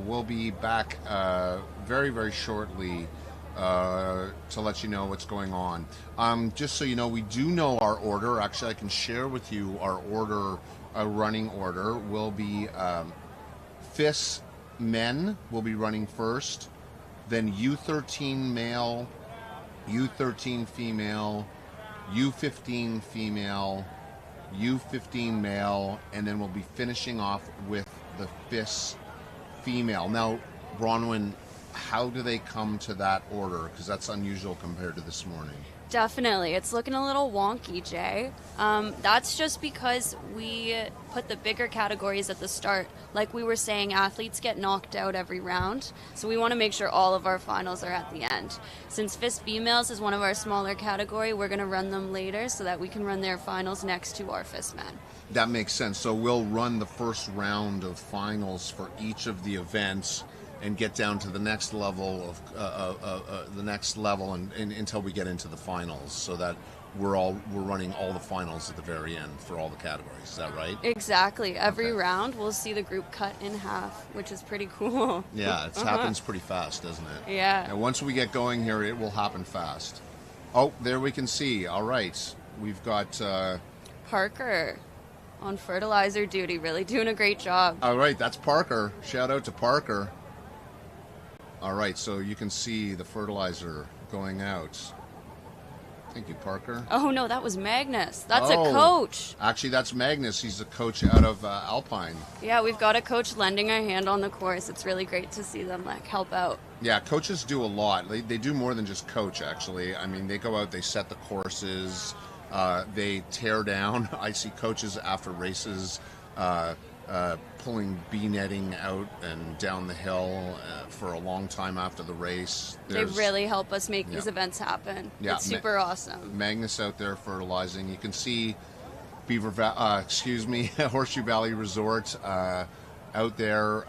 Speaker 22: We'll be back very, very shortly to let you know what's going on. Just so you know, we do know our order. Actually, I can share with you our order, a running order. Will be FIS men will be running first, then U13 male, U13 female, U15 female, U15 male, and then we'll be finishing off with the FIS female. Now, Bronwyn, how do they come to that order? Because that's unusual compared to this morning.
Speaker 23: Definitely. It's looking a little wonky, Jay. That's just because we put the bigger categories at the start. Like we were saying, athletes get knocked out every round, so we want to make sure all of our finals are at the end. Since FIS females is one of our smaller category, we're going to run them later so that we can run their finals next to our FIS men.
Speaker 22: That makes sense. So we'll run the first round of finals for each of the events and get down to the next level of and until we get into the finals, so that we're running all the finals at the very end for all the categories. Is that right?
Speaker 23: Exactly. Every round we'll see the group cut in half, which is pretty cool.
Speaker 22: Yeah, it happens pretty fast, doesn't it?
Speaker 23: Yeah.
Speaker 22: And once we get going here, it will happen fast. Oh, there we can see. All right. We've got
Speaker 23: Parker on fertilizer duty, really doing a great job.
Speaker 22: all right, that's Parker. Shout out to Parker. All right, so you can see the fertilizer going out. Thank you, Parker.
Speaker 23: Oh no, that was Magnus. That's a coach.
Speaker 22: Actually, that's Magnus. He's a coach out of Alpine.
Speaker 23: Yeah, we've got a coach lending a hand on the course. It's really great to see them help out.
Speaker 22: Yeah, coaches do a lot. They do more than just coach, actually. I mean, they go out, they set the courses, they tear down. I see coaches after races pulling bee netting out and down the hill for a long time after the race.
Speaker 23: They really help us make these events happen.
Speaker 22: Yeah,
Speaker 23: it's super awesome.
Speaker 22: Magnus out there fertilizing. You can see Horseshoe Valley Resort out there,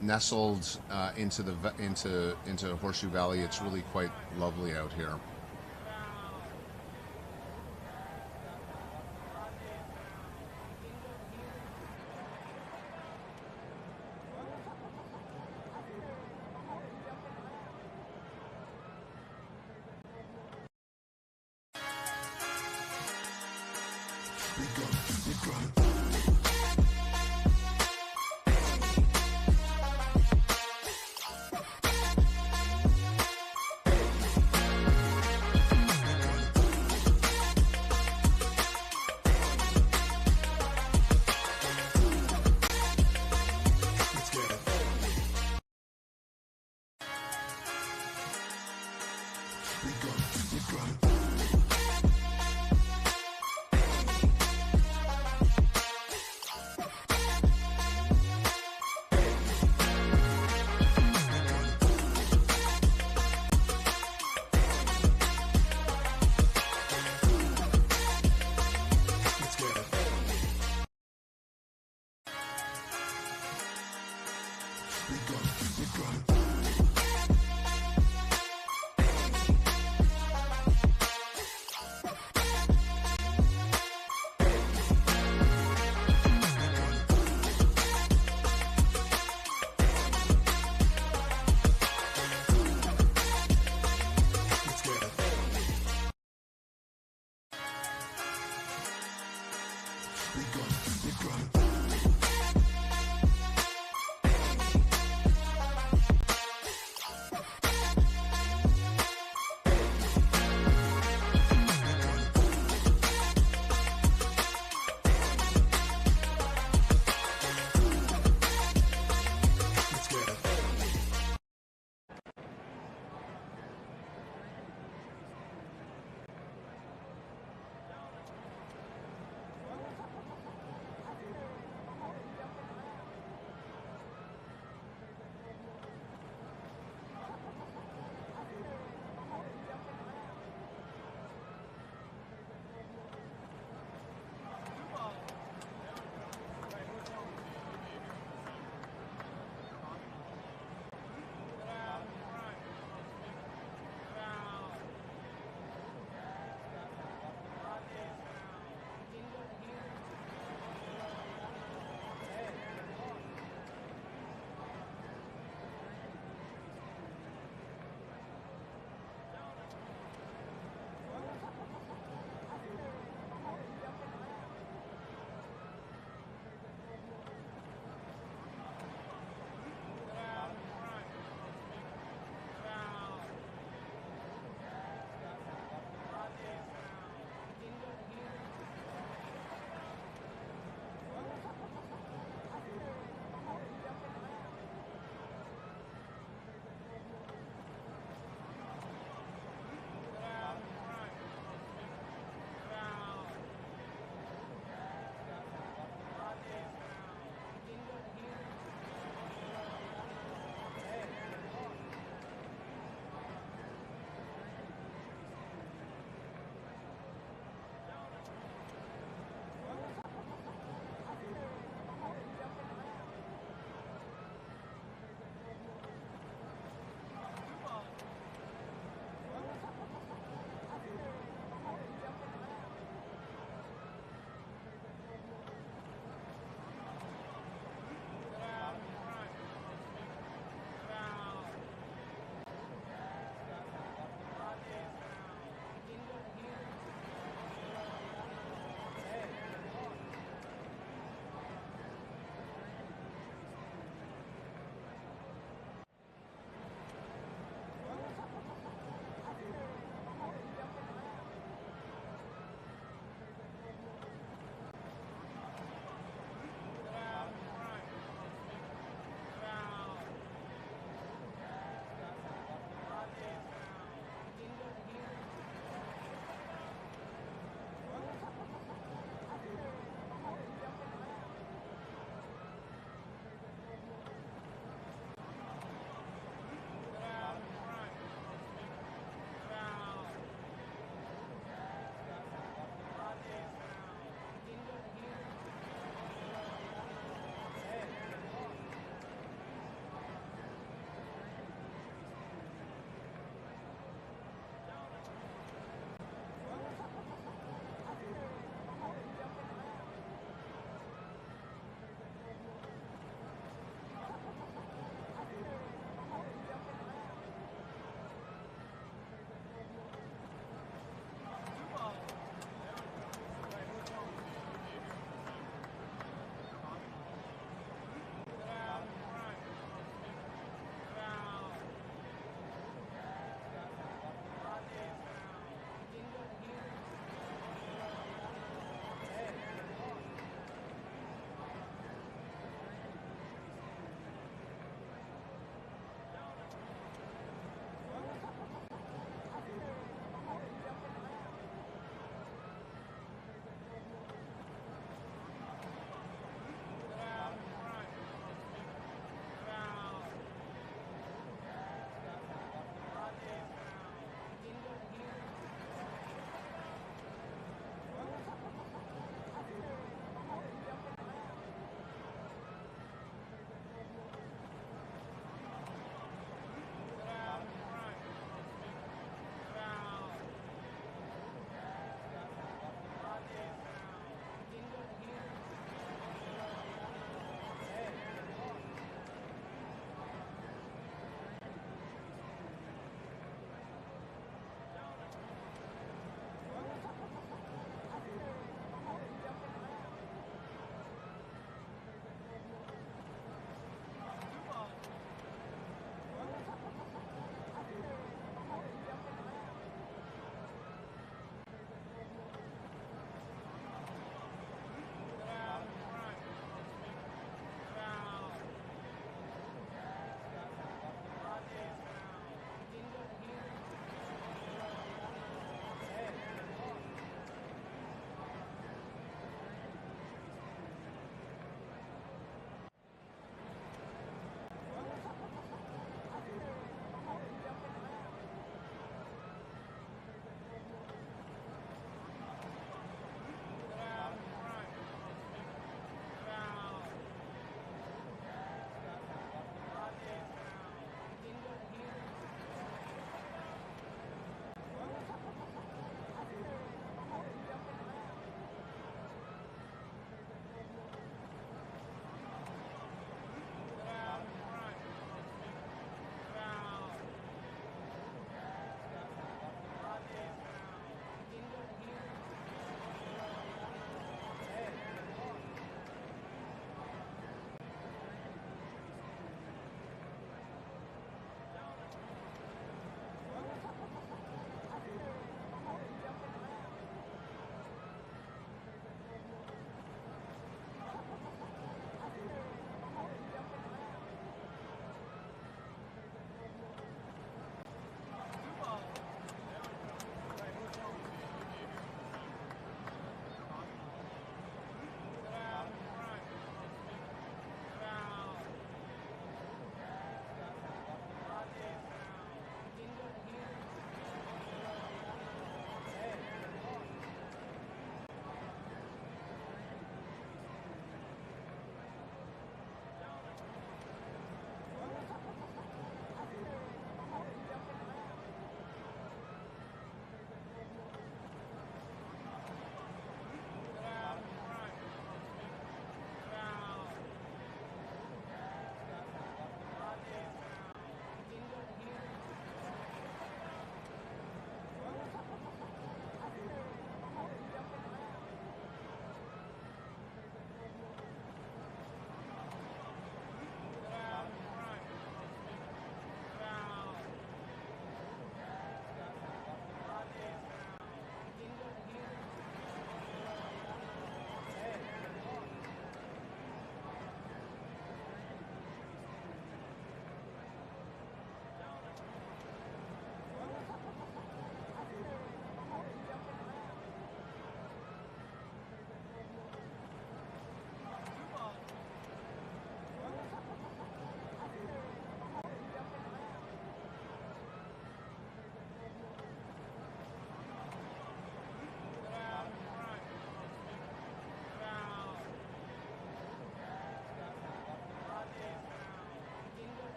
Speaker 22: nestled into Horseshoe Valley. It's really quite lovely out here.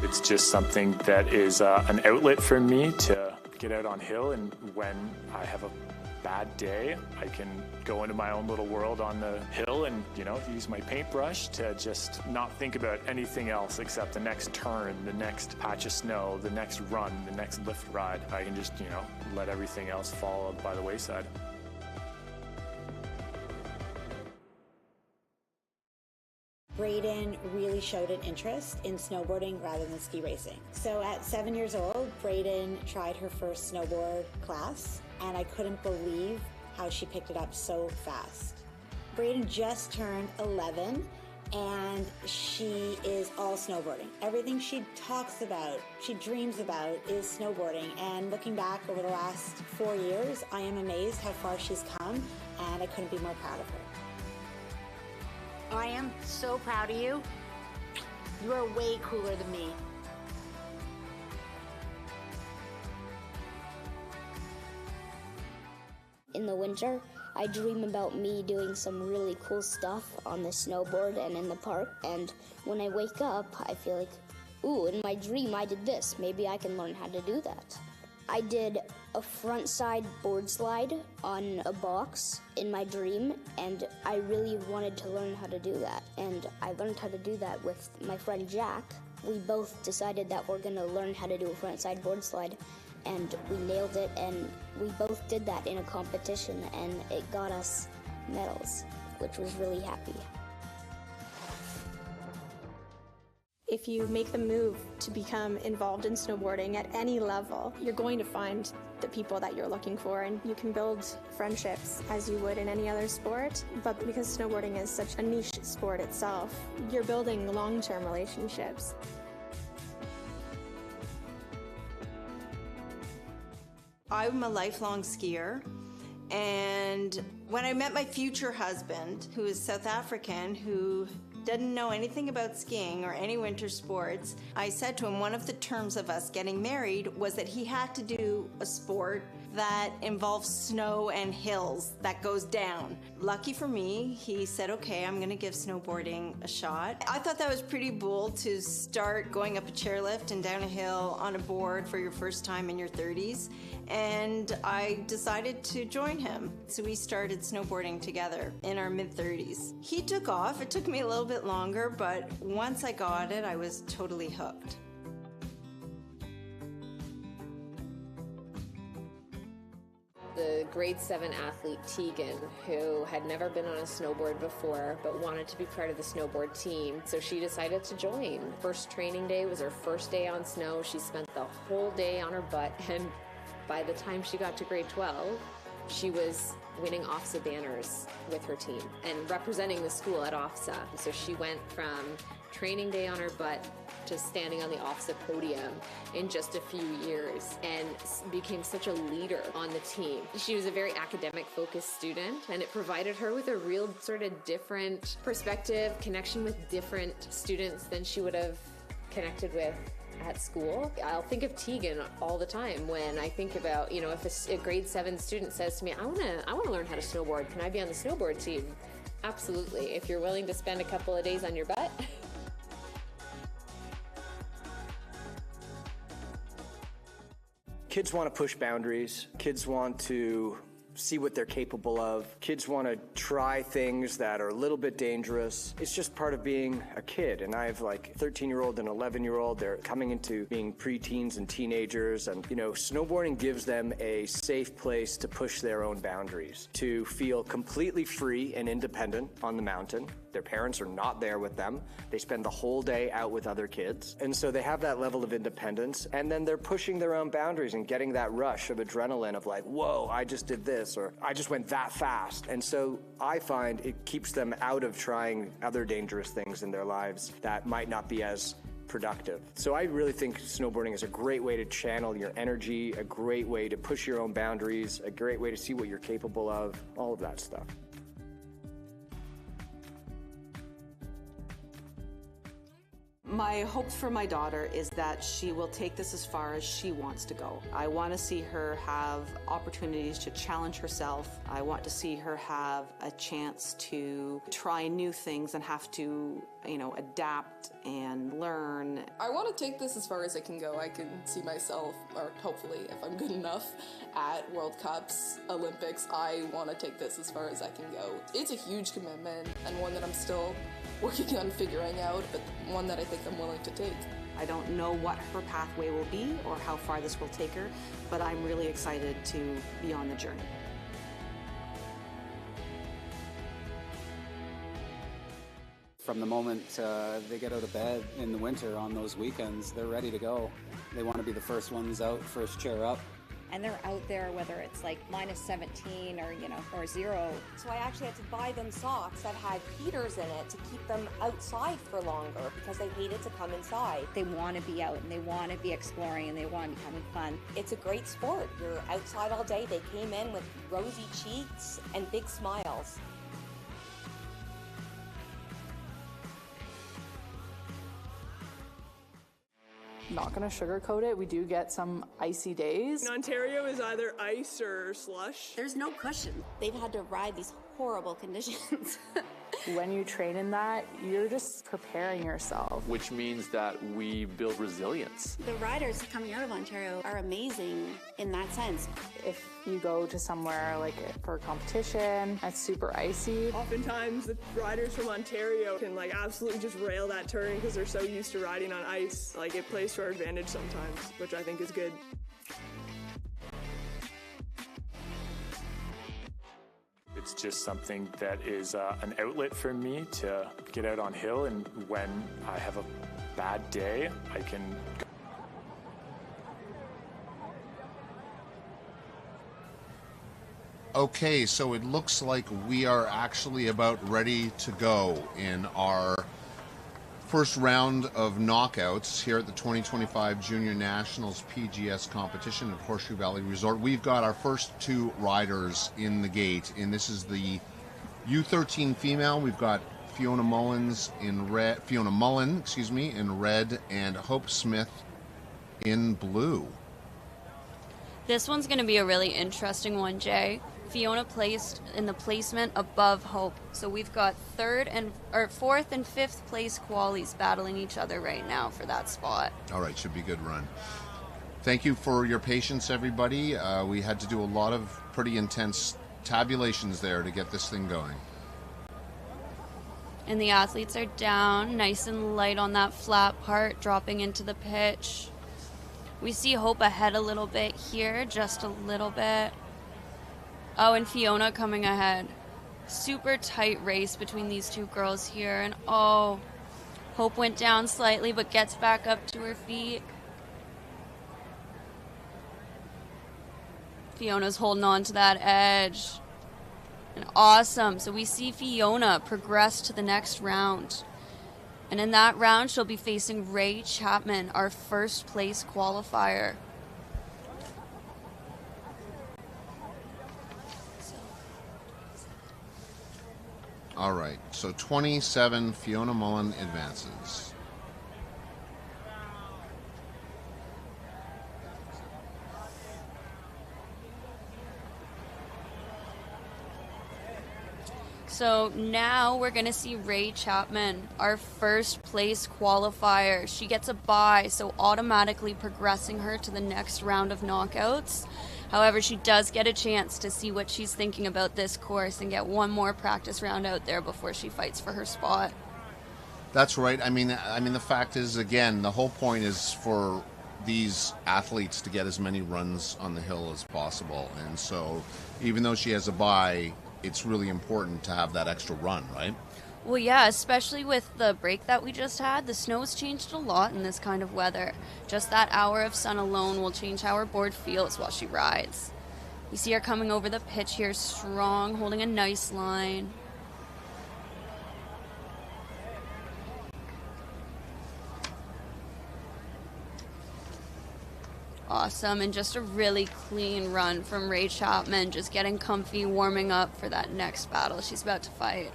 Speaker 1: It's just something that is an outlet for me to get out on hill, and when I have a bad day, I can go into my own little world on the hill and, use my paintbrush to just not think about anything else except the next turn, the next patch of snow, the next run, the next lift ride. I can just, let everything else fall by the wayside.
Speaker 3: Brayden really showed an interest in snowboarding rather than ski racing. So at 7 years old, Brayden tried her first snowboard class, and I couldn't believe how she picked it up so fast. Brayden just turned 11, and she is all snowboarding. Everything she talks about, she dreams about, is snowboarding. And looking back over the last 4 years, I am amazed how far she's come, and I couldn't be more proud of her.
Speaker 4: I am so proud of you. You are way cooler than me.
Speaker 14: In the winter, I dream about me doing some really cool stuff on the snowboard and in the park. And when I wake up, I feel like, ooh, in my dream I did this. Maybe I can learn how to do that. I did a front side board slide on a box in my dream, and I really wanted to learn how to do that. And I learned how to do that with my friend Jack. We both decided that we're gonna learn how to do a front side board slide, and we nailed it, and we both did that in a competition, and it got us medals, which was really happy.
Speaker 8: If you make the move to become involved in snowboarding at any level, you're going to find the people that you're looking for, and you can build friendships as you would in any other sport. But because snowboarding is such a niche sport itself, you're building long-term relationships.
Speaker 18: I'm a lifelong skier, and when I met my future husband, who is South African, who didn't know anything about skiing or any winter sports, I said to him one of the terms of us getting married was that he had to do a sport that involves snow and hills that goes down. Lucky for me, he said, okay, I'm gonna give snowboarding a shot. I thought that was pretty bold to start going up a chairlift and down a hill on a board for your first time in your 30s. And I decided to join him. So we started snowboarding together in our mid-30s. He took off. It took me a little bit longer, but once I got it, I was totally hooked.
Speaker 20: The grade 7 athlete Tegan, who had never been on a snowboard before but wanted to be part of the snowboard team, so she decided to join. First training day was her first day on snow. She spent the whole day on her butt, and by the time she got to grade 12, she was winning OFSA banners with her team and representing the school at OFSA. So she went from training day on her butt to standing on the OFSA podium in just a few years and became such a leader on the team. She was a very academic focused student, and it provided her with a real sort of different perspective, connection with different students than she would have connected with at school. I'll think of Tegan all the time when I think about, if a grade 7 student says to me, I want to learn how to snowboard. Can I be on the snowboard team? Absolutely, if you're willing to spend a couple of days on your butt.
Speaker 24: Kids want to push boundaries. Kids want to see what they're capable of. Kids want to try things that are a little bit dangerous. It's just part of being a kid. And I have like a 13-year-old and 11-year-old. They're coming into being preteens and teenagers. And, snowboarding gives them a safe place to push their own boundaries, to feel completely free and independent on the mountain. Their parents are not there with them. They spend the whole day out with other kids. And so they have that level of independence, and then they're pushing their own boundaries and getting that rush of adrenaline of like, whoa, I just did this, or I just went that fast. And so I find it keeps them out of trying other dangerous things in their lives that might not be as productive. So I really think snowboarding is a great way to channel your energy, a great way to push your own boundaries, a great way to see what you're capable of, all of that stuff.
Speaker 6: My hope for my daughter is that she will take this as far as she wants to go. I want to see her have opportunities to challenge herself. I want to see her have a chance to try new things and have to, adapt and learn.
Speaker 9: I want to take this as far as it can go. I can see myself, or hopefully, if I'm good enough, at World Cups, Olympics. I want to take this as far as I can go. It's a huge commitment and one that I'm still working on figuring out, but one that I think I'm willing to take.
Speaker 6: I don't know what her pathway will be or how far this will take her, but I'm really excited to be on the journey.
Speaker 11: From the moment they get out of bed in the winter on those weekends, they're ready to go. They want to be the first ones out, first chair up.
Speaker 10: And they're out there whether it's like -17 or 0.
Speaker 12: So I actually had to buy them socks that had heaters in it to keep them outside for longer because they hated to come inside.
Speaker 10: They want to be out and they want to be exploring and they want to be having fun.
Speaker 12: It's a great sport. You're outside all day. They came in with rosy cheeks and big smiles.
Speaker 16: Not gonna sugarcoat it, we do get some icy days.
Speaker 2: In Ontario is either ice or slush.
Speaker 12: There's no cushion. They've had to ride these horrible conditions.
Speaker 16: When you train in that, you're just preparing yourself.
Speaker 19: Which means that we build resilience.
Speaker 12: The riders coming out of Ontario are amazing in that sense.
Speaker 16: If you go to somewhere like for a competition that's super icy.
Speaker 2: Oftentimes the riders from Ontario can absolutely just rail that turn because they're so used to riding on ice. It plays to our advantage sometimes, which I think is good.
Speaker 1: It's just something that is an outlet for me to get out on hill, and when I have a bad day, I can go.
Speaker 22: Okay, so it looks like we are actually about ready to go in our first round of knockouts here at the 2025 Junior Nationals PGS competition at Horseshoe Valley Resort. We've got our first two riders in the gate, and this is the U13 female. We've got Fiona Mullen, in red, and Hope Smith in blue.
Speaker 23: This one's going to be a really interesting one, Jay. Fiona placed in the placement above Hope. So we've got fourth and fifth place qualies battling each other right now for that spot.
Speaker 22: All right, should be a good run. Thank you for your patience, everybody. We had to do a lot of pretty intense tabulations there to get this thing going.
Speaker 23: And the athletes are down, nice and light on that flat part, dropping into the pitch. We see Hope ahead a little bit here, just a little bit. Oh, and Fiona coming ahead. Super tight race between these two girls here. And Hope went down slightly, but gets back up to her feet. Fiona's holding on to that edge. And awesome. So we see Fiona progress to the next round. And in that round, she'll be facing Ray Chapman, our first place qualifier.
Speaker 22: All right, so 27, Fiona Mullen advances.
Speaker 23: So now we're going to see Ray Chapman, our first place qualifier. She gets a bye, so automatically progressing her to the next round of knockouts. However, she does get a chance to see what she's thinking about this course and get one more practice round out there before she fights for her spot.
Speaker 22: That's right. I mean, the fact is, again, the whole point is for these athletes to get as many runs on the hill as possible. And so even though she has a bye, it's really important to have that extra run, right?
Speaker 23: Well, yeah, especially with the break that we just had. The snow's changed a lot in this kind of weather. Just that hour of sun alone will change how her board feels while she rides. You see her coming over the pitch here strong, holding a nice line. Awesome, and just a really clean run from Ray Chapman, just getting comfy, warming up for that next battle she's about to fight.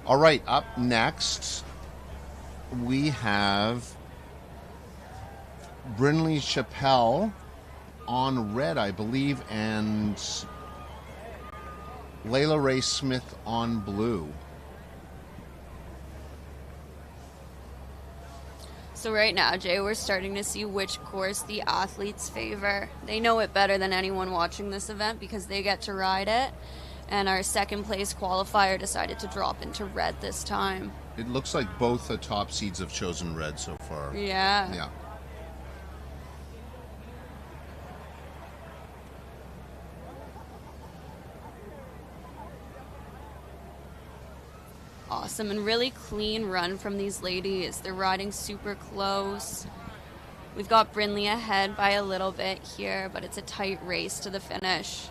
Speaker 22: All right, up next, we have Brinley Chappelle on red, I believe, and Layla Ray Smith on blue.
Speaker 23: So right now, Jay, we're starting to see which course the athletes favor. They know it better than anyone watching this event because they get to ride it. And our second place qualifier decided to drop into red this time.
Speaker 22: It looks like both the top seeds have chosen red so far.
Speaker 23: Yeah.
Speaker 22: Yeah.
Speaker 23: Awesome and really clean run from these ladies. They're riding super close. We've got Brinley ahead by a little bit here, but it's a tight race to the finish.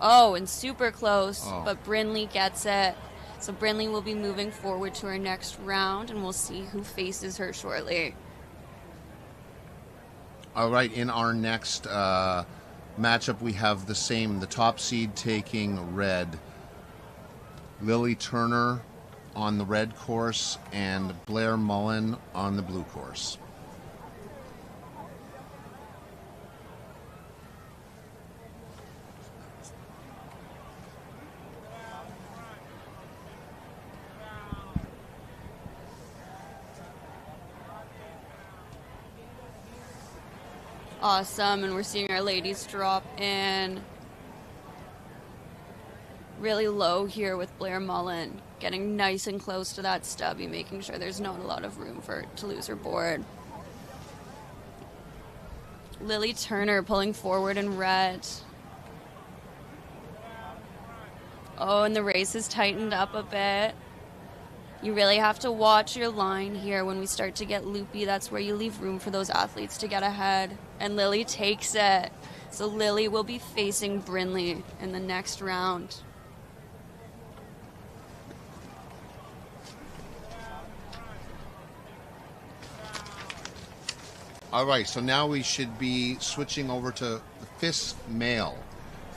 Speaker 23: Oh, and super close, but Brinley gets it. So Brinley will be moving forward to her next round, and we'll see who faces her shortly.
Speaker 22: All right, in our next matchup, we have the top seed taking red. Lily Turner on the red course and Blair Mullen on the blue course.
Speaker 23: Awesome, and we're seeing our ladies drop in really low here with Blair Mullen, getting nice and close to that stubby, making sure there's not a lot of room for her to lose her board. Lily Turner pulling forward in red. Oh, and the race is tightened up a bit. You really have to watch your line here when we start to get loopy. That's where you leave room for those athletes to get ahead. And Lily takes it. So Lily will be facing Brinley in the next round.
Speaker 22: All right, so now we should be switching over to the FIS male.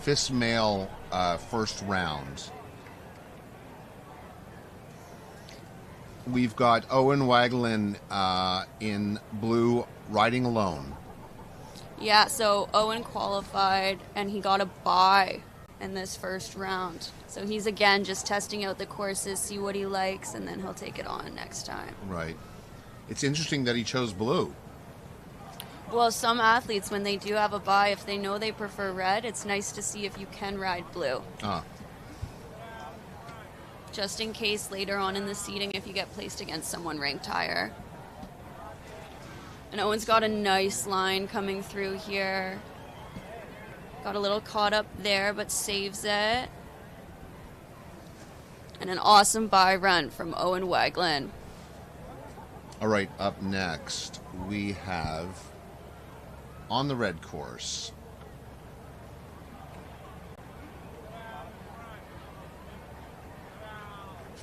Speaker 22: FIS male first round. We've got Owen Waglin in blue, riding alone.
Speaker 23: Yeah, so Owen qualified, and he got a bye in this first round. So he's, again, just testing out the courses, see what he likes, and then he'll take it on next time.
Speaker 22: Right. It's interesting that he chose blue.
Speaker 23: Well, some athletes, when they do have a bye, if they know they prefer red, it's nice to see if you can ride blue. Just in case later on in the seating if you get placed against someone ranked higher. And Owen's got a nice line coming through here. Got a little caught up there, but saves it. And an awesome bye run from Owen Waglin.
Speaker 22: All right, up next we have on the red course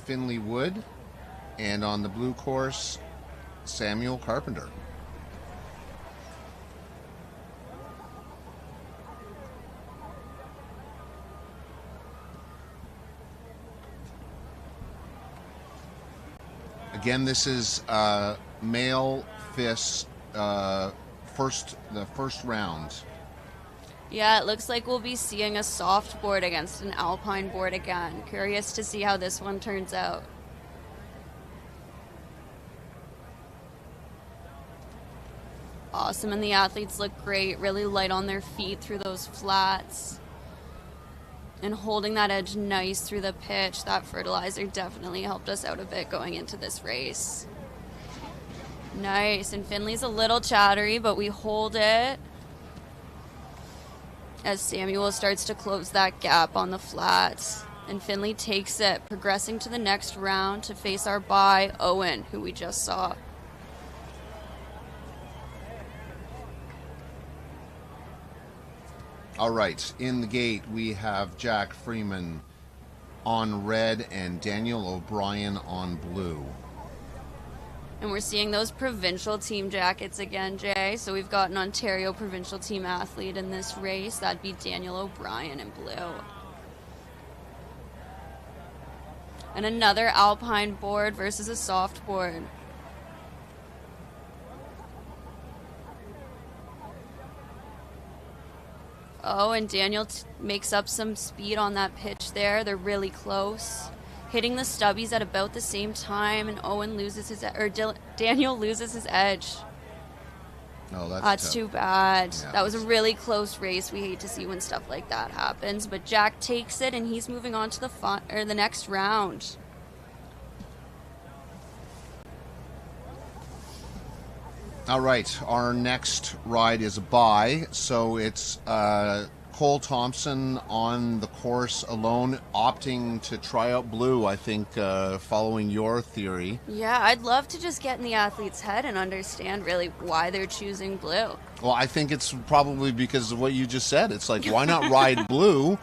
Speaker 22: Finley Wood, and on the blue course Samuel Carpenter. Again, this is male FIS the first round.
Speaker 23: Yeah, it looks like we'll be seeing a soft board against an alpine board again. Curious to see how this one turns out. Awesome, and the athletes look great, really light on their feet through those flats. And holding that edge nice through the pitch. That fertilizer definitely helped us out a bit going into this race. Nice, and Finley's a little chattery, but we hold it as Samuel starts to close that gap on the flats. And Finley takes it, progressing to the next round to face our bye, Owen, who we just saw.
Speaker 22: All right, in the gate we have Jack Freeman on red and Daniel O'Brien on blue.
Speaker 23: And we're seeing those provincial team jackets again, Jay. So we've got an Ontario provincial team athlete in this race. That'd be Daniel O'Brien in blue. And another alpine board versus a soft board. Oh, and Daniel makes up some speed on that pitch there. They're really close. Hitting the stubbies at about the same time, and Owen loses his, Daniel loses his edge.
Speaker 22: Oh,
Speaker 23: that's too bad.
Speaker 22: Yeah,
Speaker 23: that was a really close race. We hate to see when stuff like that happens, but Jack takes it, and he's moving on to the next round.
Speaker 22: All right, our next ride is a bye, so it's Cole Thompson on the course alone, opting to try out blue, I think, following your theory.
Speaker 23: Yeah, I'd love to just get in the athlete's head and understand really why they're choosing blue.
Speaker 22: Well, I think it's probably because of what you just said. It's like, why not ride blue?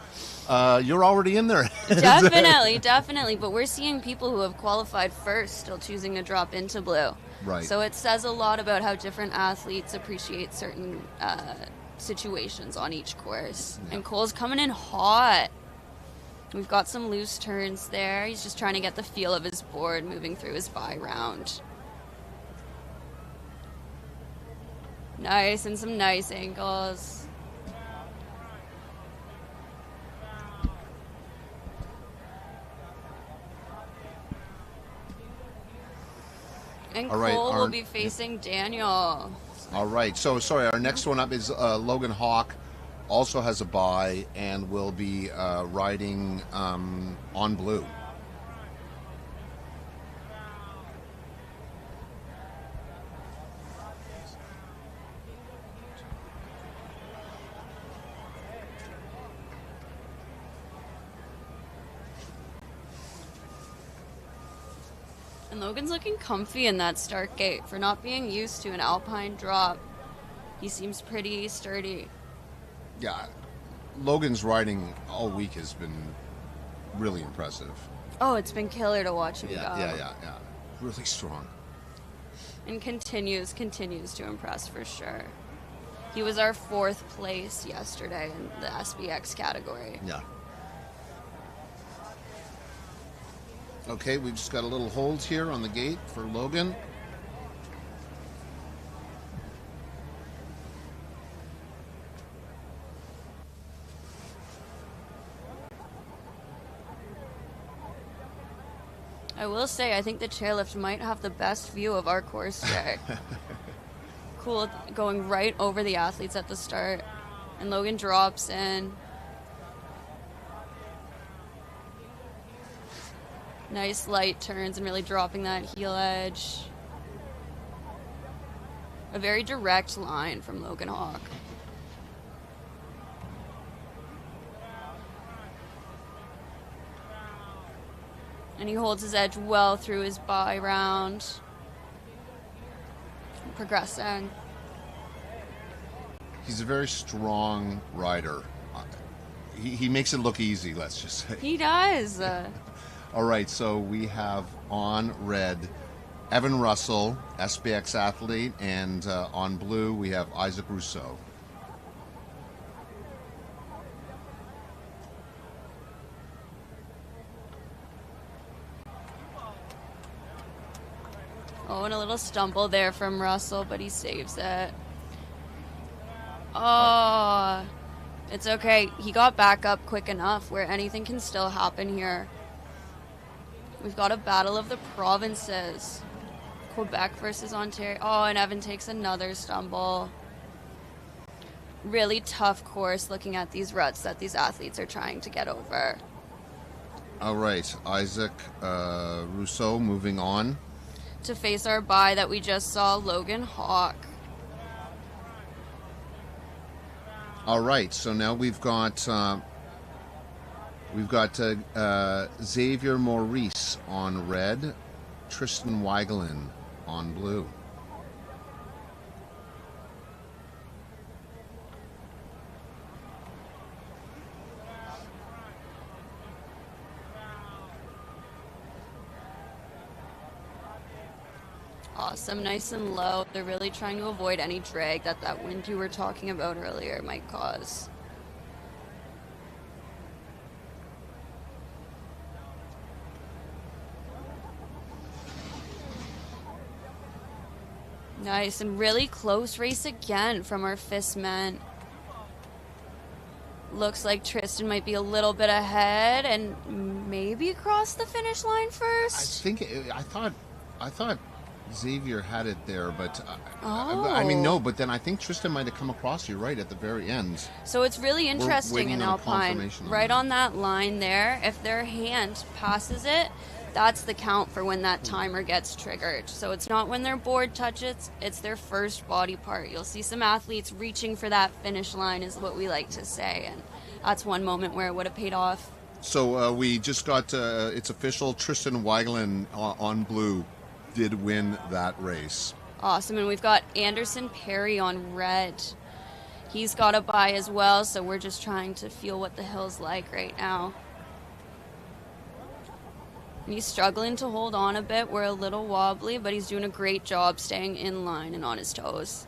Speaker 22: You're already in there.
Speaker 23: Definitely, but we're seeing people who have qualified first still choosing to drop into blue.
Speaker 22: Right.
Speaker 23: So it says a lot about how different athletes appreciate certain situations on each course. Yeah. And Cole's coming in hot. We've got some loose turns there. He's just trying to get the feel of his board moving through his bye round. Nice, and some nice angles. And Cole will be facing Daniel.
Speaker 22: All right. So, sorry, our next one up is Logan Hawk. Also has a bye and will be riding on blue.
Speaker 23: And Logan's looking comfy in that start gate for not being used to an alpine drop. He seems pretty sturdy.
Speaker 22: Yeah, Logan's riding all week has been really impressive.
Speaker 23: Oh, it's been killer to watch him go.
Speaker 22: Yeah. Really strong.
Speaker 23: And continues to impress for sure. He was our 4th place yesterday in the SBX category.
Speaker 22: Yeah. Okay, we've just got a little hold here on the gate for Logan.
Speaker 23: I will say, I think the chairlift might have the best view of our course today. Cool, going right over the athletes at the start. And Logan drops in. Nice light turns and really dropping that heel edge. A very direct line from Logan Hawk. And he holds his edge well through his bye round. Progressing.
Speaker 22: He's a very strong rider. He makes it look easy, let's just say.
Speaker 23: He does.
Speaker 22: All right, so we have on red Evan Russell, SBX athlete, and on blue we have Isaac Rousseau.
Speaker 23: Oh, and a little stumble there from Russell, but he saves it. Oh, it's okay. He got back up quick enough where anything can still happen here. We've got a battle of the provinces. Quebec versus Ontario. Oh, and Evan takes another stumble. Really tough course looking at these ruts that these athletes are trying to get over.
Speaker 22: All right, Isaac Rousseau moving on.
Speaker 23: To face our bye that we just saw, Logan Hawk.
Speaker 22: All right, so now we've got Xavier Maurice on red, Tristan Weigelin on blue.
Speaker 23: Awesome, nice and low. They're really trying to avoid any drag that wind you were talking about earlier might cause. Nice, and really close race again from our FIS men. Looks like Tristan might be a little bit ahead and maybe cross the finish line first.
Speaker 22: I thought Xavier had it there, but
Speaker 23: Oh.
Speaker 22: no. But then I think Tristan might have come across you right at the very end.
Speaker 23: So it's really interesting
Speaker 22: waiting
Speaker 23: in
Speaker 22: on a
Speaker 23: Alpine,
Speaker 22: confirmation on
Speaker 23: right on that line there. If their hand passes it, that's the count for when that timer gets triggered. So it's not when their board touches, it's their first body part. You'll see some athletes reaching for that finish line is what we like to say, and that's one moment where it would have paid off.
Speaker 22: So we just got, it's official, Tristan Weigelin on blue did win that race.
Speaker 23: Awesome, and we've got Anderson Perry on red. He's got a bye as well, so we're just trying to feel what the hill's like right now. He's struggling to hold on a bit. We're a little wobbly, but he's doing a great job staying in line and on his toes.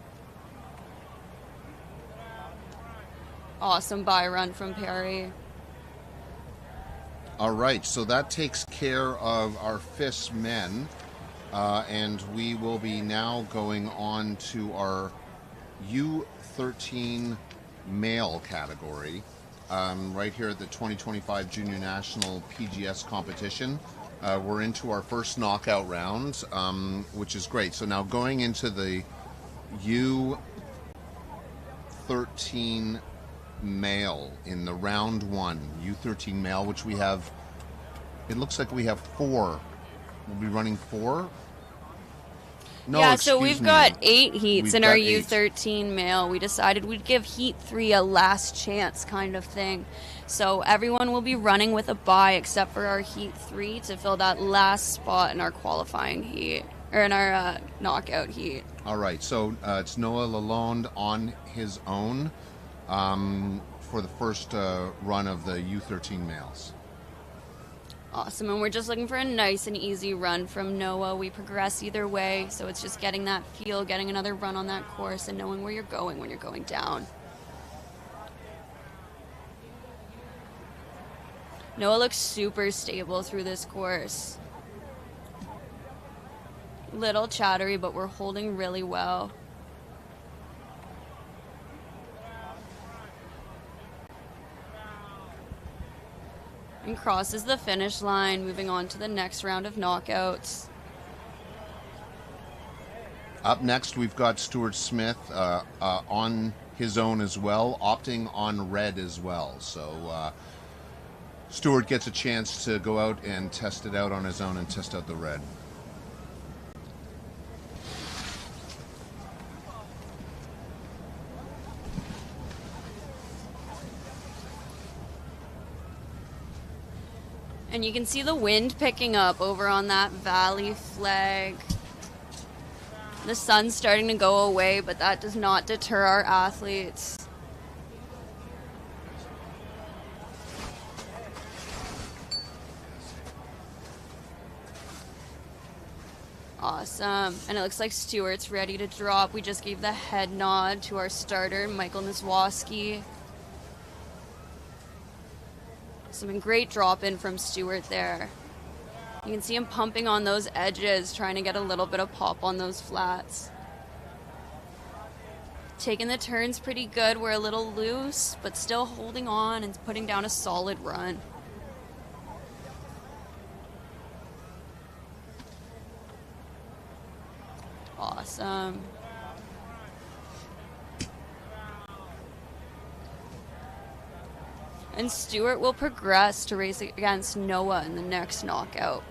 Speaker 23: Awesome bye run from Perry.
Speaker 22: All right, so that takes care of our FIS men, and we will be now going on to our U13 male category, right here at the 2025 Junior National PGS competition. We're into our first knockout round, which is great. So now going into the U13 male in the round one, U13 male, which we have, it looks like we have 4. We'll be running 4. No,
Speaker 23: yeah, so we've got 8 heats
Speaker 22: We've
Speaker 23: in our
Speaker 22: got 8.
Speaker 23: U13 male. We decided we'd give Heat 3 a last chance kind of thing. So everyone will be running with a bye except for our Heat 3 to fill that last spot in our qualifying heat, or in our knockout heat.
Speaker 22: All right, so it's Noah Lalonde on his own for the first run of the U13 males.
Speaker 23: Awesome, and we're just looking for a nice and easy run from Noah. We progress either way, so it's just getting that feel, getting another run on that course, and knowing where you're going when you're going down. Noah looks super stable through this course. Little chattery, but we're holding really well. And crosses the finish line, moving on to the next round of knockouts.
Speaker 22: Up next, we've got Stuart Smith on his own as well, opting on red as well. So Stuart gets a chance to go out and test it out on his own and test out the red.
Speaker 23: And you can see the wind picking up over on that valley flag. The sun's starting to go away, but that does not deter our athletes. Awesome. And it looks like Stuart's ready to drop. We just gave the head nod to our starter, Michael Niswoski. Some great drop in from Stuart there. You can see him pumping on those edges, trying to get a little bit of pop on those flats. Taking the turns pretty good. We're a little loose, but still holding on and putting down a solid run. Awesome. And Stuart will progress to race against Noah in the next knockout.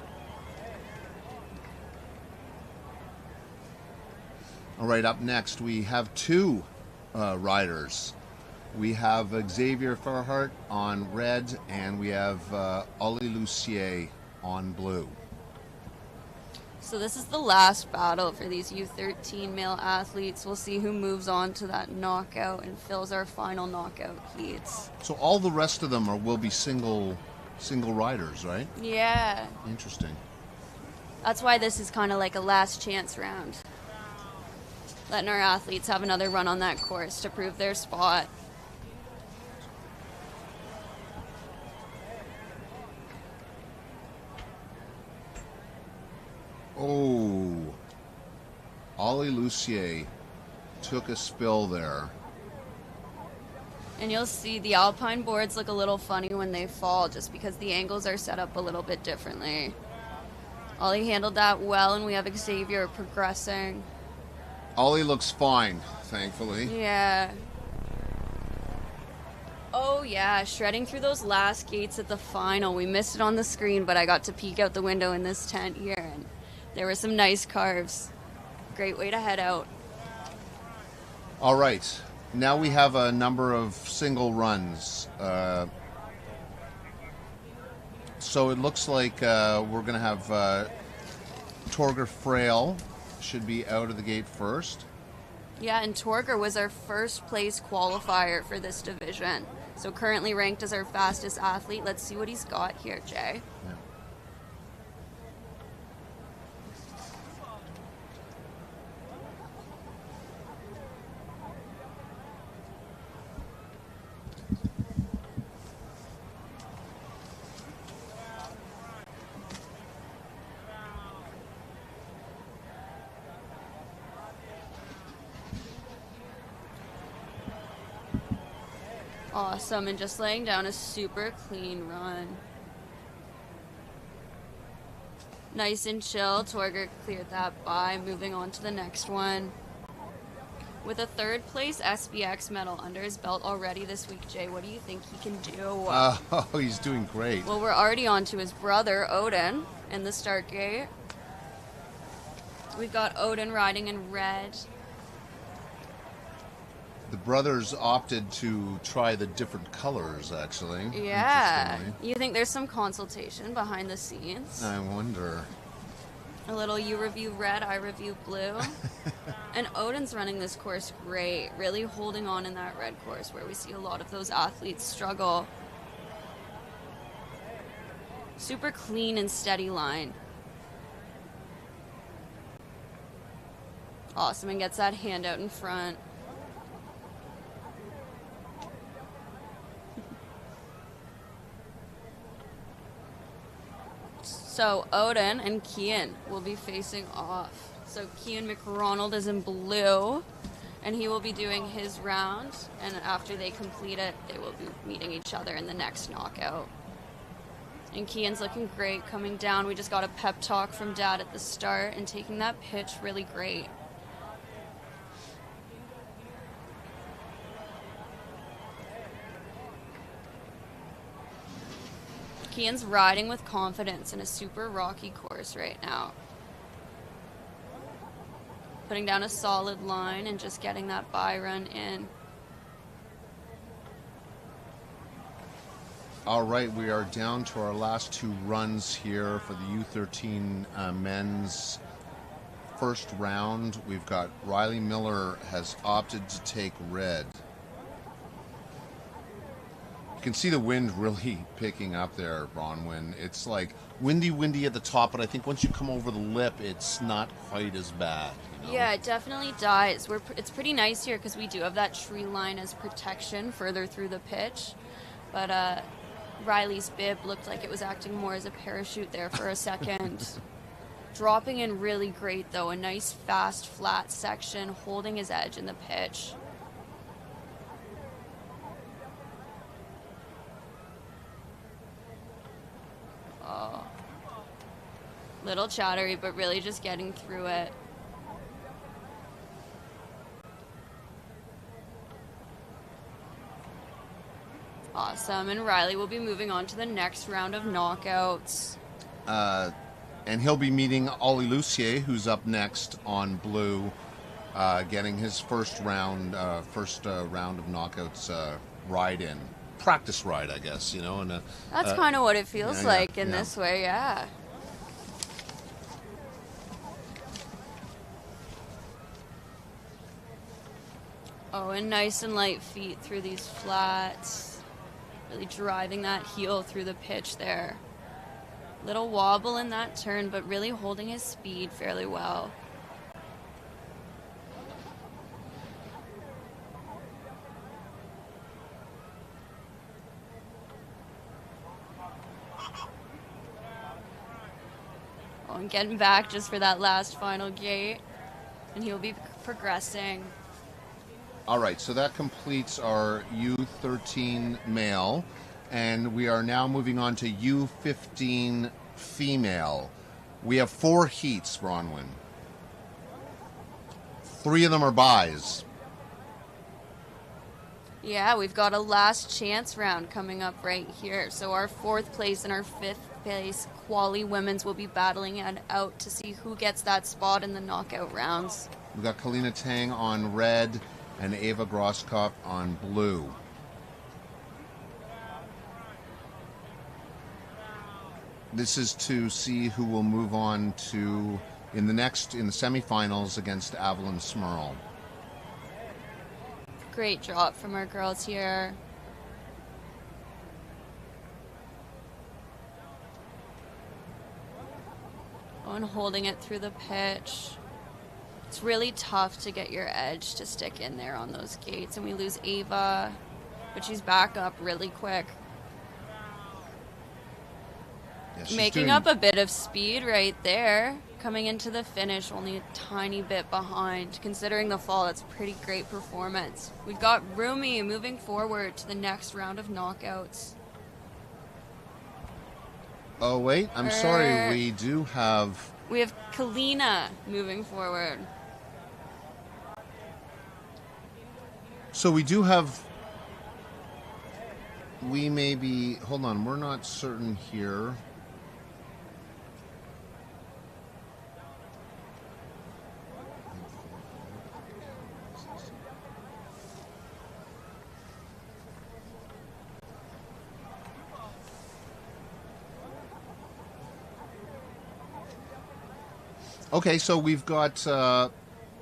Speaker 22: All right, up next, we have 2 riders. We have Xavier Farhart on red, and we have Ollie Lucier on blue.
Speaker 23: So this is the last battle for these U13 male athletes. We'll see who moves on to that knockout and fills our final knockout heats.
Speaker 22: So all the rest of them will be single riders, right?
Speaker 23: Yeah.
Speaker 22: Interesting.
Speaker 23: That's why this is kind of like a last chance round. Letting our athletes have another run on that course to prove their spot.
Speaker 22: Oh, Ollie Lucier took a spill there.
Speaker 23: And you'll see the alpine boards look a little funny when they fall just because the angles are set up a little bit differently. Ollie handled that well, and we have Xavier progressing.
Speaker 22: Ollie looks fine, thankfully.
Speaker 23: Yeah. Oh yeah, shredding through those last gates at the final. We missed it on the screen, but I got to peek out the window in this tent here, and there were some nice carves. Great way to head out.
Speaker 22: All right. Now we have a number of single runs. So it looks like we're going to have Torger Frail should be out of the gate first.
Speaker 23: Yeah, and Torger was our first place qualifier for this division. So currently ranked as our fastest athlete. Let's see what he's got here, Jay.
Speaker 22: Yeah.
Speaker 23: Awesome, and just laying down a super clean run. Nice and chill. Torger cleared that by, moving on to the next one. With a third place SBX medal under his belt already this week, Jay, what do you think he can do?
Speaker 22: Oh, he's doing great.
Speaker 23: Well, we're already on to his brother, Odin, in the start gate. We've got Odin riding in red.
Speaker 22: The brothers opted to try the different colors, actually.
Speaker 23: Yeah. You think there's some consultation behind the scenes?
Speaker 22: I wonder.
Speaker 23: A little you review red, I review blue. And Odin's running this course great, really holding on in that red course where we see a lot of those athletes struggle. Super clean and steady line. Awesome, and gets that hand out in front. So Odin and Kian will be facing off. So Kian McRonald is in blue, and he will be doing his round, and after they complete it, they will be meeting each other in the next knockout. And Kian's looking great coming down. We just got a pep talk from Dad at the start, and taking that pitch really great. Kian's riding with confidence in a super rocky course right now. Putting down a solid line and just getting that by run in.
Speaker 22: All right, we are down to our last two runs here for the U13 men's first round. We've got Riley Miller has opted to take red. You can see the wind really picking up there, Bronwyn. It's like windy at the top, but I think once you come over the lip, it's not quite as bad. You know?
Speaker 23: Yeah, it definitely dies. It's pretty nice here because we do have that tree line as protection further through the pitch. But Riley's bib looked like it was acting more as a parachute there for a second. Dropping in really great, though. A nice, fast, flat section, holding his edge in the pitch. Oh. Little chattery, but really just getting through it. Awesome, and Riley will be moving on to the next round of knockouts.
Speaker 22: And he'll be meeting Ollie Lucier, who's up next on blue, getting his first round of knockouts ride in. Practice ride, I guess, you know. And
Speaker 23: that's kind of what it feels like in this way, yeah. Oh, and nice and light feet through these flats. Really driving that heel through the pitch there. Little wobble in that turn, but really holding his speed fairly well. Oh, and getting back just for that last final gate. and he'll be progressing.
Speaker 22: All right, so that completes our U13 male, and we are now moving on to U15 female. We have 4 heats, Bronwyn. 3 of them are buys.
Speaker 23: Yeah, we've got a last chance round coming up right here. So our 4th place and our 5th place quali women's will be battling it out to see who gets that spot in the knockout rounds.
Speaker 22: We've got Kalina Tang on red and Ava Grosskopf on blue. This is to see who will move on to in the semifinals against Evelyn Smurl.
Speaker 23: Great drop from our girls here. Oh, and holding it through the pitch. It's really tough to get your edge to stick in there on those gates, and we lose Ava, but she's back up really quick.
Speaker 22: Yeah,
Speaker 23: making up a bit of speed right there. Coming into the finish, only a tiny bit behind. Considering the fall, that's a pretty great performance. We've got Rumi moving forward to the next round of knockouts.
Speaker 22: Oh, wait, I'm sorry, we do have...
Speaker 23: We have Kalina moving forward.
Speaker 22: So we do have... We may be... Hold on, we're not certain here. Okay, so we've got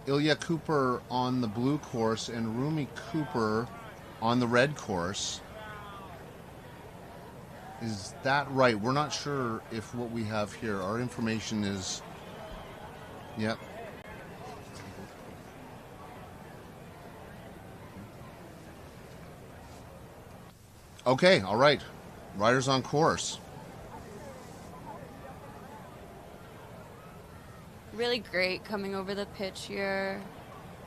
Speaker 22: Ilya Cooper on the blue course and Rumi Cooper on the red course. Is that right? We're not sure if what we have here, our information is... Yep. Okay, all right. Riders on course.
Speaker 23: Really great coming over the pitch here.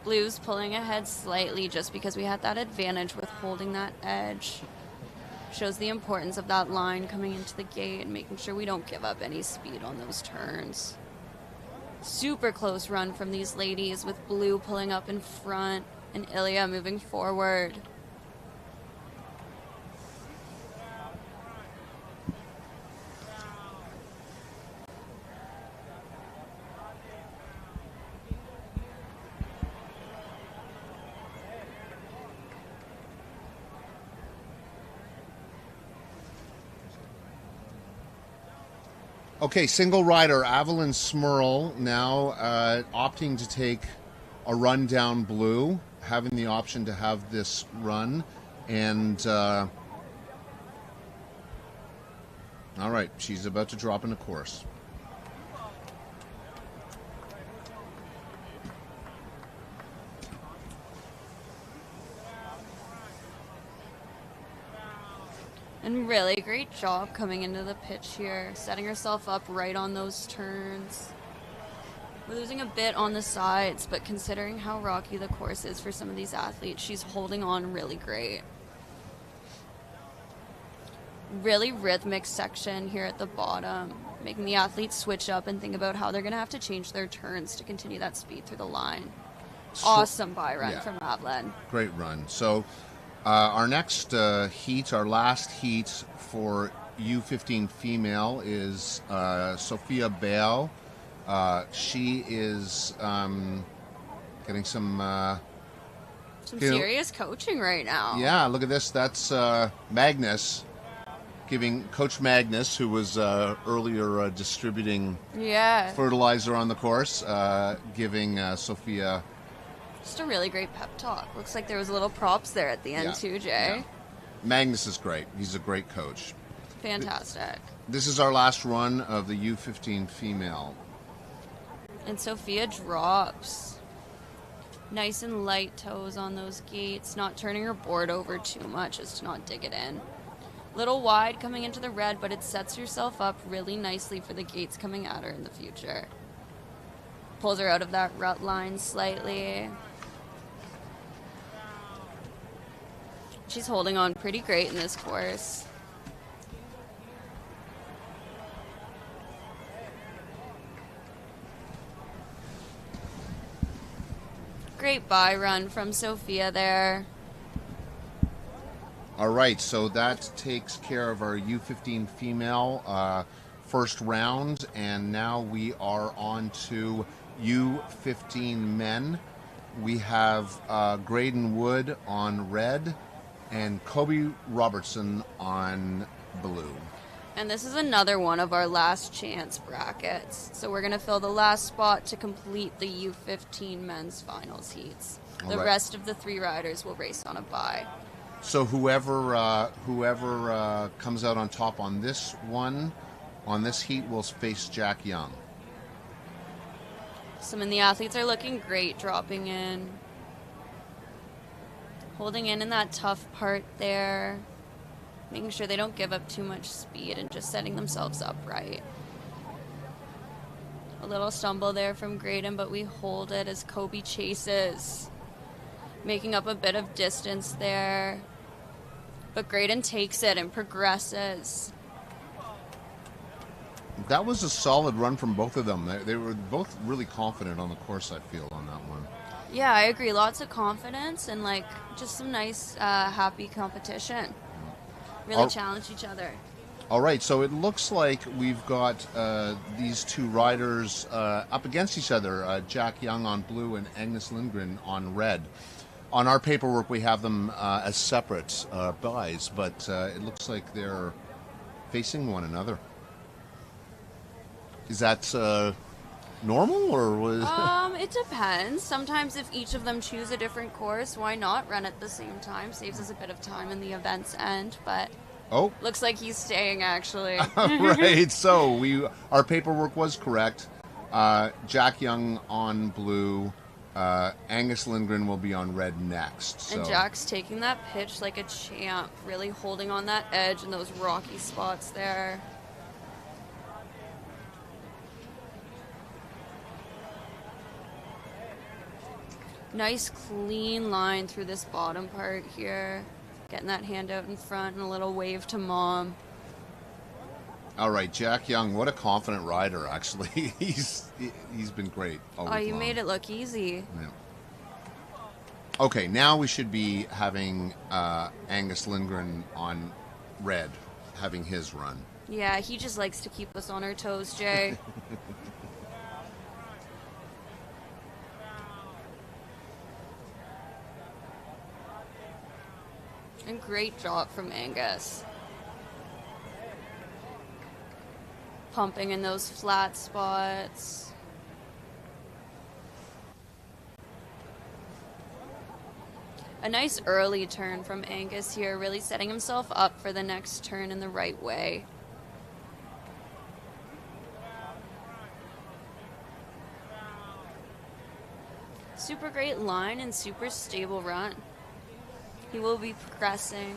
Speaker 23: Blues pulling ahead slightly just because we had that advantage with holding that edge. Shows the importance of that line coming into the gate and making sure we don't give up any speed on those turns. Super close run from these ladies with Blue pulling up in front and Ilya moving forward.
Speaker 22: Okay, single rider, Evelyn Smurl now opting to take a run down blue, having the option to have this run. And, all right, she's about to drop in the course.
Speaker 23: And really great job coming into the pitch here, setting herself up right on those turns. We're losing a bit on the sides, but considering how rocky the course is for some of these athletes, she's holding on really great. Really rhythmic section here at the bottom, making the athletes switch up and think about how they're going to have to change their turns to continue that speed through the line. Awesome by run from Evelyn.
Speaker 22: Great run. So our next heat, our last heat for U15 female is Sophia Bale. She is getting some
Speaker 23: serious coaching right now.
Speaker 22: Yeah, look at this. That's Magnus, giving Coach Magnus, who was earlier distributing fertilizer on the course, giving Sophia...
Speaker 23: Just a really great pep talk. Looks like there was a little props there at the end too, Jay.
Speaker 22: Yeah. Magnus is great. He's a great coach.
Speaker 23: Fantastic.
Speaker 22: This is our last run of the U15 female.
Speaker 23: And Sophia drops. Nice and light toes on those gates, not turning her board over too much as to not dig it in. Little wide coming into the red, but it sets herself up really nicely for the gates coming at her in the future. Pulls her out of that rut line slightly. She's holding on pretty great in this course. Great bye run from Sophia there.
Speaker 22: All right, so that takes care of our U15 female first round, and now we are on to U15 men. We have Graydon Wood on red and Kobe Robertson on blue.
Speaker 23: And this is another one of our last chance brackets. So we're going to fill the last spot to complete the U15 men's finals heats. The rest of the 3 riders will race on a bye.
Speaker 22: So whoever comes out on top on this one, on this heat, will face Jack Young.
Speaker 23: Some of the athletes are looking great dropping in. Holding in that tough part there. Making sure they don't give up too much speed and just setting themselves up right. A little stumble there from Graydon, but we hold it as Kobe chases. Making up a bit of distance there. But Graydon takes it and progresses.
Speaker 22: That was a solid run from both of them. They were both really confident on the course, I feel, on that one.
Speaker 23: Yeah, I agree. Lots of confidence and just some nice, happy competition. Really challenge each other.
Speaker 22: All right, so it looks like we've got these 2 riders up against each other, Jack Young on blue and Agnes Lindgren on red. On our paperwork, we have them as separate buys, but it looks like they're facing one another. Is that normal, or was?
Speaker 23: It depends. Sometimes if each of them choose a different course, why not run at the same time? Saves us a bit of time in the event's end, but looks like he's staying actually.
Speaker 22: Right. So our paperwork was correct. Jack Young on blue. Angus Lindgren will be on red next. So.
Speaker 23: And Jack's taking that pitch like a champ, really holding on that edge in those rocky spots there. Nice clean line through this bottom part here. Getting that hand out in front and a little wave to mom.
Speaker 22: All right, Jack Young, what a confident rider, actually. He's been great all week
Speaker 23: you
Speaker 22: long.
Speaker 23: made it look easy.
Speaker 22: Yeah. Okay, now we should be having Angus Lindgren on red, having his run.
Speaker 23: Yeah, he just likes to keep us on our toes, Jay. And great drop from Angus. Pumping in those flat spots. A nice early turn from Angus here, really setting himself up for the next turn in the right way. Super great line and super stable run. He will be progressing.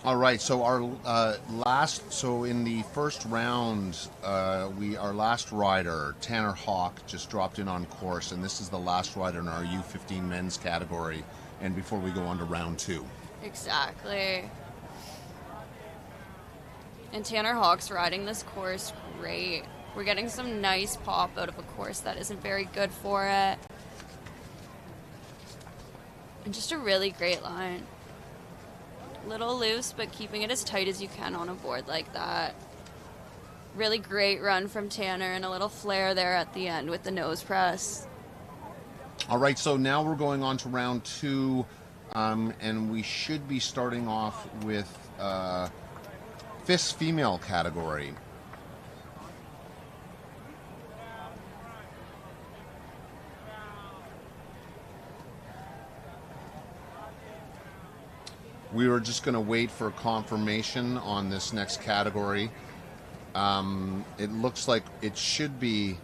Speaker 22: All right, so our in the first round, our last rider, Tanner Hawk, just dropped in on course, and this is the last rider in our U15 men's category, and before we go on to round 2.
Speaker 23: Exactly. And Tanner Hawk's riding this course great. We're getting some nice pop out of a course that isn't very good for it. And just a really great line. Little loose, but keeping it as tight as you can on a board like that. Really great run from Tanner and a little flare there at the end with the nose press.
Speaker 22: All right, so now we're going on to round 2, and we should be starting off with FIS female category. We were just going to wait for confirmation on this next category. It looks like it should be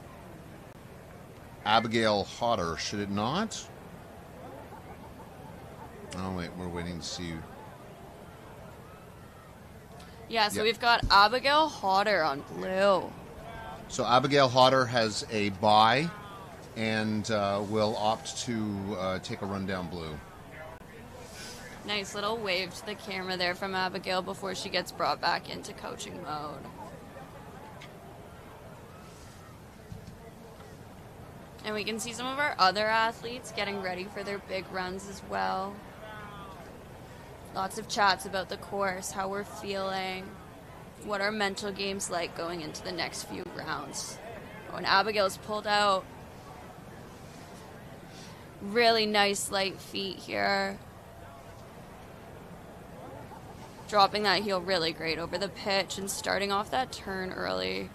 Speaker 22: Abigail Hodder, should it not? Oh, wait, we're waiting to see.
Speaker 23: Yeah, so we've got Abigail Hodder on blue.
Speaker 22: So Abigail Hodder has a bye and will opt to take a run down blue.
Speaker 23: Nice little wave to the camera there from Abigail before she gets brought back into coaching mode. And we can see some of our other athletes getting ready for their big runs as well. Lots of chats about the course, how we're feeling, what our mental game's like going into the next few rounds. When Abigail's pulled out, really nice light feet here. Dropping that heel really great over the pitch and starting off that turn early.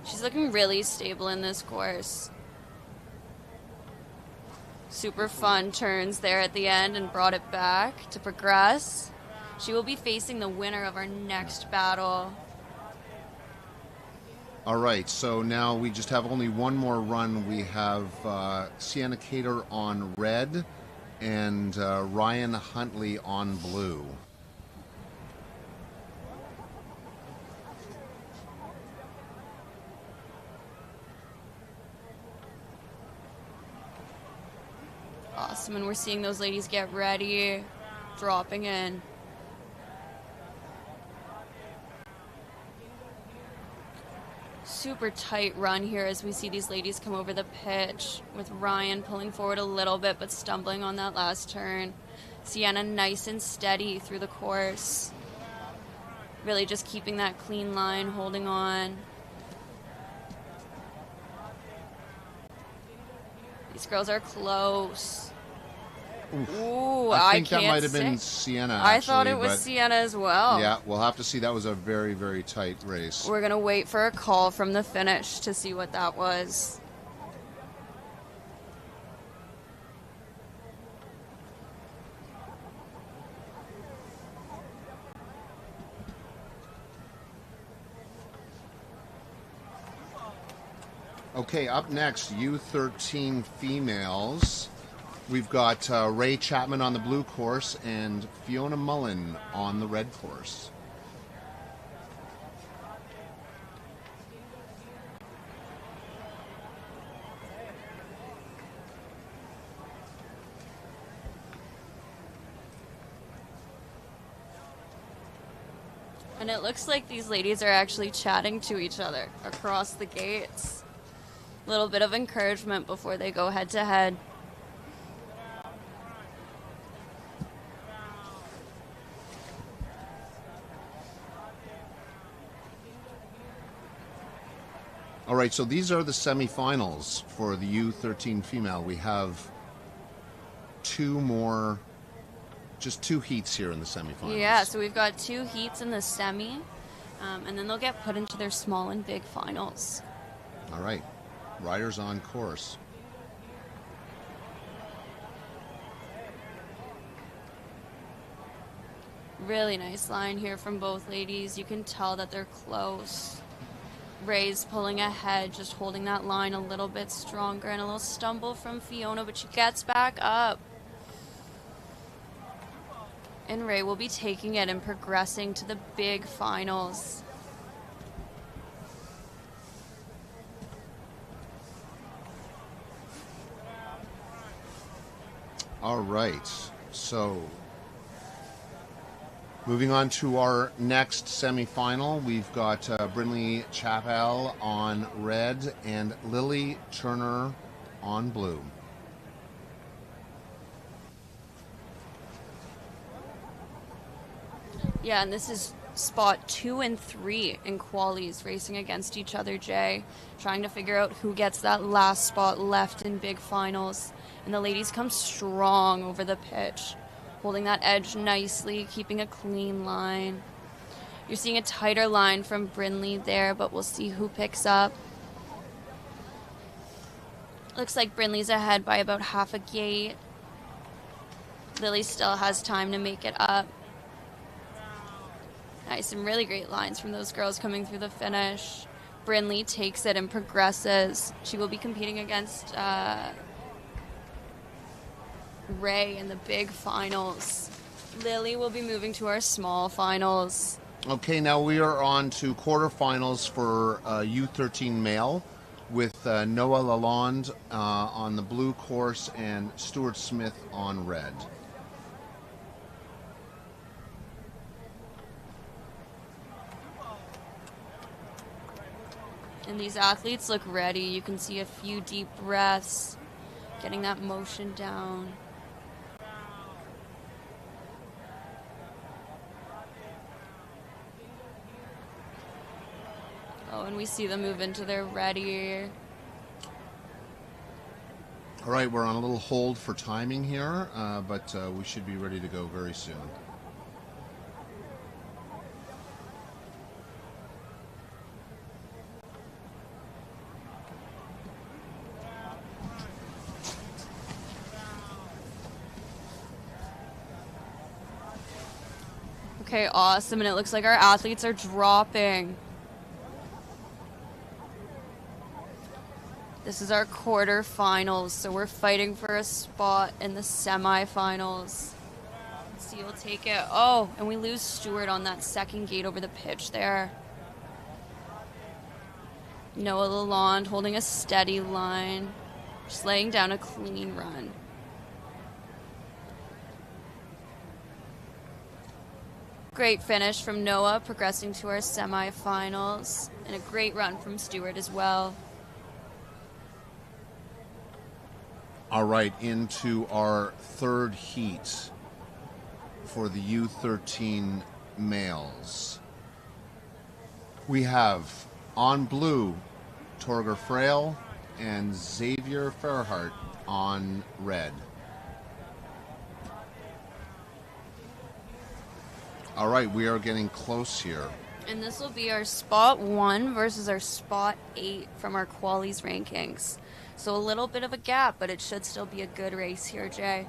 Speaker 23: She's looking really stable in this course. Super fun turns there at the end and brought it back to progress. She will be facing the winner of our next battle.
Speaker 22: All right, so now we just have only one more run. We have Sienna Cater on red and Ryan Huntley on blue.
Speaker 23: Awesome, and we're seeing those ladies get ready, dropping in. Super tight run here as we see these ladies come over the pitch with Ryan pulling forward a little bit but stumbling on that last turn. Sienna nice and steady through the course. Really just keeping that clean line, holding on. These girls are close. Ooh,
Speaker 22: I think that
Speaker 23: can't
Speaker 22: might have been
Speaker 23: say.
Speaker 22: Sienna,
Speaker 23: I thought
Speaker 22: actually,
Speaker 23: it was
Speaker 22: but
Speaker 23: Sienna as well.
Speaker 22: yeah, we'll have to see. That was a very, very tight race.
Speaker 23: We're going to wait for a call from the finish to see what that was.
Speaker 22: Okay, up next, U13 females. We've got Ray Chapman on the blue course and Fiona Mullen on the red course.
Speaker 23: And it looks like these ladies are actually chatting to each other across the gates. A little bit of encouragement before they go head to head.
Speaker 22: All right, so these are the semifinals for the U13 female. We have two more, just two heats here in the semifinals.
Speaker 23: Yeah, so we've got 2 heats in the semi, and then they'll get put into their small and big finals.
Speaker 22: All right, riders on course.
Speaker 23: Really nice line here from both ladies. You can tell that they're close. Ray's pulling ahead, just holding that line a little bit stronger, and a little stumble from Fiona, but she gets back up. And Ray will be taking it and progressing to the big finals.
Speaker 22: All right, so moving on to our next semifinal, we've got Brynley Chappell on red and Lily Turner on blue.
Speaker 23: Yeah, and this is spot 2 and 3 in qualies, racing against each other, Jay. Trying to figure out who gets that last spot left in big finals. And the ladies come strong over the pitch, holding that edge nicely, keeping a clean line. You're seeing a tighter line from Brynley there, but we'll see who picks up. Looks like Brynley's ahead by about half a gate. Lily still has time to make it up. Nice, some really great lines from those girls coming through the finish. Brynley takes it and progresses. She will be competing against Ray in the big finals. Lily will be moving to our small finals.
Speaker 22: Okay, now we are on to quarterfinals for U13 male with Noah Lalonde on the blue course and Stuart Smith on red.
Speaker 23: And these athletes look ready. You can see a few deep breaths, getting that motion down. Oh, and we see them move into their ready.
Speaker 22: All right, we're on a little hold for timing here, but we should be ready to go very soon.
Speaker 23: Okay, awesome. And it looks like our athletes are dropping. This is our quarterfinals, so we're fighting for a spot in the semifinals. Let's see, we'll take it. Oh, and we lose Stewart on that second gate over the pitch there. Noah Lalonde holding a steady line, just laying down a clean run. Great finish from Noah, progressing to our semifinals, and a great run from Stewart as well.
Speaker 22: All right, into our third heat for the U13 males. We have on blue Torger Frail and Xavier Fairhart on red. All right, we are getting close here.
Speaker 23: And this will be our spot 1 versus our spot 8 from our qualies rankings. So a little bit of a gap, but it should still be a good race here, Jay.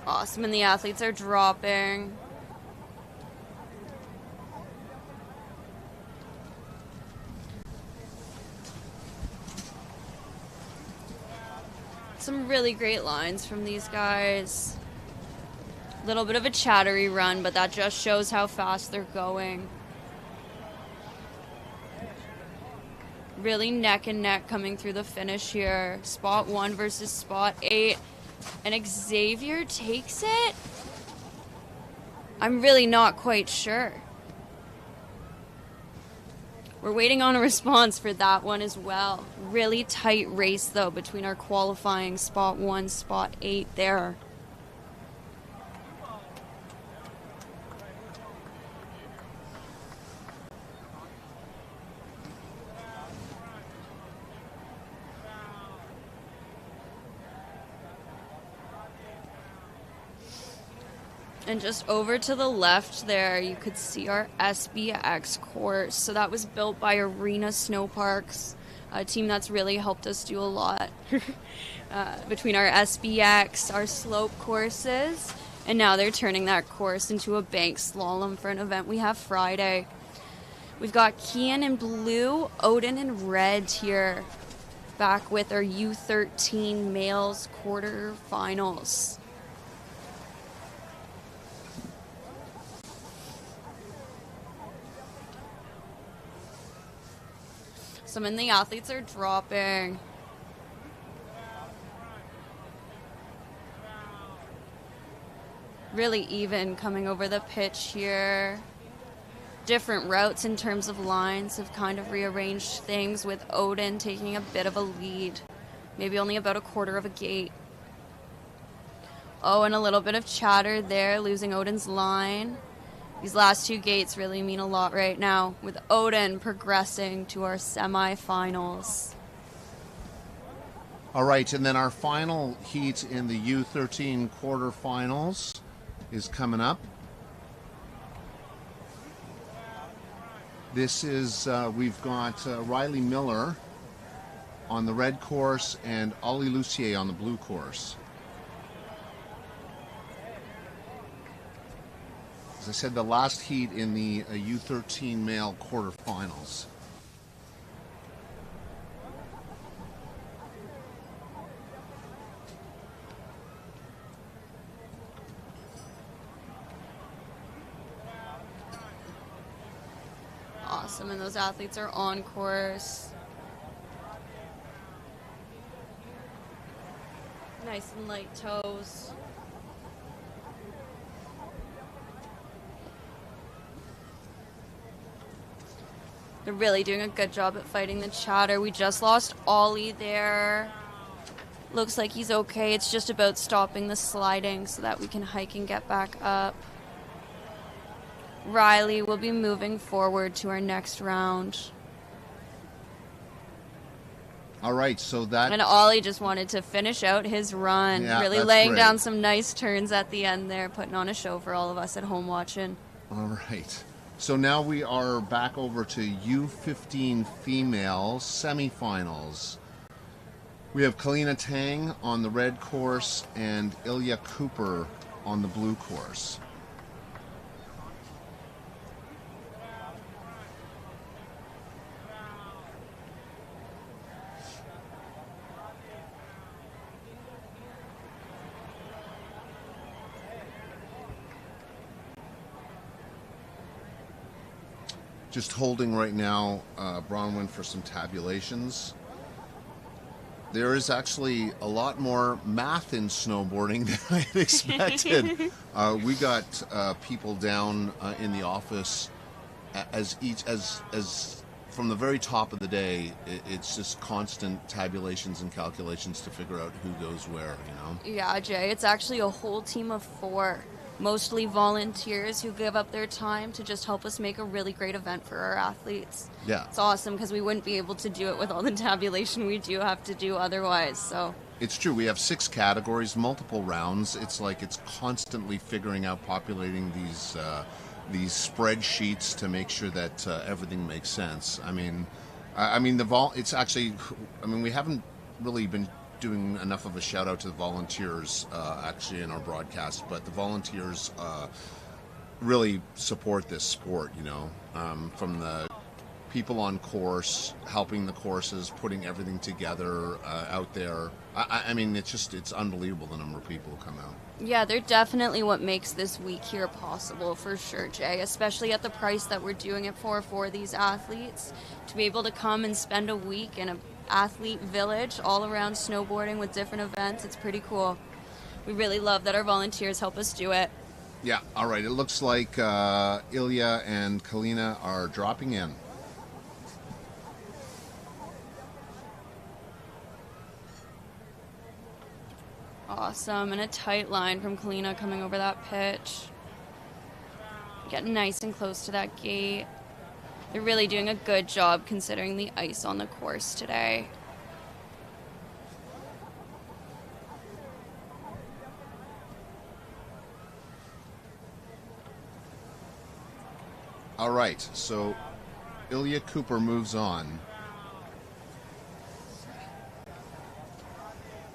Speaker 23: Awesome, and the athletes are dropping. Some really great lines from these guys. Little bit of a chattery run, but that just shows how fast they're going. Really neck and neck coming through the finish here. Spot 1 versus spot 8. And Xavier takes it? I'm really not quite sure. We're waiting on a response for that one as well. Really tight race, though, between our qualifying spot 1, spot 8 there. And just over to the left there, you could see our SBX course. So that was built by Arena Snow Parks, a team that's really helped us do a lot between our SBX, our slope courses, and now they're turning that course into a bank slalom for an event we have Friday. We've got Kian in blue, Odin in red here, back with our U13 males quarterfinals. Some of the athletes are dropping. Really even coming over the pitch here. Different routes in terms of lines have kind of rearranged things, with Odin taking a bit of a lead. Maybe only about a quarter of a gate. Oh, and a little bit of chatter there, losing Odin's line. These last 2 gates really mean a lot right now, with Odin progressing to our semifinals.
Speaker 22: All right, and then our final heat in the U13 quarterfinals is coming up. This is, we've got Riley Miller on the red course and Ollie Lucier on the blue course. as I said, the last heat in the U13 male quarterfinals.
Speaker 23: Awesome, and those athletes are on course. Nice and light toes. They're really doing a good job at fighting the chatter. We just lost Ollie there. Looks like he's okay. It's just about stopping the sliding so that we can hike and get back up. Riley will be moving forward to our next round.
Speaker 22: All right, so that...
Speaker 23: And Ollie just wanted to finish out his run.
Speaker 22: Yeah,
Speaker 23: really
Speaker 22: that's
Speaker 23: laying
Speaker 22: great.
Speaker 23: down some nice turns at the end there, putting on a show for all of us at home watching.
Speaker 22: All right. So now we are back over to U15 female semifinals. We have Kalina Tang on the red course and Ilya Cooper on the blue course. Just holding right now, Bronwyn, for some tabulations. There is actually a lot more math in snowboarding than I had expected. We got people down in the office as from the very top of the day. It's just constant tabulations and calculations to figure out who goes where, you know?
Speaker 23: Yeah, Jay, it's actually a whole team of 4. Mostly volunteers who give up their time to just help us make a really great event for our athletes.
Speaker 22: Yeah.
Speaker 23: It's awesome because we wouldn't be able to do it with all the tabulation we do have to do otherwise, so.
Speaker 22: It's true. We have 6 categories, multiple rounds. It's like it's constantly figuring out, populating these spreadsheets to make sure that everything makes sense. I mean, it's actually, we haven't really been doing enough of a shout out to the volunteers actually in our broadcast, but the volunteers really support this sport, you know, from the people on course, helping the courses, putting everything together out there. I mean, it's unbelievable the number of people who come out.
Speaker 23: Yeah, they're definitely what makes this week here possible, for sure, Jay, especially at the price that we're doing it for these athletes. To be able to come and spend a week in a athlete village all around snowboarding with different events, it's pretty cool. We really love that our volunteers help us do it.
Speaker 22: Yeah, all right, it looks like Ilya and Kalina are dropping in.
Speaker 23: Awesome, and a tight line from Kalina coming over that pitch. Getting nice and close to that gate. They're really doing a good job considering the ice on the course today.
Speaker 22: All right, so Ilya Cooper moves on.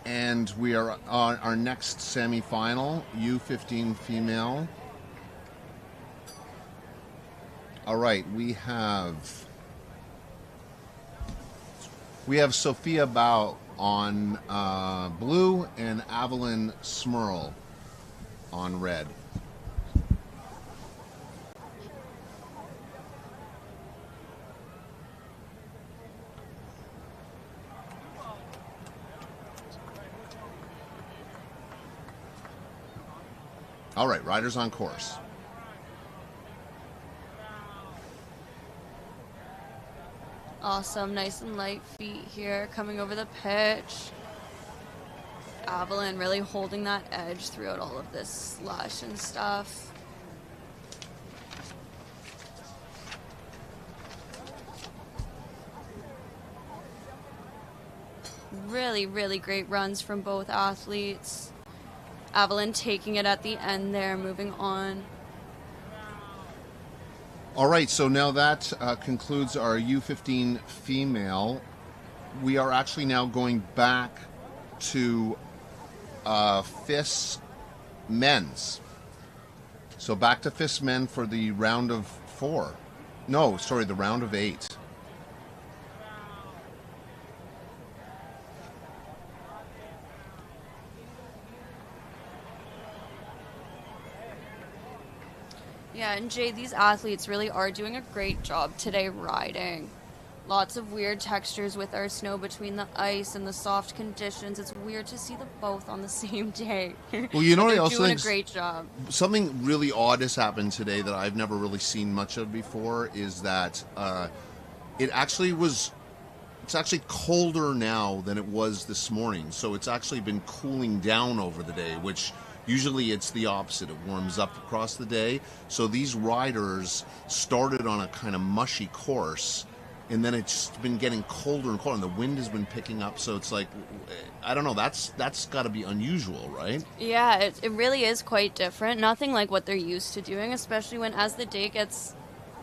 Speaker 22: And we are on our next semifinal, U15 female. All right, we have Sophia Bao on blue and Evelyn Smurl on red. All right, riders on course.
Speaker 23: Awesome, nice and light feet here, coming over the pitch. Evelyn really holding that edge throughout all of this slush and stuff. Really, really great runs from both athletes. Evelyn taking it at the end there, moving on.
Speaker 22: All right, so now that concludes our U15 female. We are actually now going back to FIS men's. So back to FIS men for the round of 4. No, sorry, the round of 8.
Speaker 23: Yeah, and Jay, these athletes really are doing a great job today riding. Lots of weird textures with our snow between the ice and the soft conditions. It's weird to see them both on the same day.
Speaker 22: Well, you know what I
Speaker 23: they're
Speaker 22: also
Speaker 23: doing a
Speaker 22: think
Speaker 23: great job.
Speaker 22: something really odd has happened today that I've never really seen much of before is that it's actually colder now than it was this morning. So it's actually been cooling down over the day, which usually it's the opposite. It warms up across the day. So these riders started on a kind of mushy course, and then it's been getting colder and colder, and the wind has been picking up. So it's like, I don't know, that's got to be unusual, right?
Speaker 23: Yeah, it really is quite different. Nothing like what they're used to doing, especially when as the day gets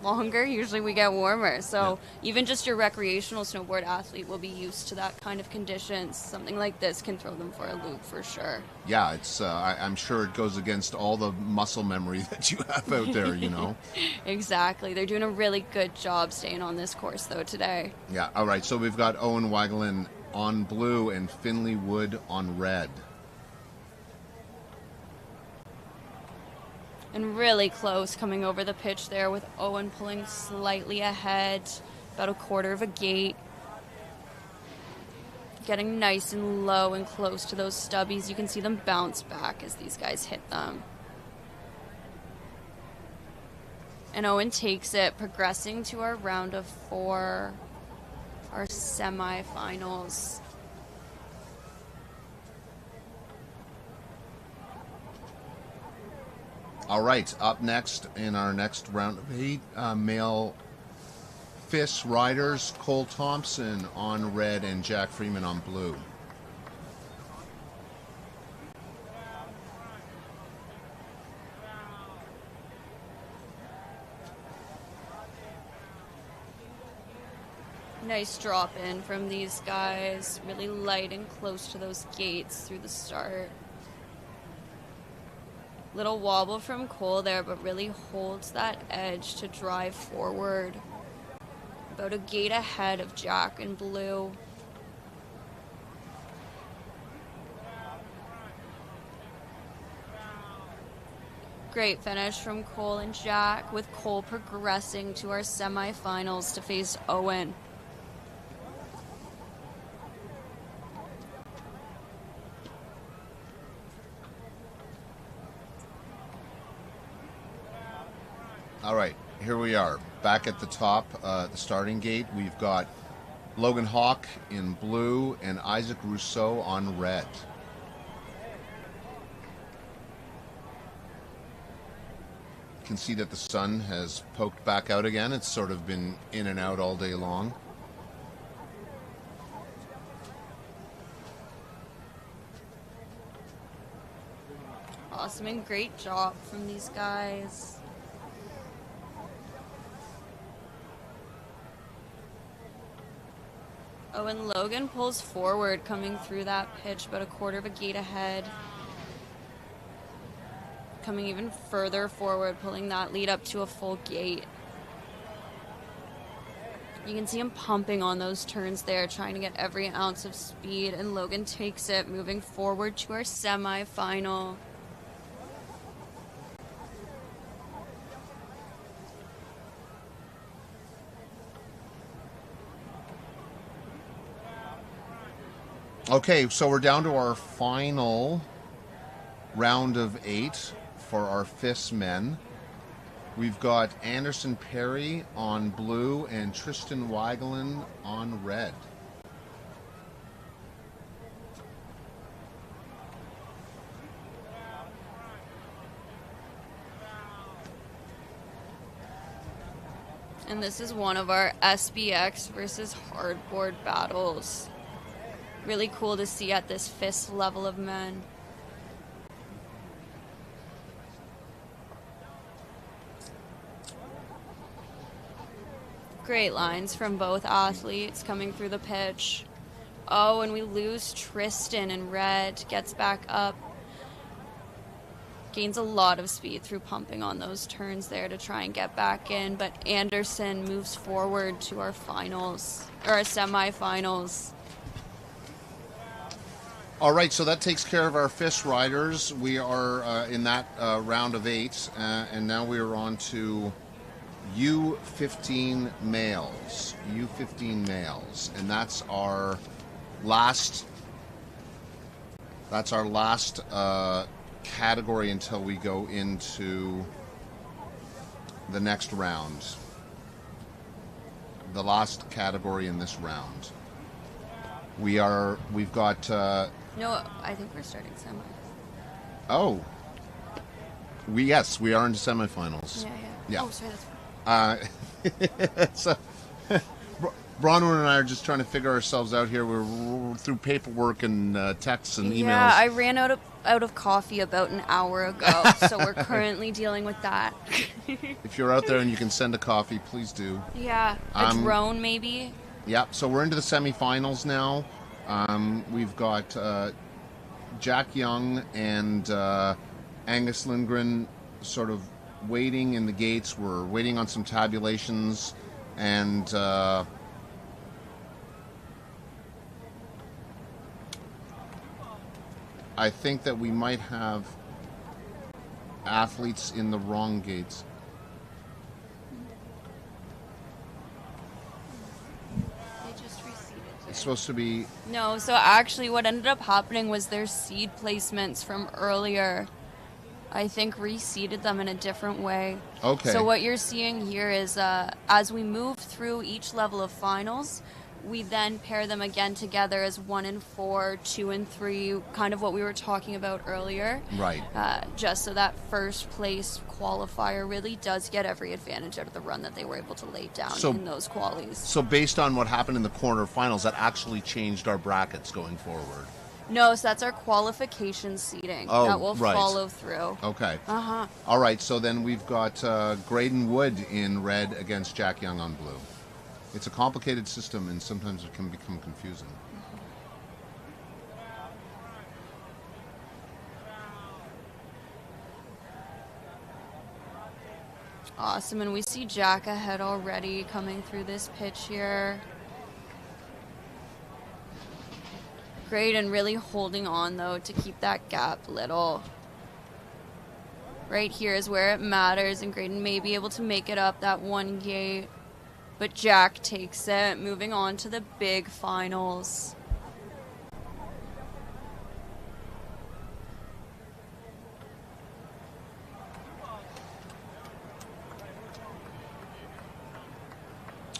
Speaker 23: longer, usually we get warmer. So even just your recreational snowboard athlete will be used to that kind of conditions. Something like this can throw them for a loop for sure.
Speaker 22: Yeah, it's I'm sure it goes against all the muscle memory that you have out there, you know.
Speaker 23: Exactly. They're doing a really good job staying on this course though today.
Speaker 22: Yeah, all right. So we've got Owen Wagelin on blue and Finley Wood on red.
Speaker 23: And really close coming over the pitch there with Owen pulling slightly ahead, about a quarter of a gate. Getting nice and low and close to those stubbies. You can see them bounce back as these guys hit them. And Owen takes it, progressing to our round of 4, our semifinals.
Speaker 22: All right, up next in our next round of 8, male FIS riders, Cole Thompson on red and Jack Freeman on blue.
Speaker 23: Nice drop in from these guys, really light and close to those gates through the start. Little wobble from Cole there, but really holds that edge to drive forward. About a gate ahead of Jack in blue. Great finish from Cole and Jack, with Cole progressing to our semifinals to face Owen.
Speaker 22: All right, here we are. Back at the top, the starting gate, we've got Logan Hawk in blue and Isaac Rousseau on red. You can see that the sun has poked back out again. It's sort of been in and out all day long.
Speaker 23: Awesome and great job from these guys. Oh, and Logan pulls forward coming through that pitch, about a quarter of a gate ahead. Coming even further forward, pulling that lead up to a full gate. You can see him pumping on those turns there, trying to get every ounce of speed, and Logan takes it, moving forward to our semi-final.
Speaker 22: Okay, so we're down to our final round of 8 for our FIS men. We've got Anderson Perry on blue and Tristan Wagelin on red.
Speaker 23: And this is one of our SBX versus hardboard battles. Really cool to see at this FIS level of men. Great lines from both athletes coming through the pitch. Oh, and we lose Tristan in red. Gets back up. gains a lot of speed through pumping on those turns there to try and get back in, but Anderson moves forward to our finals, or our semifinals.
Speaker 22: All right, so that takes care of our FIS riders. We are in that round of 8, and now we are on to U15 males. U15 males, and that's our last. That's our last category until we go into the next round. The last category in this round. We've got.
Speaker 23: No, I think we're starting semi.
Speaker 22: Oh. Yes, we are into semifinals.
Speaker 23: Yeah. Oh, sorry, that's
Speaker 22: so, Bronwyn and I are just trying to figure ourselves out here. We're through paperwork and texts and emails.
Speaker 23: Yeah, I ran out of coffee about an hour ago, so we're currently dealing with that.
Speaker 22: If you're out there and you can send a coffee, please do.
Speaker 23: Yeah, a drone maybe.
Speaker 22: Yeah, so we're into the semifinals now. We've got Jack Young and Angus Lindgren sort of waiting in the gates. We're waiting on some tabulations, and I think that we might have athletes in the wrong gates. It's supposed to be...
Speaker 23: No, so actually what ended up happening was their seed placements from earlier, I think, reseeded them in a different way.
Speaker 22: Okay.
Speaker 23: So what you're seeing here is as we move through each level of finals, we then pair them again together as 1 and 4, 2 and 3, kind of what we were talking about earlier.
Speaker 22: Right.
Speaker 23: Just so that first place qualifier really does get every advantage out of the run that they were able to lay down in those qualies.
Speaker 22: So based on what happened in the quarterfinals, that actually changed our brackets going forward.
Speaker 23: No, so that's our qualification seeding that will follow through.
Speaker 22: Okay.
Speaker 23: Uh-huh.
Speaker 22: All right, so then we've got Graydon Wood in red against Jack Young on blue. It's a complicated system, and sometimes it can become confusing.
Speaker 23: Awesome, and we see Jack ahead already coming through this pitch here. Graydon really holding on, though, to keep that gap little. Right here is where it matters, and Graydon may be able to make it up that one gate. But Jack takes it, moving on to the big finals.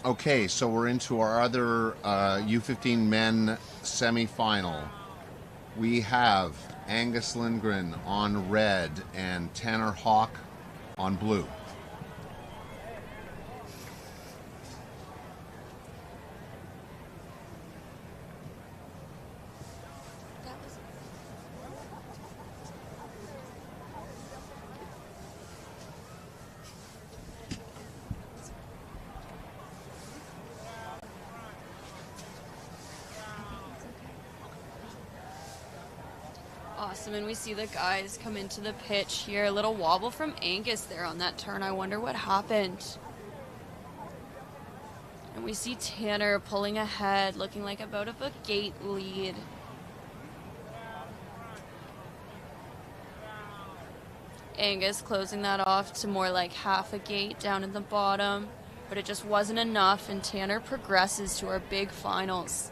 Speaker 22: Okay, so we're into our other U15 men semifinal. We have Angus Lindgren on red and Tanner Hawk on blue.
Speaker 23: Awesome, and we see the guys come into the pitch here. A little wobble from Angus there on that turn. I wonder what happened. And we see Tanner pulling ahead, looking like about a gate lead. Angus closing that off to more like half a gate down in the bottom, but it just wasn't enough, and Tanner progresses to our big finals.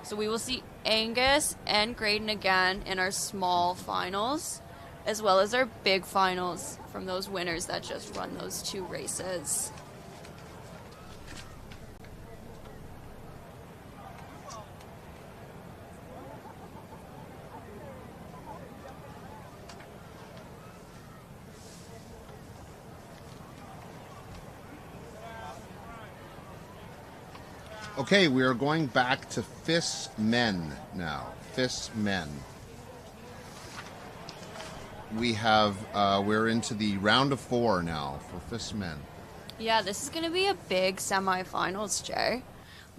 Speaker 23: So we will see Angus and Graydon again in our small finals, as well as our big finals from those winners that just run those 2 races.
Speaker 22: Okay, we are going back to FIS men now. FIS men. We have, we're into the round of 4 now for FIS men.
Speaker 23: Yeah, this is going to be a big semifinals, Jay.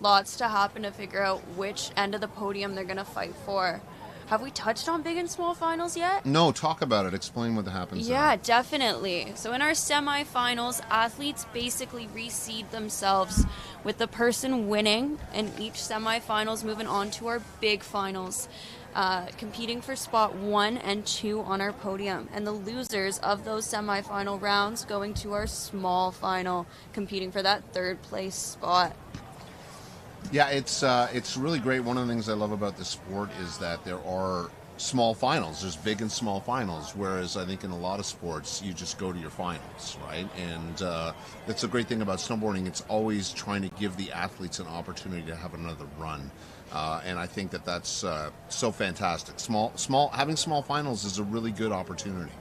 Speaker 23: Lots to happen to figure out which end of the podium they're going to fight for. Have we touched on big and small finals yet?
Speaker 22: No, talk about it. Explain what happens.
Speaker 23: Yeah, definitely. So in our semifinals, athletes basically reseed themselves with the person winning in each semifinals moving on to our big finals, competing for spot 1 and 2 on our podium. And the losers of those semifinal rounds going to our small final, competing for that 3rd place spot.
Speaker 22: Yeah, it's really great. One of the things I love about this sport is that there are small finals. There's big and small finals, whereas I think in a lot of sports you just go to your finals, right? And that's a great thing about snowboarding. It's always trying to give the athletes an opportunity to have another run, and I think that that's so fantastic. Having small finals is a really good opportunity.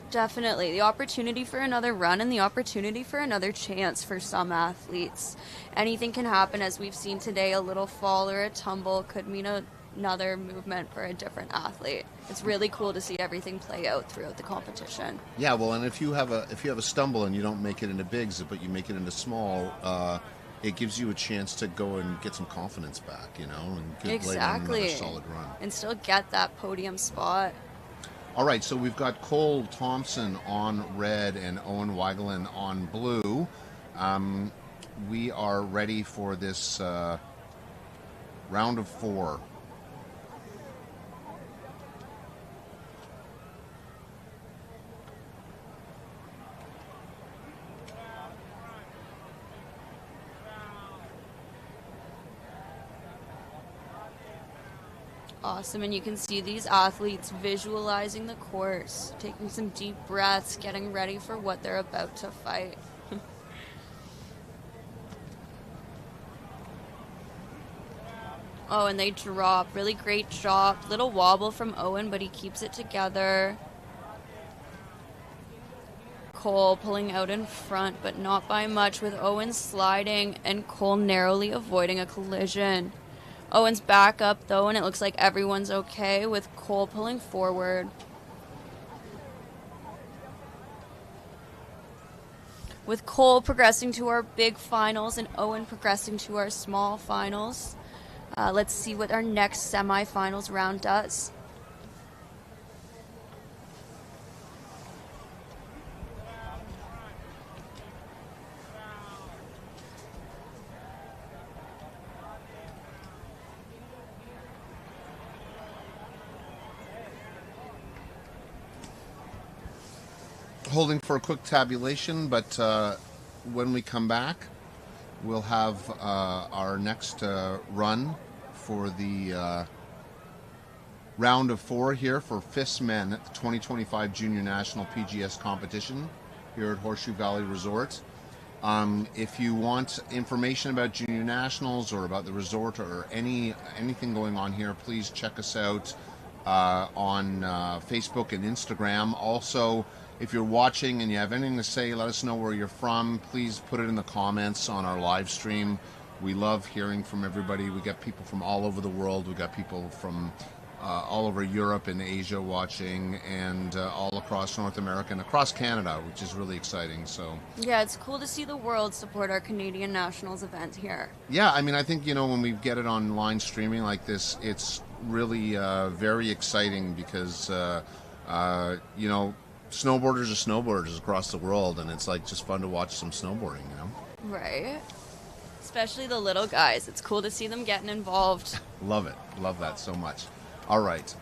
Speaker 23: Definitely. The opportunity for another run and the opportunity for another chance for some athletes. Anything can happen, as we've seen today. A little fall or a tumble could mean another movement for a different athlete. It's really cool to see everything play out throughout the competition.
Speaker 22: Yeah, well, and if you have a stumble and you don't make it into bigs, but you make it into small, it gives you a chance to go and get some confidence back, you know, and
Speaker 23: Exactly.
Speaker 22: another solid run.
Speaker 23: And still get that podium spot.
Speaker 22: All right, so we've got Cole Thompson on red and Owen Weigelin on blue. We are ready for this round of 4.
Speaker 23: Awesome, and you can see these athletes visualizing the course, taking some deep breaths, getting ready for what they're about to fight. Oh, and they drop. Really great drop. Little wobble from Owen, but he keeps it together. Cole pulling out in front, but not by much, with Owen sliding and Cole narrowly avoiding a collision. Owen's back up, though, and it looks like everyone's okay, with Cole pulling forward. With Cole progressing to our big finals and Owen progressing to our small finals. Let's see what our next semifinals round does.
Speaker 22: Holding for a quick tabulation, but when we come back, we'll have our next run for the round of 4 here for FIS Men at the 2025 Junior National PGS competition here at Horseshoe Valley Resort. If you want information about Junior Nationals or about the resort or anything going on here, please check us out on Facebook and Instagram. Also, if you're watching and you have anything to say, let us know where you're from. Please put it in the comments on our live stream. We love hearing from everybody. We got people from all over the world. We got people from all over Europe and Asia watching, and all across North America and across Canada, which is really exciting. So
Speaker 23: yeah, it's cool to see the world support our Canadian Nationals event here.
Speaker 22: Yeah, I mean, I think, you know, when we get it online streaming like this, it's really very exciting because, you know, snowboarders are snowboarders across the world, and it's like just fun to watch some snowboarding, you know?
Speaker 23: Right. Especially the little guys. It's cool to see them getting involved.
Speaker 22: Love it. Love that so much. All right.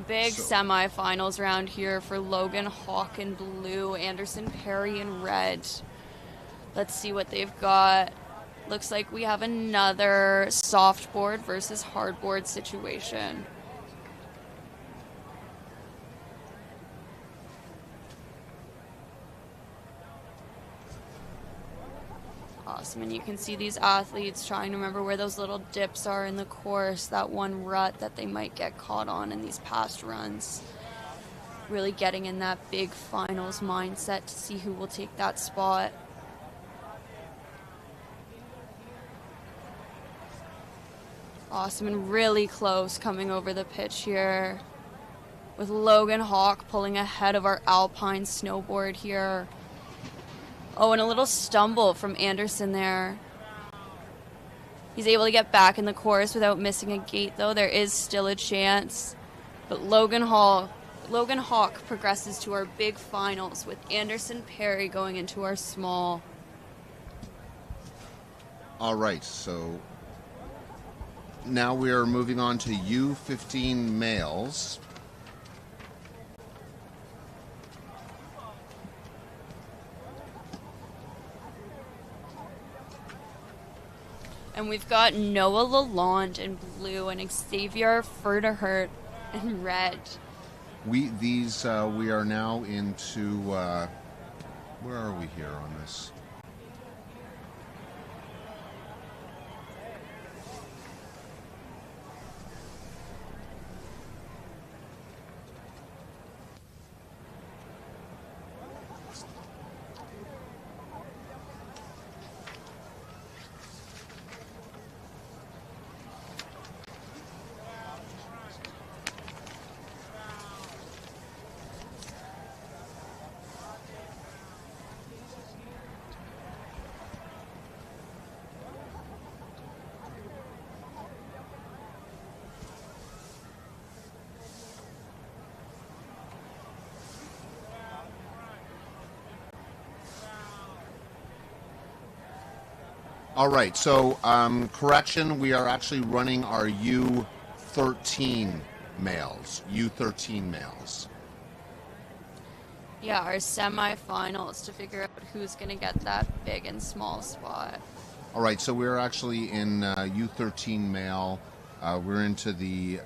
Speaker 23: Big semifinals round here for Logan Hawk in blue, Anderson Perry in red. Let's see what they've got. Looks like we have another softboard versus hardboard situation. Awesome, and you can see these athletes trying to remember where those little dips are in the course, that one rut that they might get caught on in these past runs. Really getting in that big finals mindset to see who will take that spot. Awesome, and really close coming over the pitch here, with Logan Hawk pulling ahead of our Alpine snowboard here. Oh, and a little stumble from Anderson there. He's able to get back in the course without missing a gate, though. There is still a chance. But Logan Hawk progresses to our big finals with Anderson Perry going into our small.
Speaker 22: All right, so now we are moving on to U15 males.
Speaker 23: And we've got Noah Lalonde in blue and Xavier Furterhurt in red.
Speaker 22: We are now into where are we here on this? All right, so correction, we are actually running our U13 males. U13 males.
Speaker 23: Yeah, our semifinals to figure out who's going to get that big and small spot.
Speaker 22: All right, so we're actually in U13 male. We're into the,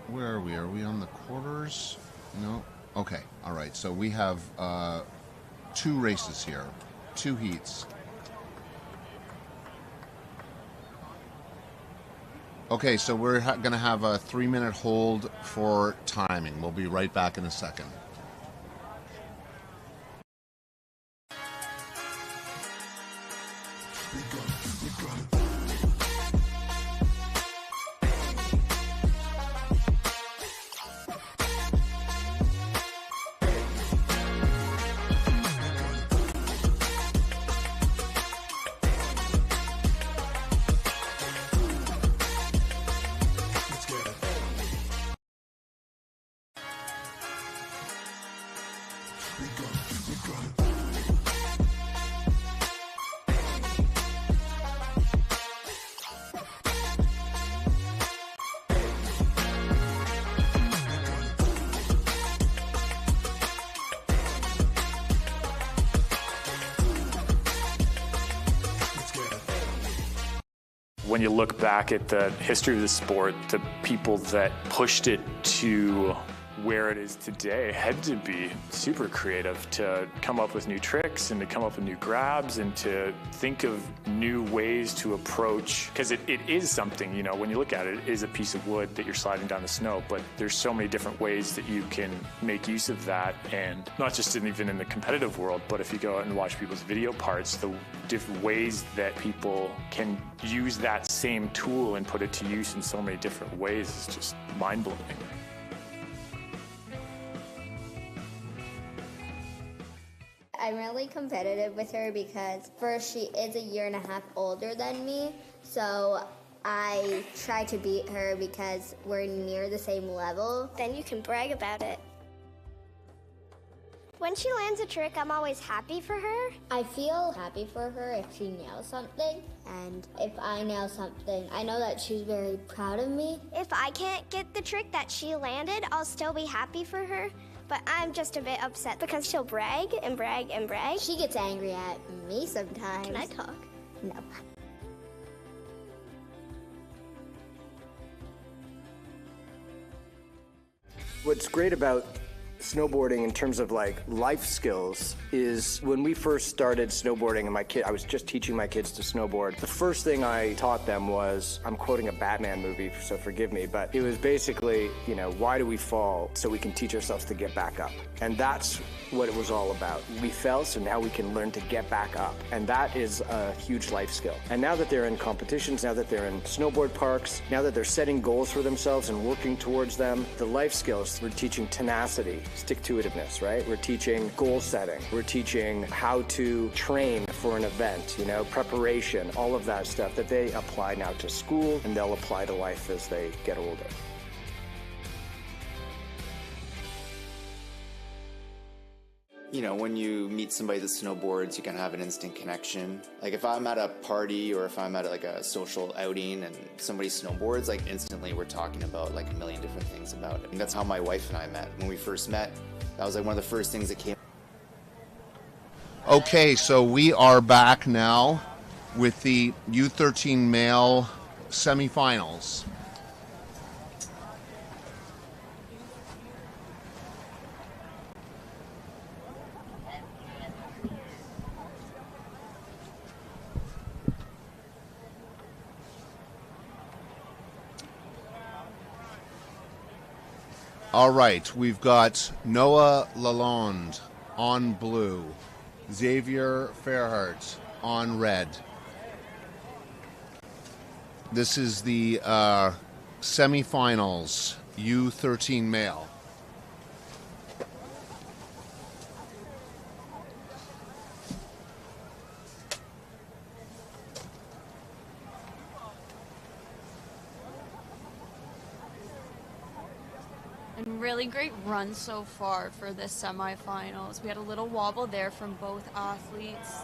Speaker 22: where are we? Are we on the quarters? No? Okay, all right, so we have 2 races here. 2 heats. Okay, so we're going to have a 3-minute hold for timing. We'll be right back in a second.
Speaker 1: When you look back at the history of the sport, the people that pushed it to where it is today had to be super creative to come up with new tricks and to come up with new grabs and to think of new ways to approach, because it is something, you know, when you look at it, it is a piece of wood that you're sliding down the snow, but there's so many different ways that you can make use of that, and not just even in the competitive world, but if you go out and watch people's video parts, the different ways that people can use that same tool and put it to use in so many different ways is just mind-blowing.
Speaker 14: I'm really competitive with her because first, she is a 1.5 years older than me, so I try to beat her because we're near the same level.
Speaker 5: Then you can brag about it. When she lands a trick, I'm always happy for her.
Speaker 14: I feel happy for her if she nails something, and if I nail something, I know that she's very proud of me.
Speaker 5: If I can't get the trick that she landed, I'll still be happy for her. But I'm just a bit upset because she'll brag and brag and brag.
Speaker 14: She gets angry at me sometimes.
Speaker 5: Can I talk?
Speaker 14: No.
Speaker 24: What's great about snowboarding in terms of like life skills is when we first started snowboarding and I was just teaching my kids to snowboard, the first thing I taught them was, I'm quoting a Batman movie, so forgive me, but it was basically, you know, why do we fall? So we can teach ourselves to get back up. And that's what it was all about. We fell, so now we can learn to get back up. And that is a huge life skill. And now that they're in competitions, now that they're in snowboard parks, now that they're setting goals for themselves and working towards them, the life skills, we're teaching tenacity, stick-to-itiveness, right? We're teaching goal setting. We're teaching how to train for an event, you know, preparation, all of that stuff that they apply now to school and they'll apply to life as they get older.
Speaker 7: You know, when you meet somebody that snowboards, you can have an instant connection. Like if I'm at a party or if I'm at like a social outing and somebody snowboards, like instantly we're talking about like a million different things about it. And that's how my wife and I met. When we first met, that was like one of the first things that came.
Speaker 22: Okay, so we are back now with the U13 male semifinals. All right, we've got Noah Lalonde on blue, Xavier Fairhart on red. This is the semifinals, U13 male.
Speaker 23: And really great run so far for this semifinals. We had a little wobble there from both athletes.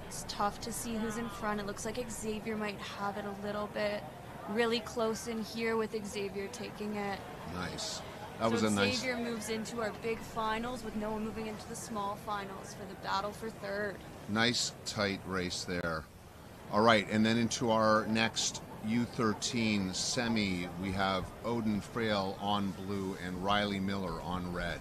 Speaker 23: It's tough to see who's in front. It looks like Xavier might have it a little bit. Really close in here with Xavier taking it.
Speaker 22: Nice. That was a nice...
Speaker 23: Xavier moves into our big finals with Noah moving into the small finals for the battle for third.
Speaker 22: Nice tight race there. All right, and then into our next U13 semi, we have Odin Frail on blue and Riley Miller on red.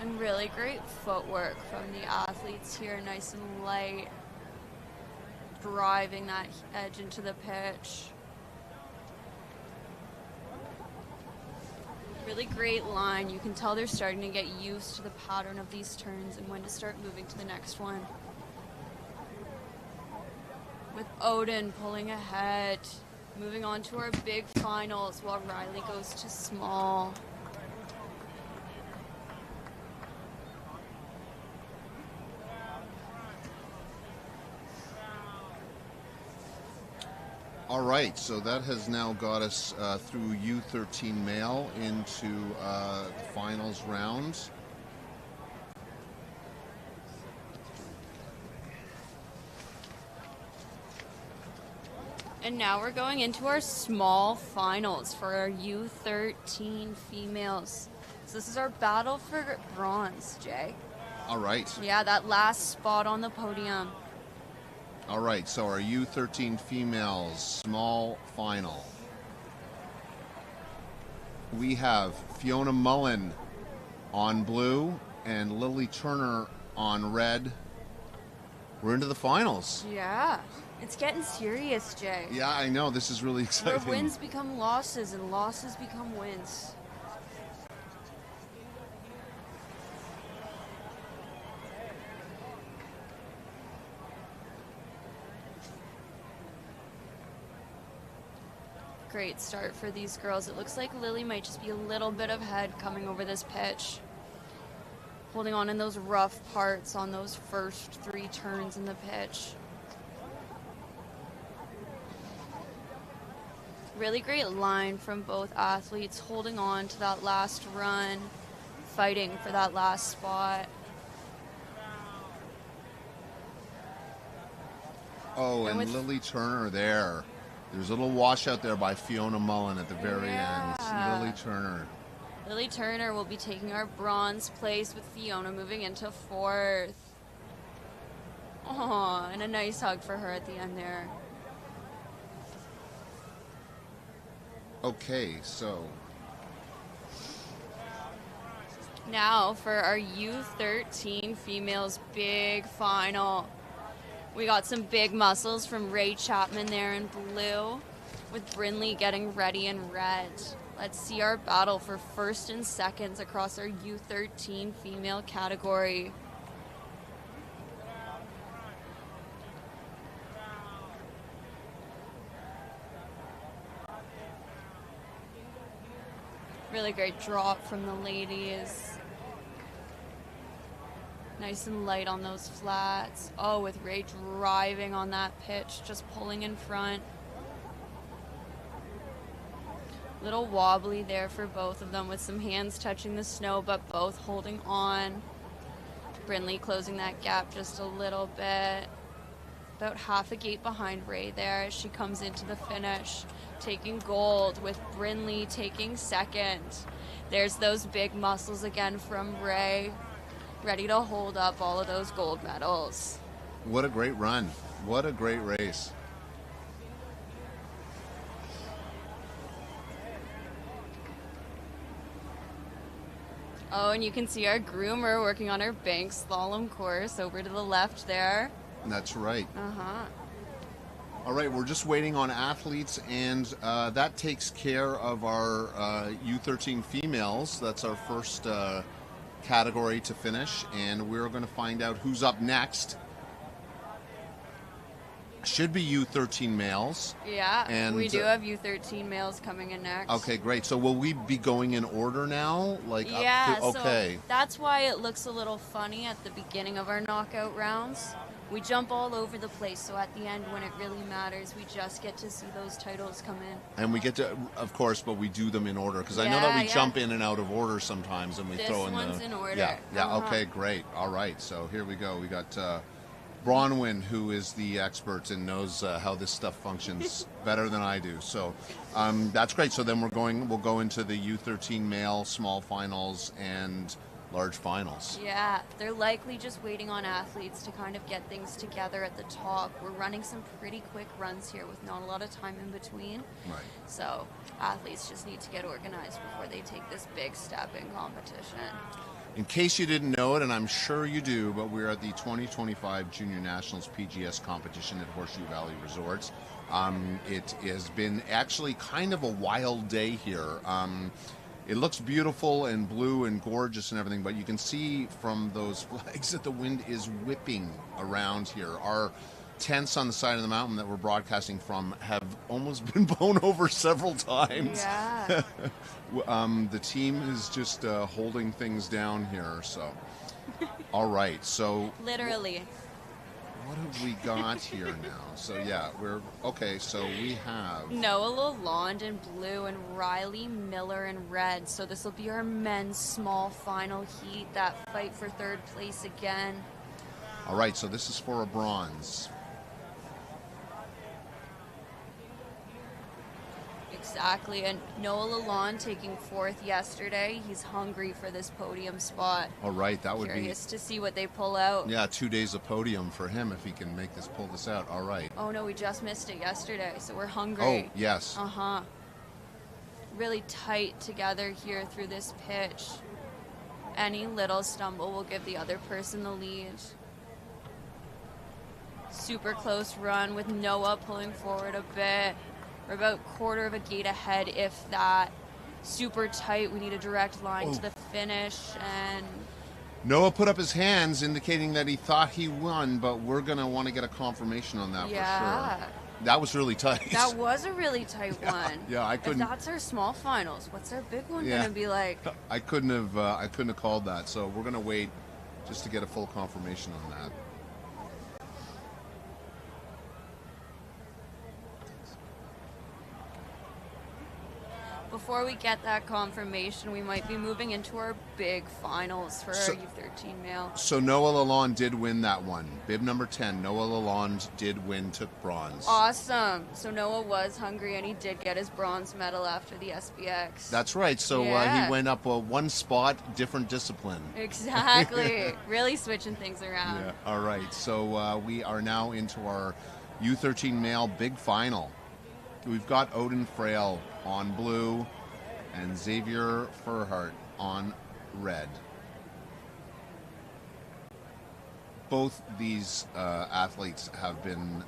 Speaker 23: And really great footwork from the athletes here, nice and light, driving that edge into the pitch. Really great line. You can tell they're starting to get used to the pattern of these turns and when to start moving to the next one. With Odin pulling ahead, moving on to our big finals while Riley goes to small.
Speaker 22: All right, so that has now got us through U13 male into the finals rounds.
Speaker 23: And now we're going into our small finals for our U13 females. So this is our battle for bronze, Jay.
Speaker 22: All right.
Speaker 23: Yeah, that last spot on the podium.
Speaker 22: All right, so our U13 females small final. We have Fiona Mullen on blue and Lily Turner on red. We're into the finals.
Speaker 23: Yeah, it's getting serious, Jay.
Speaker 22: Yeah, I know. This is really exciting.
Speaker 23: Where wins become losses and losses become wins. Great start for these girls. It looks like Lily might just be a little bit of head coming over this pitch. Holding on in those rough parts on those first 3 turns in the pitch. Really great line from both athletes, holding on to that last run, fighting for that last spot.
Speaker 22: Oh, and Lily Turner there. There's a little washout there by Fiona Mullen at the very end. Lily Turner.
Speaker 23: Lily Turner will be taking our bronze place with Fiona moving into 4th. Oh, and a nice hug for her at the end there.
Speaker 22: Okay, so
Speaker 23: Now for our U13 females big final. We got some big muscles from Ray Chapman there in blue, with Brinley getting ready in red. Let's see our battle for first and seconds across our U13 female category. Really great drop from the ladies. Nice and light on those flats. Oh, with Ray driving on that pitch, just pulling in front. Little wobbly there for both of them with some hands touching the snow, but both holding on. Brinley closing that gap just a little bit. About half a gate behind Ray there as she comes into the finish, taking gold with Brinley taking second. There's those big muscles again from Ray, ready to hold up all of those gold medals.
Speaker 22: What a great run. What a great race.
Speaker 23: Oh, and you can see our groomer working on our bank slalom course over to the left there.
Speaker 22: That's right.
Speaker 23: Uh-huh.
Speaker 22: All right, we're just waiting on athletes, and that takes care of our U13 females. That's our first category to finish, and we're going to find out who's up next. Should be U13 males.
Speaker 23: Yeah,
Speaker 22: and
Speaker 23: we do have U13 males coming in next.
Speaker 22: Okay, great. So will we be going in order now? Like
Speaker 23: yeah,
Speaker 22: up to, okay.
Speaker 23: So that's why it looks a little funny at the beginning of our knockout rounds. We jump all over the place, so at the end when it really matters, we just get to see those titles come in.
Speaker 22: And we get to, of course, but we do them in order, because I know that we jump in and out of order sometimes, and we throw in the...
Speaker 23: This one's in order.
Speaker 22: Yeah, okay, great. All right, so here we go. We got Bronwyn, who is the expert and knows how this stuff functions better than I do. So that's great. So then we'll go into the U13 male small finals and large finals.
Speaker 23: Yeah, they're likely just waiting on athletes to kind of get things together at the top. We're running some pretty quick runs here with not a lot of time in between.
Speaker 22: Right.
Speaker 23: So athletes just need to get organized before they take this big step in competition.
Speaker 22: In case you didn't know it, and I'm sure you do, but we're at the 2025 Junior Nationals PGS competition at Horseshoe Valley Resorts. It has been actually kind of a wild day here. It looks beautiful and blue and gorgeous and everything, but you can see from those flags that the wind is whipping around here. Our tents on the side of the mountain that we're broadcasting from have almost been blown over several times.
Speaker 23: Yeah.
Speaker 22: The team is just holding things down here, so. All right, so.
Speaker 23: Literally.
Speaker 22: What have we got here now? So yeah, okay, so we have
Speaker 23: Noah Lalonde in blue and Riley Miller in red. So this will be our men's small final heat, that fight for third place again.
Speaker 22: All right, so this is for a bronze.
Speaker 23: Exactly, and Noah Lalonde taking fourth yesterday. He's hungry for this podium spot.
Speaker 22: All right, that would
Speaker 23: Curious to see what they pull out.
Speaker 22: Yeah, 2 days of podium for him if he can pull this out. All right.
Speaker 23: Oh no, we just missed it yesterday, so we're hungry.
Speaker 22: Oh, yes.
Speaker 23: Uh-huh. Really tight together here through this pitch. Any little stumble will give the other person the lead. Super close run with Noah pulling forward a bit. We're about quarter of a gate ahead, if that. Super tight. We need a direct line to the finish. And
Speaker 22: Noah put up his hands indicating that he thought he won, but we're going to want to get a confirmation on that for sure. That was really tight.
Speaker 23: That was a really tight one.
Speaker 22: Yeah, I couldn't.
Speaker 23: If that's our small finals, what's our big one going to be like?
Speaker 22: I couldn't have called that. So we're going to wait just to get a full confirmation on that.
Speaker 23: Before we get that confirmation, we might be moving into our big finals for our U13 male.
Speaker 22: So Noah Lalonde did win that one. Bib number 10, Noah Lalonde did win, took bronze.
Speaker 23: Awesome. So Noah was hungry, and he did get his bronze medal after the SBX.
Speaker 22: That's right. So he went up one spot, different discipline.
Speaker 23: Exactly. Really switching things around.
Speaker 22: Yeah. All right. So we are now into our U13 male big final. We've got Odin Frail on blue and Xavier Furhart on red. both these athletes have been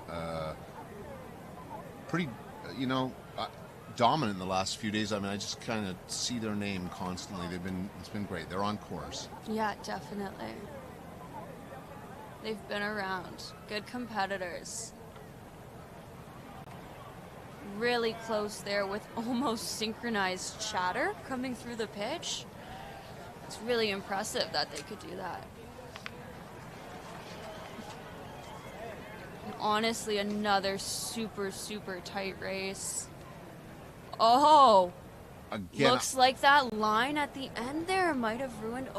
Speaker 22: pretty, dominant in the last few days. I mean, I just kind of see their name constantly. It's been great. They're on course.
Speaker 23: Yeah, definitely. They've been around. Good competitors. Really close there with almost synchronized chatter coming through the pitch. It's really impressive that they could do that. And honestly, another super, super tight race. Oh!
Speaker 22: Again,
Speaker 23: Looks like that line at the end there might have ruined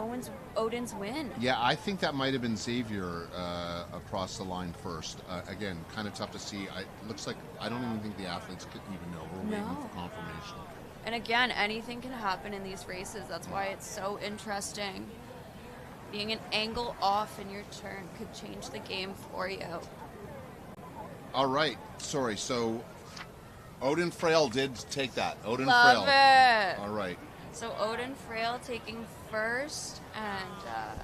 Speaker 23: Odin's win.
Speaker 22: Yeah, I think that might have been Xavier across the line first. Again, kind of tough to see. Looks like I don't even think the athletes could even know. We're waiting for confirmation.
Speaker 23: And again, anything can happen in these races. That's why it's so interesting. Being an angle off in your turn could change the game for you.
Speaker 22: All right. Sorry. So Odin Frail did take that. Odin
Speaker 23: Love
Speaker 22: Frail.
Speaker 23: it.
Speaker 22: All right.
Speaker 23: So Odin Frail taking first, and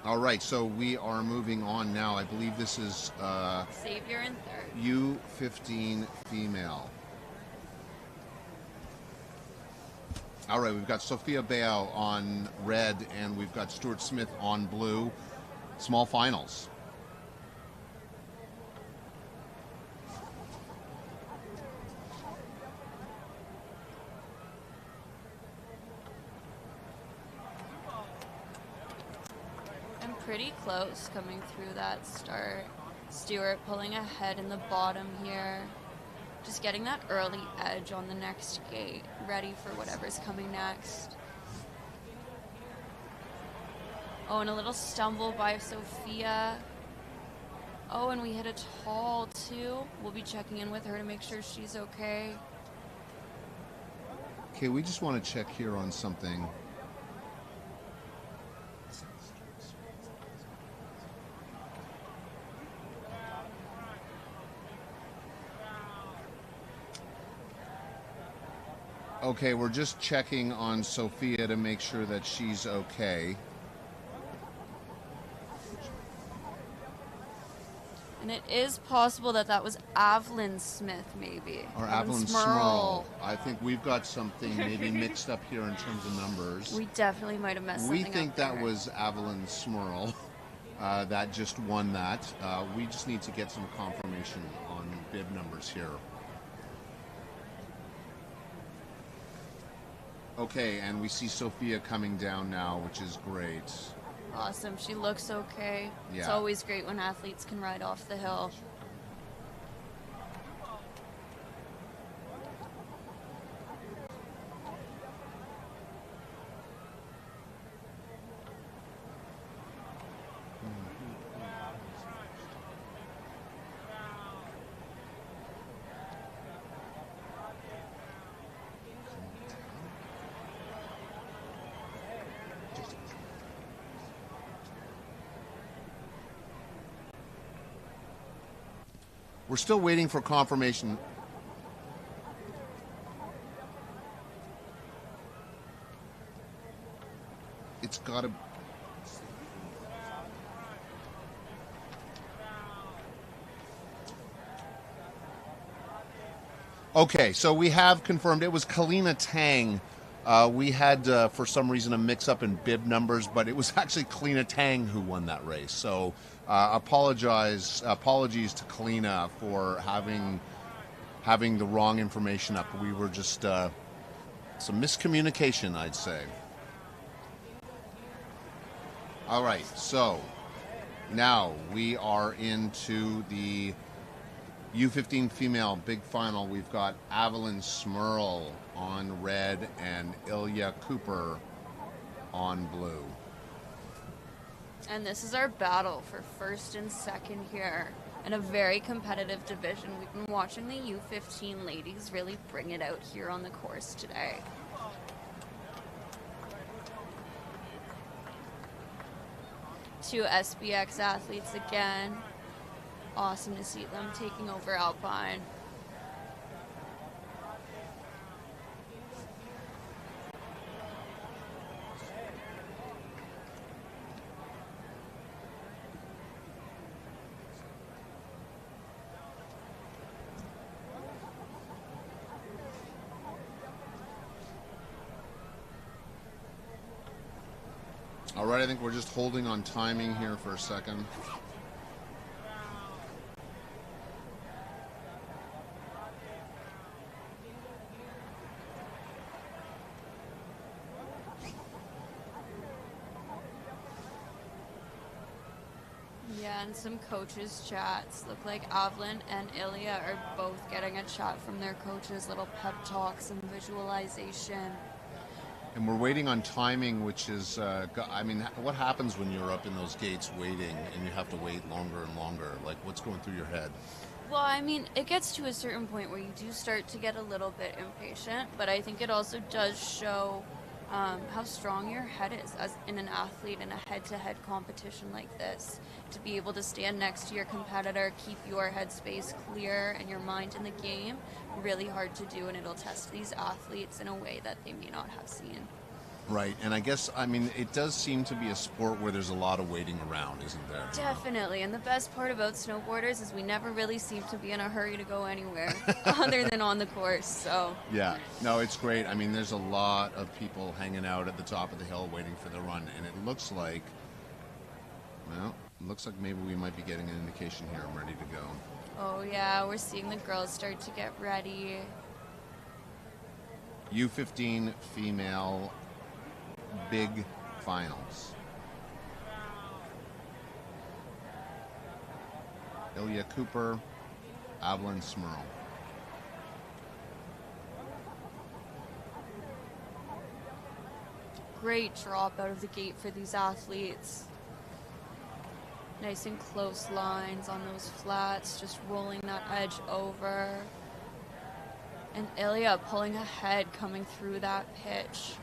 Speaker 22: all right. So we are moving on now. I believe this is
Speaker 23: Xavier in third.
Speaker 22: U15 female. All right. We've got Sophia Bao on red, and we've got Stuart Smith on blue. Small finals.
Speaker 23: Pretty close coming through that start. Stewart pulling ahead in the bottom here. Just getting that early edge on the next gate, ready for whatever's coming next. Oh, and a little stumble by Sophia. Oh, and we hit a tall too. We'll be checking in with her to make sure she's okay.
Speaker 22: Okay, we just want to check here on something. Okay, we're just checking on Sophia to make sure that she's okay.
Speaker 23: And it is possible that that was Evelyn Smith, maybe.
Speaker 22: Or Evelyn Smurl. I think we've got something maybe mixed up here in terms of numbers.
Speaker 23: We definitely might have messed something up.
Speaker 22: We think that was Evelyn Smurl that just won that. We just need to get some confirmation on bib numbers here. Okay, and we see Sophia coming down now, which is great.
Speaker 23: Awesome. She looks okay.
Speaker 22: Yeah.
Speaker 23: It's always great when athletes can ride off the hill.
Speaker 22: We're still waiting for confirmation. It's got to... Okay, so we have confirmed it was Kalina Tang. We had, for some reason, a mix-up in bib numbers, but it was actually Kalina Tang who won that race. So apologies to Kalina for having the wrong information up. We were just some miscommunication, I'd say. All right, so now we are into the U15 female big final. We've got Evelyn Smurl on red and Ilya Cooper on blue.
Speaker 23: And this is our battle for first and second here in a very competitive division. We've been watching the U15 ladies really bring it out here on the course today. Two SBX athletes again. Awesome to see them taking over Alpine.
Speaker 22: All right, I think we're just holding on timing here for a second.
Speaker 23: Yeah, and some coaches' chats. Look like Avlin and Ilya are both getting a chat from their coaches, little pep talks and visualization.
Speaker 22: And we're waiting on timing, which is, I mean, what happens when you're up in those gates waiting and you have to wait longer and longer? Like, what's going through your head?
Speaker 23: Well, I mean, it gets to a certain point where you do start to get a little bit impatient, but I think it also does show how strong your head is as in an athlete in a head-to-head competition like this. To be able to stand next to your competitor, keep your headspace clear and your mind in the game, really hard to do, and it'll test these athletes in a way that they may not have seen.
Speaker 22: Right, and I guess, I mean, it does seem to be a sport where there's a lot of waiting around, isn't there?
Speaker 23: Definitely, and the best part about snowboarders is we never really seem to be in a hurry to go anywhere other than on the course, so.
Speaker 22: Yeah, no, it's great. I mean, there's a lot of people hanging out at the top of the hill waiting for the run, and it looks like, well, it looks like maybe we might be getting an indication here. I'm ready to go.
Speaker 23: Oh yeah, we're seeing the girls start to get ready.
Speaker 22: U15 female big finals. Ilya Cooper, Avlin Smurl.
Speaker 23: Great drop out of the gate for these athletes. Nice and close lines on those flats, just rolling that edge over. And Ilya pulling ahead coming through that pitch.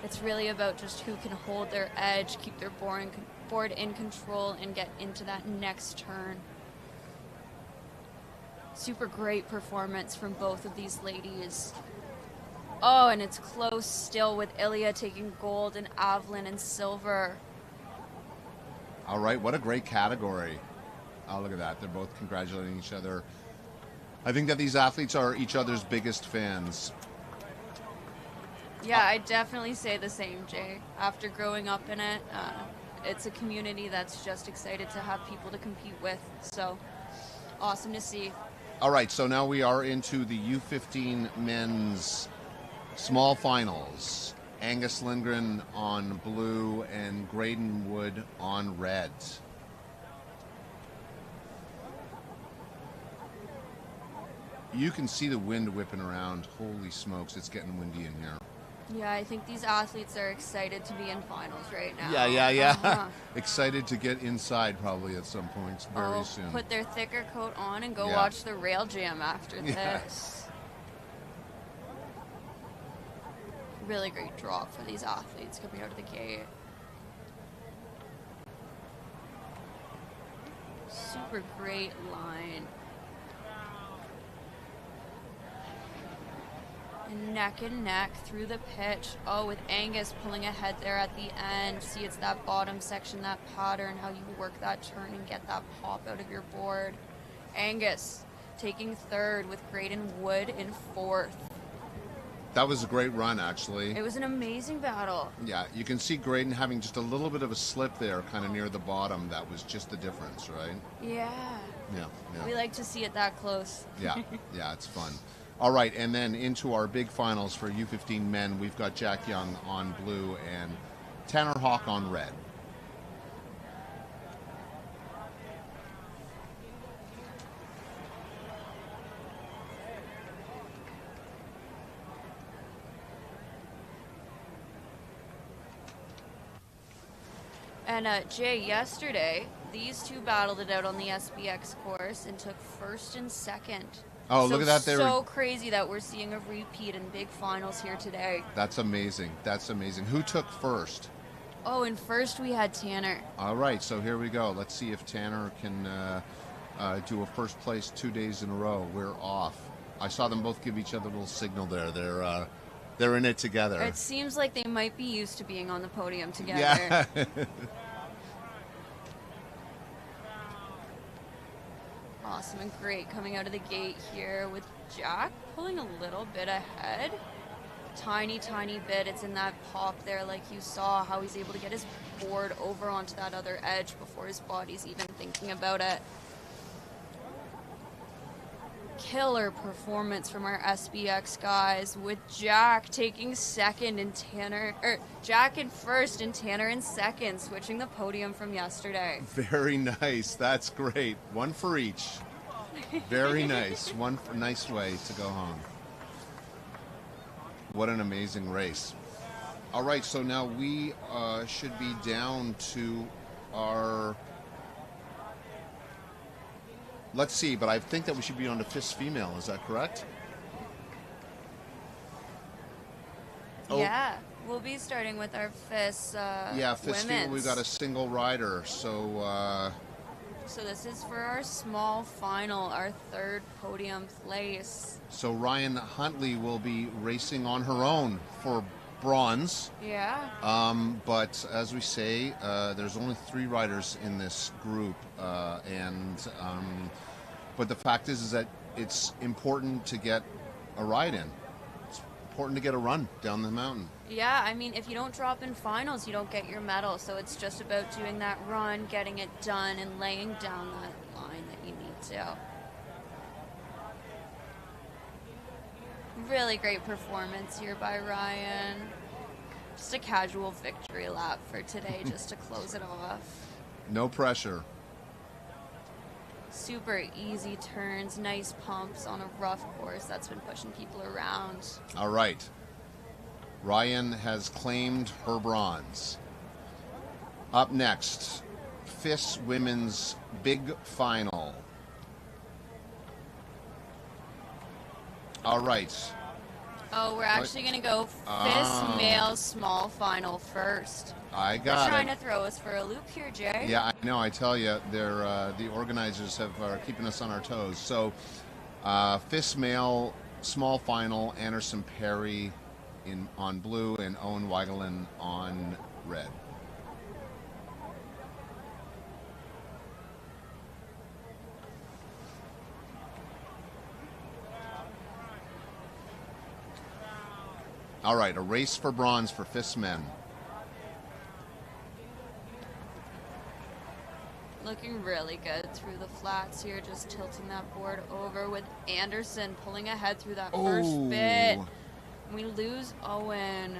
Speaker 23: It's really about just who can hold their edge, keep their board in control, and get into that next turn. Super great performance from both of these ladies. Oh, and it's close still with Ilya taking gold and Avlin and silver.
Speaker 22: All right, what a great category. Oh, look at that. They're both congratulating each other. I think that these athletes are each other's biggest fans.
Speaker 23: Yeah, I definitely say the same, Jay. After growing up in it, it's a community that's just excited to have people to compete with. So, awesome to see.
Speaker 22: All right, so now we are into the U15 men's small finals. Angus Lindgren on blue and Graydon Wood on red. You can see the wind whipping around. Holy smokes, it's getting windy in here.
Speaker 23: Yeah, I think these athletes are excited to be in finals right now.
Speaker 22: Yeah. Excited to get inside probably at some point very soon.
Speaker 23: Put their thicker coat on and go watch the rail jam after
Speaker 22: Yeah.
Speaker 23: this. Really great drop for these athletes coming out of the gate. Super great line. And neck through the pitch. Oh, with Angus pulling ahead there at the end. See, it's that bottom section, that pattern, how you work that turn and get that pop out of your board. Angus taking third with Graydon Wood in fourth.
Speaker 22: That was a great run, actually.
Speaker 23: It was an amazing battle.
Speaker 22: Yeah, you can see Graydon having just a little bit of a slip there, kind of near the bottom. That was just the difference, right?
Speaker 23: Yeah.
Speaker 22: Yeah.
Speaker 23: We like to see it that close.
Speaker 22: Yeah, it's fun. All right, and then into our big finals for U15 men, we've got Jack Young on blue and Tanner Hawk on red.
Speaker 23: And Jay, yesterday, these two battled it out on the SBX course and took first and second.
Speaker 22: Oh, look at that.
Speaker 23: So crazy that we're seeing a repeat in big finals here today.
Speaker 22: That's amazing. That's amazing. Who took first?
Speaker 23: Oh, and first we had Tanner.
Speaker 22: All right, so here we go. Let's see if Tanner can do a first place 2 days in a row. We're off. I saw them both give each other a little signal there. They're in it together.
Speaker 23: It seems like they might be used to being on the podium together.
Speaker 22: Yeah.
Speaker 23: Awesome and great coming out of the gate here with Jack pulling a little bit ahead. Tiny bit. It's in that pop there like you saw how he's able to get his board over onto that other edge before his body's even thinking about it. Killer performance from our SBX guys, with Jack taking second and Jack in first and Tanner in second, switching the podium from yesterday.
Speaker 22: Very nice. That's great. One for each. Very nice. Nice way to go home. What an amazing race. All right, so now we should be down to our... Let's see, but I think that we should be on to FIS female. Is that correct? Oh.
Speaker 23: Yeah, we'll be starting with our FIS
Speaker 22: FIS female, we've got a single rider. So
Speaker 23: this is for our small final, our third podium place.
Speaker 22: So Ryan Huntley will be racing on her own for bronze.
Speaker 23: Yeah.
Speaker 22: But as we say, there's only 3 riders in this group, but the fact is that it's important to get a ride in. It's important to get a run down the mountain.
Speaker 23: Yeah, I mean, if you don't drop in finals, you don't get your medal. So it's just about doing that run, getting it done, and laying down that line that you need to. Really great performance here by Ryan. Just a casual victory lap for today, just to close it off.
Speaker 22: No pressure.
Speaker 23: Super easy turns, nice pumps on a rough course that's been pushing people around.
Speaker 22: All right. Ryan has claimed her bronze. Up next, FIS Women's Big Final. All right.
Speaker 23: Oh, we're actually going to go FIS Male Small Final first.
Speaker 22: I got
Speaker 23: They're
Speaker 22: it.
Speaker 23: trying to throw us for a loop here, Jay.
Speaker 22: Yeah, I know. I tell you, the organizers are keeping us on our toes. So, FIS Male Small Final, Anderson Perry on blue and Owen Weigelin on red. All right, a race for bronze for FIS men.
Speaker 23: Looking really good through the flats here, just tilting that board over with Anderson pulling ahead through that first bit. We lose Owen.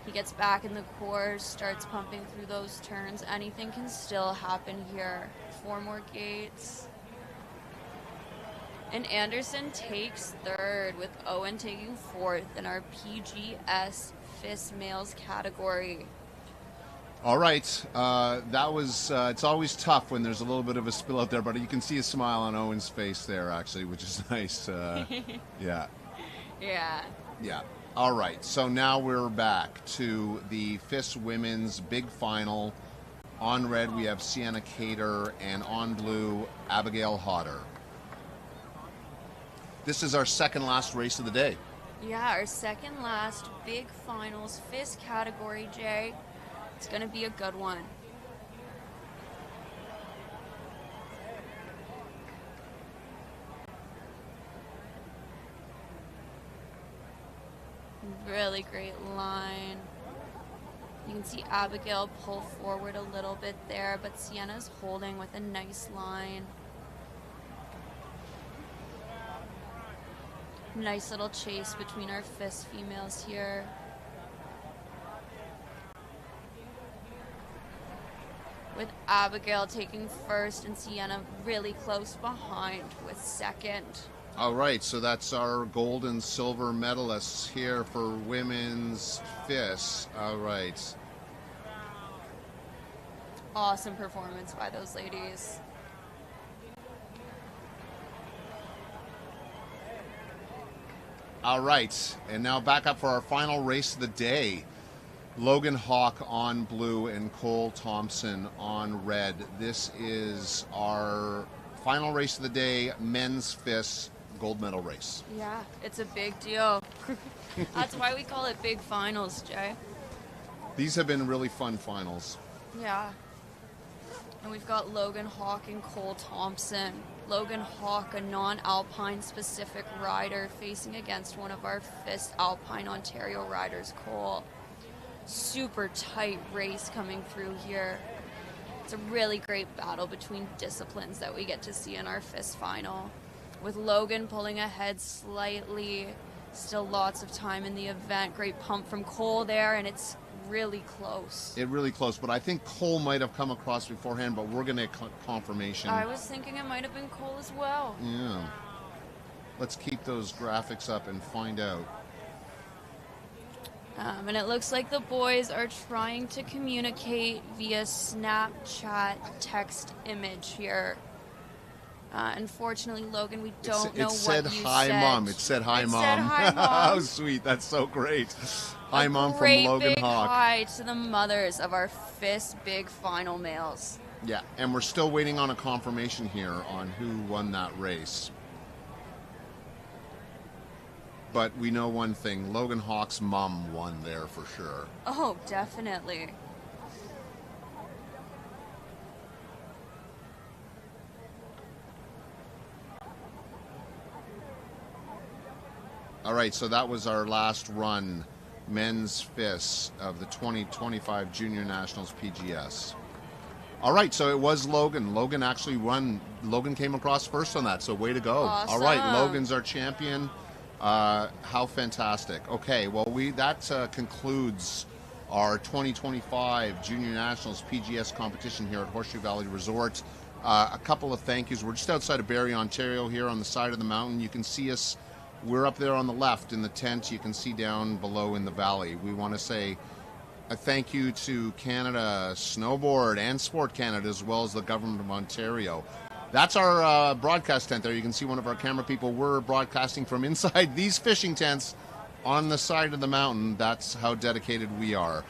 Speaker 23: He gets back in the course, starts pumping through those turns. Anything can still happen here. 4 more gates. And Anderson takes third, with Owen taking fourth in our PGS FIS males category.
Speaker 22: All right, that was, it's always tough when there's a little bit of a spill out there, but you can see a smile on Owen's face there, actually, which is nice. Yeah.
Speaker 23: Yeah.
Speaker 22: Yeah. All right, so now we're back to the FIS Women's Big Final. On red, we have Sienna Cater, and on blue, Abigail Hodder. This is our second last race of the day.
Speaker 23: Yeah, our second last big finals FIS category, Jay. It's going to be a good one. Really great line. You can see Abigail pull forward a little bit there, but Sienna's holding with a nice line. Nice little chase between our FIS females here. With Abigail taking first and Sienna really close behind with second.
Speaker 22: All right, so that's our gold and silver medalists here for women's FIS. All right.
Speaker 23: Awesome performance by those ladies.
Speaker 22: All right, and now back up for our final race of the day. Logan Hawk on blue and Cole Thompson on red. This is our final race of the day, men's FIS gold medal race.
Speaker 23: Yeah, it's a big deal. That's why we call it big finals, Jay.
Speaker 22: These have been really fun finals.
Speaker 23: Yeah. And we've got Logan Hawk and Cole Thompson. Logan Hawk, a non-Alpine specific rider, facing against one of our FIS Alpine Ontario riders, Cole. super tight race coming through here. It's a really great battle between disciplines that we get to see in our FIS final. With Logan pulling ahead slightly, still lots of time in the event. Great pump from Cole there, and it's really close.
Speaker 22: Really close, but I think Cole might have come across beforehand, but we're going to get confirmation.
Speaker 23: I was thinking it might have been Cole as well.
Speaker 22: Yeah. Let's keep those graphics up and find out.
Speaker 23: And it looks like the boys are trying to communicate via Snapchat text image here. Unfortunately, Logan, we don't know what you said.
Speaker 22: It said hi, Mom. It said hi, Mom.
Speaker 23: Said hi, Mom.
Speaker 22: How sweet. That's so great. Hi, Mom from Logan
Speaker 23: Great big
Speaker 22: Hawk.
Speaker 23: hi to the mothers of our FIS big final males.
Speaker 22: Yeah, and we're still waiting on a confirmation here on who won that race. But we know one thing, Logan Hawk's mom won there for sure.
Speaker 23: Oh, definitely.
Speaker 22: All right, so that was our last run, men's FIS of the 2025 Junior Nationals PGS. All right, so it was Logan. Logan actually won. Logan came across first on that, so way to go.
Speaker 23: Awesome.
Speaker 22: All right, Logan's our champion. How fantastic. Okay, well, that concludes our 2025 Junior Nationals PGS competition here at Horseshoe Valley Resort. A couple of thank yous. We're just outside of Barrie, Ontario here on the side of the mountain. You can see us. We're up there on the left in the tent. You can see down below in the valley. We want to say a thank you to Canada Snowboard and Sport Canada, as well as the Government of Ontario. That's our broadcast tent there. You can see one of our camera people. We're broadcasting from inside these fishing tents on the side of the mountain. That's how dedicated we are.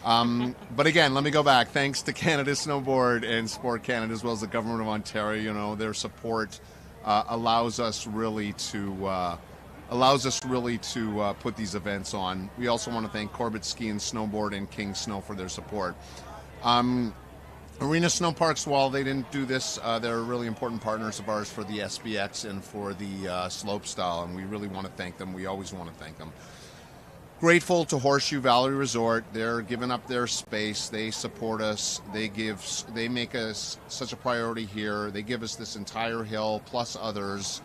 Speaker 22: But again, let me go back. Thanks to Canada Snowboard and Sport Canada, as well as the Government of Ontario. You know, their support allows us really to put these events on. We also want to thank Corbett Ski and Snowboard and King Snow for their support. Arena Snow Parks, while they didn't do this, they're really important partners of ours for the SBX and for the slopestyle, and we really want to thank them. We always want to thank them. Grateful to Horseshoe Valley Resort. They're giving up their space. They support us. They make us such a priority here. They give us this entire hill plus others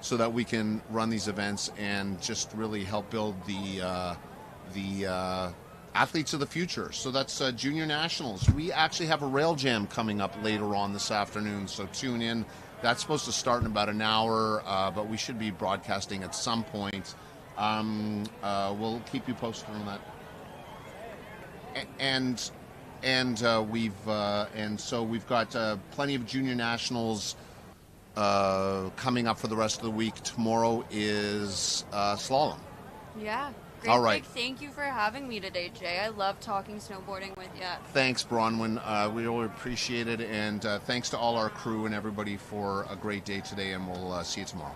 Speaker 22: so that we can run these events and just really help build the athletes of the future. So that's Junior Nationals. We actually have a rail jam coming up later on this afternoon, so tune in. That's supposed to start in about an hour, but we should be broadcasting at some point. We'll keep you posted on that. So we've got plenty of Junior Nationals coming up for the rest of the week. Tomorrow is slalom.
Speaker 23: Yeah.
Speaker 22: All right.
Speaker 23: Big thank you for having me today, Jay. I love talking snowboarding with you.
Speaker 22: Thanks, Bronwyn. We really appreciate it. And thanks to all our crew and everybody for a great day today. And we'll see you tomorrow.